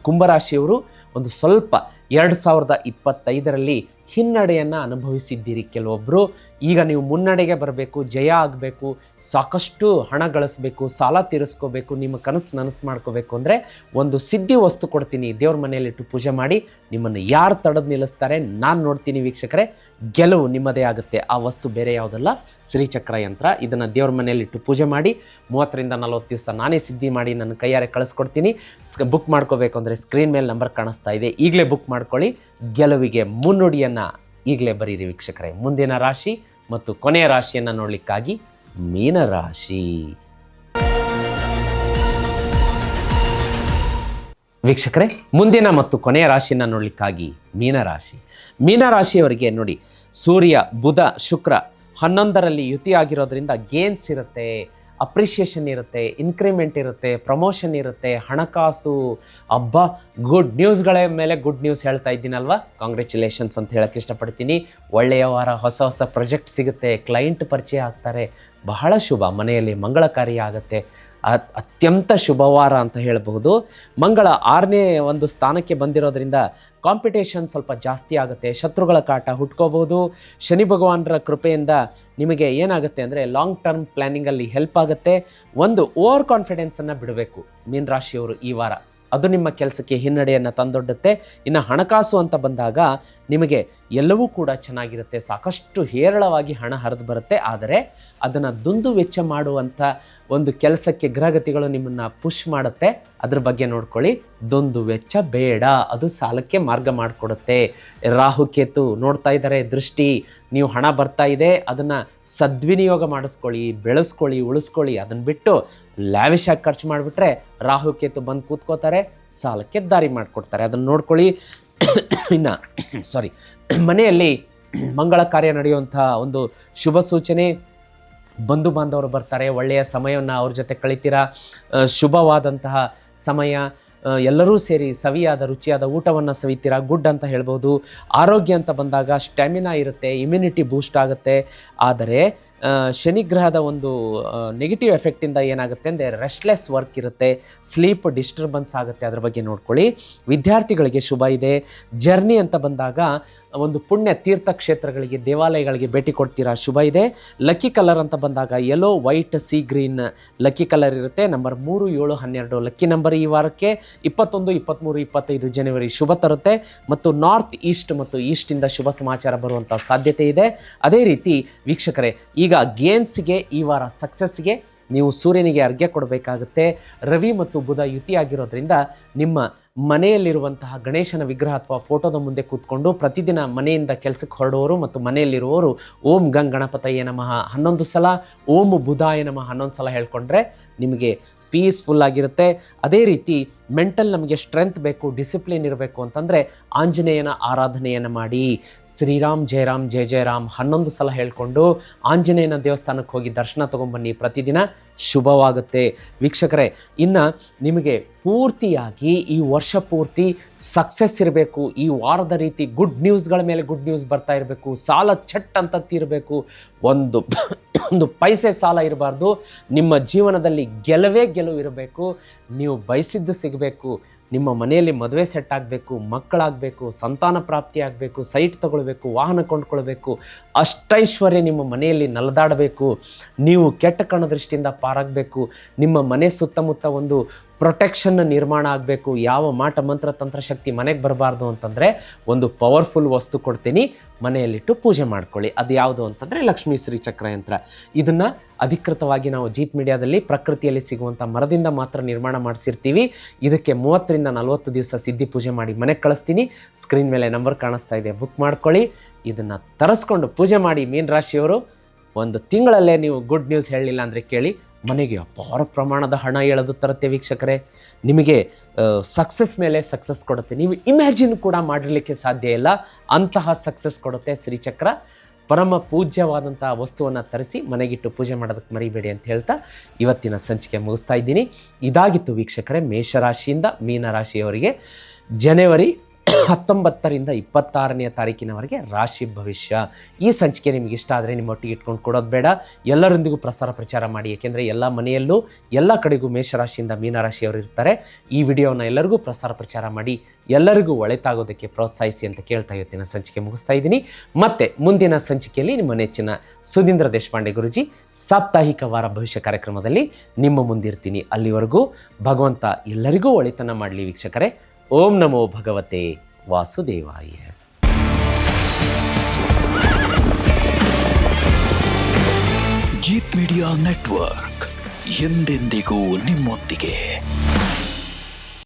ಕುಂಭರಾಶಿಯವರು ಒಂದು ಸ್ವಲ್ಪ 2025ರಲ್ಲಿ ಹಿನ್ನಡೆಯನ್ನು ಅನುಭವಿಸಿದ್ದೀರಿ. ಕೆಲವೊಬ್ಬರು ಈಗ ನೀವು ಮುನ್ನಡೆಗೆ ಬರಬೇಕು, ಜಯ ಆಗಬೇಕು, ಸಾಕಷ್ಟು ಹಣ ಗಳಿಸ್ಬೇಕು, ಸಾಲ ತೀರಿಸ್ಕೋಬೇಕು, ನಿಮ್ಮ ಕನಸು ನನಸು ಮಾಡ್ಕೋಬೇಕು ಅಂದರೆ ಒಂದು ಸಿದ್ಧಿ ವಸ್ತು ಕೊಡ್ತೀನಿ, ದೇವ್ರ ಮನೆಯಲ್ಲಿಟ್ಟು ಪೂಜೆ ಮಾಡಿ. ನಿಮ್ಮನ್ನು ಯಾರು ತಡೆದು ನಿಲ್ಲಿಸ್ತಾರೆ ನಾನು ನೋಡ್ತೀನಿ ವೀಕ್ಷಕರೇ, ಗೆಲುವು ನಿಮ್ಮದೇ ಆಗುತ್ತೆ. ಆ ವಸ್ತು ಬೇರೆ ಯಾವುದಲ್ಲ, ಶ್ರೀಚಕ್ರ ಯಂತ್ರ. ಇದನ್ನು ದೇವ್ರ ಮನೆಯಲ್ಲಿಟ್ಟು ಪೂಜೆ ಮಾಡಿ 30ರಿಂದ 40 ದಿವಸ ನಾನೇ ಸಿದ್ಧಿ ಮಾಡಿ ನನ್ನ ಕೈಯಾರೆ ಕಳಿಸ್ಕೊಡ್ತೀನಿ. ಬುಕ್ ಮಾಡ್ಕೋಬೇಕು ಅಂದರೆ ಸ್ಕ್ರೀನ್ ಮೇಲೆ ನಂಬರ್ ಕಾಣಿಸ್ತಾ ಇದೆ, ಈಗಲೇ ಬುಕ್ ಮಾಡ್ಕೊಳ್ಳಿ. ಗೆಲುವಿಗೆ ಮುನ್ನುಡಿಯನ್ನು ಈಗಲೇ ಬರೀರಿ ವೀಕ್ಷಕರೇ. ಮುಂದಿನ ರಾಶಿ ಮತ್ತು ಕೊನೆಯ ರಾಶಿಯನ್ನು ನೋಡಲಿಕ್ಕಾಗಿ ಮೀನರಾಶಿ. ವೀಕ್ಷಕರೇ, ಮುಂದಿನ ಮತ್ತು ಕೊನೆಯ ರಾಶಿಯನ್ನು ನೋಡಲಿಕ್ಕಾಗಿ ಮೀನರಾಶಿಯವರಿಗೆ ನೋಡಿ, ಸೂರ್ಯ, ಬುಧ, ಶುಕ್ರ 11ರಲ್ಲಿ ಯುತಿ ಆಗಿರೋದ್ರಿಂದ ಗೇನ್ಸ್ ಇರುತ್ತೆ, ಅಪ್ರಿಷಿಯೇಷನ್ ಇರುತ್ತೆ, ಇನ್ಕ್ರಿಮೆಂಟ್ ಇರುತ್ತೆ, ಪ್ರಮೋಷನ್ ಇರುತ್ತೆ, ಹಣಕಾಸು, ಗುಡ್ ನ್ಯೂಸ್ಗಳ ಮೇಲೆ ಗುಡ್ ನ್ಯೂಸ್ ಹೇಳ್ತಾ ಇದ್ದೀನಲ್ವಾ, ಕಾಂಗ್ರ್ಯಾಚುಲೇಷನ್ಸ್ ಅಂತ ಹೇಳಕ್ಕೆ ಇಷ್ಟಪಡ್ತೀನಿ. ಒಳ್ಳೆಯ ವಾರ, ಹೊಸ ಪ್ರಾಜೆಕ್ಟ್ ಸಿಗುತ್ತೆ, ಕ್ಲೈಂಟ್ ಪರಿಚಯ ಆಗ್ತಾರೆ, ಬಹಳ ಶುಭ. ಮನೆಯಲ್ಲಿ ಮಂಗಳಕಾರ್ಯ ಆಗುತ್ತೆ, ಅತ್ಯಂತ ಶುಭವಾರ ಅಂತ ಹೇಳಬಹುದು. ಮಂಗಳ 6ನೇ ಒಂದು ಸ್ಥಾನಕ್ಕೆ ಬಂದಿರೋದ್ರಿಂದ ಕಾಂಪಿಟೇಷನ್ ಸ್ವಲ್ಪ ಜಾಸ್ತಿ ಆಗುತ್ತೆ, ಶತ್ರುಗಳ ಕಾಟ ಹುಟ್ಕೋಬಹುದು. ಶನಿ ಭಗವಾನರ ಕೃಪೆಯಿಂದ ನಿಮಗೆ ಏನಾಗುತ್ತೆ ಅಂದರೆ ಲಾಂಗ್ ಟರ್ಮ್ ಪ್ಲ್ಯಾನಿಂಗಲ್ಲಿ ಹೆಲ್ಪ್ ಆಗುತ್ತೆ. ಒಂದು ಓವರ್ ಕಾನ್ಫಿಡೆನ್ಸನ್ನು ಬಿಡಬೇಕು ಮೀನರಾಶಿಯವರು ಈ ವಾರ, ಅದು ನಿಮ್ಮ ಕೆಲಸಕ್ಕೆ ಹಿನ್ನಡೆಯನ್ನು ತಂದೊಡ್ಡುತ್ತೆ. ಇನ್ನು ಹಣಕಾಸು ಅಂತ ಬಂದಾಗ ನಿಮಗೆ ಎಲ್ಲವೂ ಕೂಡ ಚೆನ್ನಾಗಿರುತ್ತೆ, ಸಾಕಷ್ಟು ಹೇರಳವಾಗಿ ಹಣ ಹರಿದು ಬರುತ್ತೆ. ಆದರೆ ಅದನ್ನು ದುಂದು ವೆಚ್ಚ ಮಾಡುವಂಥ ಒಂದು ಕೆಲಸಕ್ಕೆ ಗ್ರಹಗತಿಗಳು ನಿಮ್ಮನ್ನು ಪುಷ್ ಮಾಡುತ್ತೆ. ಅದ್ರ ಬಗ್ಗೆ ನೋಡ್ಕೊಳ್ಳಿ. ದೊಂದು ವೆಚ್ಚ ಬೇಡ, ಅದು ಸಾಲಕ್ಕೆ ಮಾರ್ಗ ಮಾಡಿಕೊಡುತ್ತೆ. ರಾಹುಕೇತು ನೋಡ್ತಾ ಇದ್ದಾರೆ, ದೃಷ್ಟಿ, ನೀವು ಹಣ ಬರ್ತಾ ಇದೆ, ಅದನ್ನು ಸದ್ವಿನಿಯೋಗ ಮಾಡಿಸ್ಕೊಳ್ಳಿ, ಬೆಳೆಸ್ಕೊಳ್ಳಿ, ಉಳಿಸ್ಕೊಳ್ಳಿ. ಅದನ್ನು ಬಿಟ್ಟು ಲ್ಯಾವಿಶಾಗಿ ಖರ್ಚು ಮಾಡಿಬಿಟ್ರೆ ರಾಹುಕೇತು ಬಂದು ಕೂತ್ಕೋತಾರೆ, ಸಾಲಕ್ಕೆ ದಾರಿ ಮಾಡಿಕೊಡ್ತಾರೆ. ಅದನ್ನು ನೋಡ್ಕೊಳ್ಳಿ. ಇನ್ನು ಮನೆಯಲ್ಲಿ ಮಂಗಳ ಕಾರ್ಯ ನಡೆಯುವಂಥ ಒಂದು ಶುಭ ಸೂಚನೆ. ಬಂಧು ಬಾಂಧವರು ಬರ್ತಾರೆ, ಒಳ್ಳೆಯ ಸಮಯವನ್ನು ಅವ್ರ ಜೊತೆ ಕಳಿತೀರಾ. ಶುಭವಾದಂತಹ ಸಮಯ. ಎಲ್ಲರೂ ಸೇರಿ ಸವಿಯಾದ ರುಚಿಯಾದ ಊಟವನ್ನು ಸವಿತೀರಾ, ಗುಡ್ ಅಂತ ಹೇಳ್ಬೋದು. ಆರೋಗ್ಯ ಅಂತ ಬಂದಾಗ ಸ್ಟ್ಯಾಮಿನಾ ಇರುತ್ತೆ, ಇಮ್ಯುನಿಟಿ ಬೂಸ್ಟ್ ಆಗುತ್ತೆ. ಆದರೆ ಶನಿಗ್ರಹದ ಒಂದು ನೆಗೆಟಿವ್ ಎಫೆಕ್ಟಿಂದ ಏನಾಗುತ್ತೆ ಅಂದರೆ ರೆಸ್ಟ್ಲೆಸ್ ವರ್ಕ್ ಇರುತ್ತೆ, ಸ್ಲೀಪ್ ಡಿಸ್ಟರ್ಬೆನ್ಸ್ ಆಗುತ್ತೆ. ಅದ್ರ ಬಗ್ಗೆ ನೋಡ್ಕೊಳ್ಳಿ. ವಿದ್ಯಾರ್ಥಿಗಳಿಗೆ ಶುಭ ಇದೆ. ಜರ್ನಿ ಅಂತ ಬಂದಾಗ ಒಂದು ಪುಣ್ಯ ತೀರ್ಥಕ್ಷೇತ್ರಗಳಿಗೆ, ದೇವಾಲಯಗಳಿಗೆ ಭೇಟಿ ಕೊಡ್ತೀರಾ, ಶುಭ ಇದೆ. ಲಕ್ಕಿ ಕಲರ್ ಅಂತ ಬಂದಾಗ yellow, white, C green lucky colour ಇರುತ್ತೆ. ನಂಬರ್ 3, 7, 12 ಲಕ್ಕಿ ನಂಬರ್ ಈ ವಾರಕ್ಕೆ. 21, 23, 25 ಜನವರಿ ಶುಭ ತರುತ್ತೆ. ಮತ್ತು ನಾರ್ತ್ ಈಸ್ಟ್ ಮತ್ತು ಈಸ್ಟಿಂದ ಶುಭ ಸಮಾಚಾರ ಬರುವಂಥ ಸಾಧ್ಯತೆ ಇದೆ. ಅದೇ ರೀತಿ ವೀಕ್ಷಕರೇ, ಈಗ ಗೇಮ್ಸ್ಗೆ ಈ ವಾರ ಸಕ್ಸಸ್ಗೆ ನೀವು ಸೂರ್ಯನಿಗೆ ಅರ್ಘ್ಯ ಕೊಡಬೇಕಾಗುತ್ತೆ. ರವಿ ಮತ್ತು ಬುಧ ಯುತಿಯಾಗಿರೋದ್ರಿಂದ ನಿಮ್ಮ ಮನೆಯಲ್ಲಿರುವಂತಹ ಗಣೇಶನ ವಿಗ್ರಹ ಅಥವಾ ಫೋಟೋದ ಮುಂದೆ ಕೂತ್ಕೊಂಡು ಪ್ರತಿದಿನ ಮನೆಯಿಂದ ಕೆಲಸಕ್ಕೆ ಹೊರಡುವವರು ಮತ್ತು ಮನೆಯಲ್ಲಿರುವವರು ಓಂ ಗಣಪತಯೇ ನಮಃ 11 ಸಲ, ಓಂ ಬುಧಾಯ ನಮಃ 11 ಸಲ ಹೇಳ್ಕೊಂಡ್ರೆ ನಿಮಗೆ ಪೀಸ್ಫುಲ್ ಆಗಿರುತ್ತೆ. ಅದೇ ರೀತಿ ಮೆಂಟಲ್ ನಮಗೆ ಸ್ಟ್ರೆಂತ್ ಬೇಕು, ಡಿಸಿಪ್ಲಿನ್ ಇರಬೇಕು ಅಂತಂದರೆ ಆಂಜನೇಯನ ಆರಾಧನೆಯನ್ನು ಮಾಡಿ. ಶ್ರೀರಾಮ್ ಜಯ ರಾಮ್ ಜಯ ಜಯ ರಾಮ್ 11 ಸಲ ಹೇಳ್ಕೊಂಡು ಆಂಜನೇಯನ ದೇವಸ್ಥಾನಕ್ಕೆ ಹೋಗಿ ದರ್ಶನ ತೊಗೊಂಬನ್ನಿ. ಪ್ರತಿದಿನ ಶುಭವಾಗುತ್ತೆ ವೀಕ್ಷಕರೇ. ಇನ್ನು ನಿಮಗೆ ಪೂರ್ತಿಯಾಗಿ ಈ ವರ್ಷ ಪೂರ್ತಿ ಸಕ್ಸಸ್ ಇರಬೇಕು. ಈ ವಾರದ ರೀತಿ ಗುಡ್ ನ್ಯೂಸ್ಗಳ ಮೇಲೆ ಗುಡ್ ನ್ಯೂಸ್ ಬರ್ತಾ ಇರಬೇಕು. ಸಾಲ ಚಟ್ ಅಂತ ತೀರಬೇಕು. ಒಂದು ಪೈಸೆ ಸಾಲ ಇರಬಾರ್ದು. ನಿಮ್ಮ ಜೀವನದಲ್ಲಿ ಗೆಲುವೇ ಗೆಲುವು ಇರಬೇಕು. ನೀವು ಬಯಸಿದ್ದು ಸಿಗಬೇಕು. ನಿಮ್ಮ ಮನೆಯಲ್ಲಿ ಮದುವೆ ಸೆಟ್ ಆಗಬೇಕು, ಮಕ್ಕಳಾಗಬೇಕು, ಸಂತಾನ ಪ್ರಾಪ್ತಿ ಆಗಬೇಕು, ಸೈಟ್ ತೊಗೊಳ್ಬೇಕು, ವಾಹನ ಕೊಂಡ್ಕೊಳ್ಬೇಕು, ಅಷ್ಟೈಶ್ವರ್ಯ ನಿಮ್ಮ ಮನೆಯಲ್ಲಿ ನಲದಾಡಬೇಕು. ನೀವು ಕೆಟ್ಟ ಕಣ್ಣದೃಷ್ಟಿಯಿಂದ ಪಾರಾಗಬೇಕು. ನಿಮ್ಮ ಮನೆ ಸುತ್ತಮುತ್ತ ಒಂದು ಪ್ರೊಟೆಕ್ಷನ್ ನಿರ್ಮಾಣ ಆಗಬೇಕು. ಯಾವ ಮಾಟ ಮಂತ್ರ ತಂತ್ರಶಕ್ತಿ ಮನೆಗೆ ಬರಬಾರ್ದು ಅಂತಂದರೆ ಒಂದು ಪವರ್ಫುಲ್ ವಸ್ತು ಕೊಡ್ತೀನಿ, ಮನೆಯಲ್ಲಿಟ್ಟು ಪೂಜೆ ಮಾಡ್ಕೊಳ್ಳಿ. ಅದು ಯಾವುದು ಅಂತಂದರೆ ಲಕ್ಷ್ಮೀ ಶ್ರೀ ಚಕ್ರ ಯಂತ್ರ. ಇದನ್ನು ಅಧಿಕೃತವಾಗಿ ನಾವು ಜೀತ್ ಮೀಡಿಯಾದಲ್ಲಿ ಪ್ರಕೃತಿಯಲ್ಲಿ ಸಿಗುವಂಥ ಮರದಿಂದ ಮಾತ್ರ ನಿರ್ಮಾಣ ಮಾಡಿಸಿರ್ತೀವಿ. ಇದಕ್ಕೆ 30 ರಿಂದ 40 ದಿವಸ ಸಿದ್ಧಿ ಪೂಜೆ ಮಾಡಿ ಮನೆಗೆ ಕಳಿಸ್ತೀನಿ. ಸ್ಕ್ರೀನ್ ಮೇಲೆ ನಂಬರ್ ಕಾಣಿಸ್ತಾ ಇದೆ, ಬುಕ್ ಮಾಡ್ಕೊಳ್ಳಿ. ಇದನ್ನು ತರಿಸ್ಕೊಂಡು ಪೂಜೆ ಮಾಡಿ. ಮೀನ ರಾಶಿಯವರು, ಒಂದು ತಿಂಗಳಲ್ಲೇ ನೀವು ಗುಡ್ ನ್ಯೂಸ್ ಹೇಳಲಿಲ್ಲ ಅಂದರೆ ಕೇಳಿ, ಮನೆಗೆ ಅಪಾರ ಪ್ರಮಾಣದ ಹಣ ಎಳೆದು ತರುತ್ತೆ ವೀಕ್ಷಕರೇ. ನಿಮಗೆ ಸಕ್ಸಸ್ ಮೇಲೆ ಸಕ್ಸಸ್ ಕೊಡುತ್ತೆ. ನೀವು ಇಮ್ಯಾಜಿನ್ ಕೂಡ ಮಾಡಿರಲಿಕ್ಕೆ ಸಾಧ್ಯ ಇಲ್ಲ, ಅಂತಹ ಸಕ್ಸಸ್ ಕೊಡುತ್ತೆ ಶ್ರೀಚಕ್ರ. ಪರಮ ಪೂಜ್ಯವಾದಂಥ ವಸ್ತುವನ್ನು ತರಿಸಿ ಮನೆಗಿಟ್ಟು ಪೂಜೆ ಮಾಡೋದಕ್ಕೆ ಮರಿಬೇಡಿ ಅಂತ ಹೇಳ್ತಾ ಇವತ್ತಿನ ಸಂಚಿಕೆ ಮುಗಿಸ್ತಾ ಇದ್ದೀನಿ. ಇದಾಗಿತ್ತು ವೀಕ್ಷಕರೇ ಮೇಷರಾಶಿಯಿಂದ ಮೀನರಾಶಿಯವರಿಗೆ ಜನವರಿ 19 ರಿಂದ 26ನೇ ತಾರೀಕಿನವರೆಗೆ ರಾಶಿ ಭವಿಷ್ಯ. ಈ ಸಂಚಿಕೆ ನಿಮಗೆ ಇಷ್ಟ ಆದರೆ ನಿಮ್ಮೊಟ್ಟಿಗೆ ಇಟ್ಕೊಂಡು ಕೊಡೋದು ಬೇಡ, ಎಲ್ಲರೊಂದಿಗೂ ಪ್ರಚಾರ ಮಾಡಿ. ಏಕೆಂದರೆ ಎಲ್ಲ ಮನೆಯಲ್ಲೂ ಎಲ್ಲ ಕಡೆಗೂ ಮೇಷರಾಶಿಯಿಂದ ಮೀನರಾಶಿಯವರು ಇರ್ತಾರೆ. ಈ ವಿಡಿಯೋನ ಎಲ್ಲರಿಗೂ ಪ್ರಚಾರ ಮಾಡಿ, ಎಲ್ಲರಿಗೂ ಒಳಿತಾಗೋದಕ್ಕೆ ಪ್ರೋತ್ಸಾಹಿಸಿ ಅಂತ ಕೇಳ್ತಾ ಇವತ್ತಿನ ಸಂಚಿಕೆ ಮುಗಿಸ್ತಾ ಇದ್ದೀನಿ. ಮತ್ತೆ ಮುಂದಿನ ಸಂಚಿಕೆಯಲ್ಲಿ ನಿಮ್ಮ ನೆಚ್ಚಿನ ಸುಧೀಂದ್ರ ದೇಶಪಾಂಡೆ ಗುರುಜಿ ಸಾಪ್ತಾಹಿಕ ವಾರ ಭವಿಷ್ಯ ಕಾರ್ಯಕ್ರಮದಲ್ಲಿ ನಿಮ್ಮ ಮುಂದಿರ್ತೀನಿ. ಅಲ್ಲಿವರೆಗೂ ಭಗವಂತ ಎಲ್ಲರಿಗೂ ಒಳಿತನ ಮಾಡಲಿ ವೀಕ್ಷಕರೇ. ಓಂ ನಮೋ ಭಗವತೆ ವಾಸುದೇವಾಯ. ಜೀತ್ ಮೀಡಿಯಾ ನೆಟ್ವರ್ಕ್ ಎಂದೆಂದಿಗೂ ನಿಮ್ಮೊಂದಿಗೆ.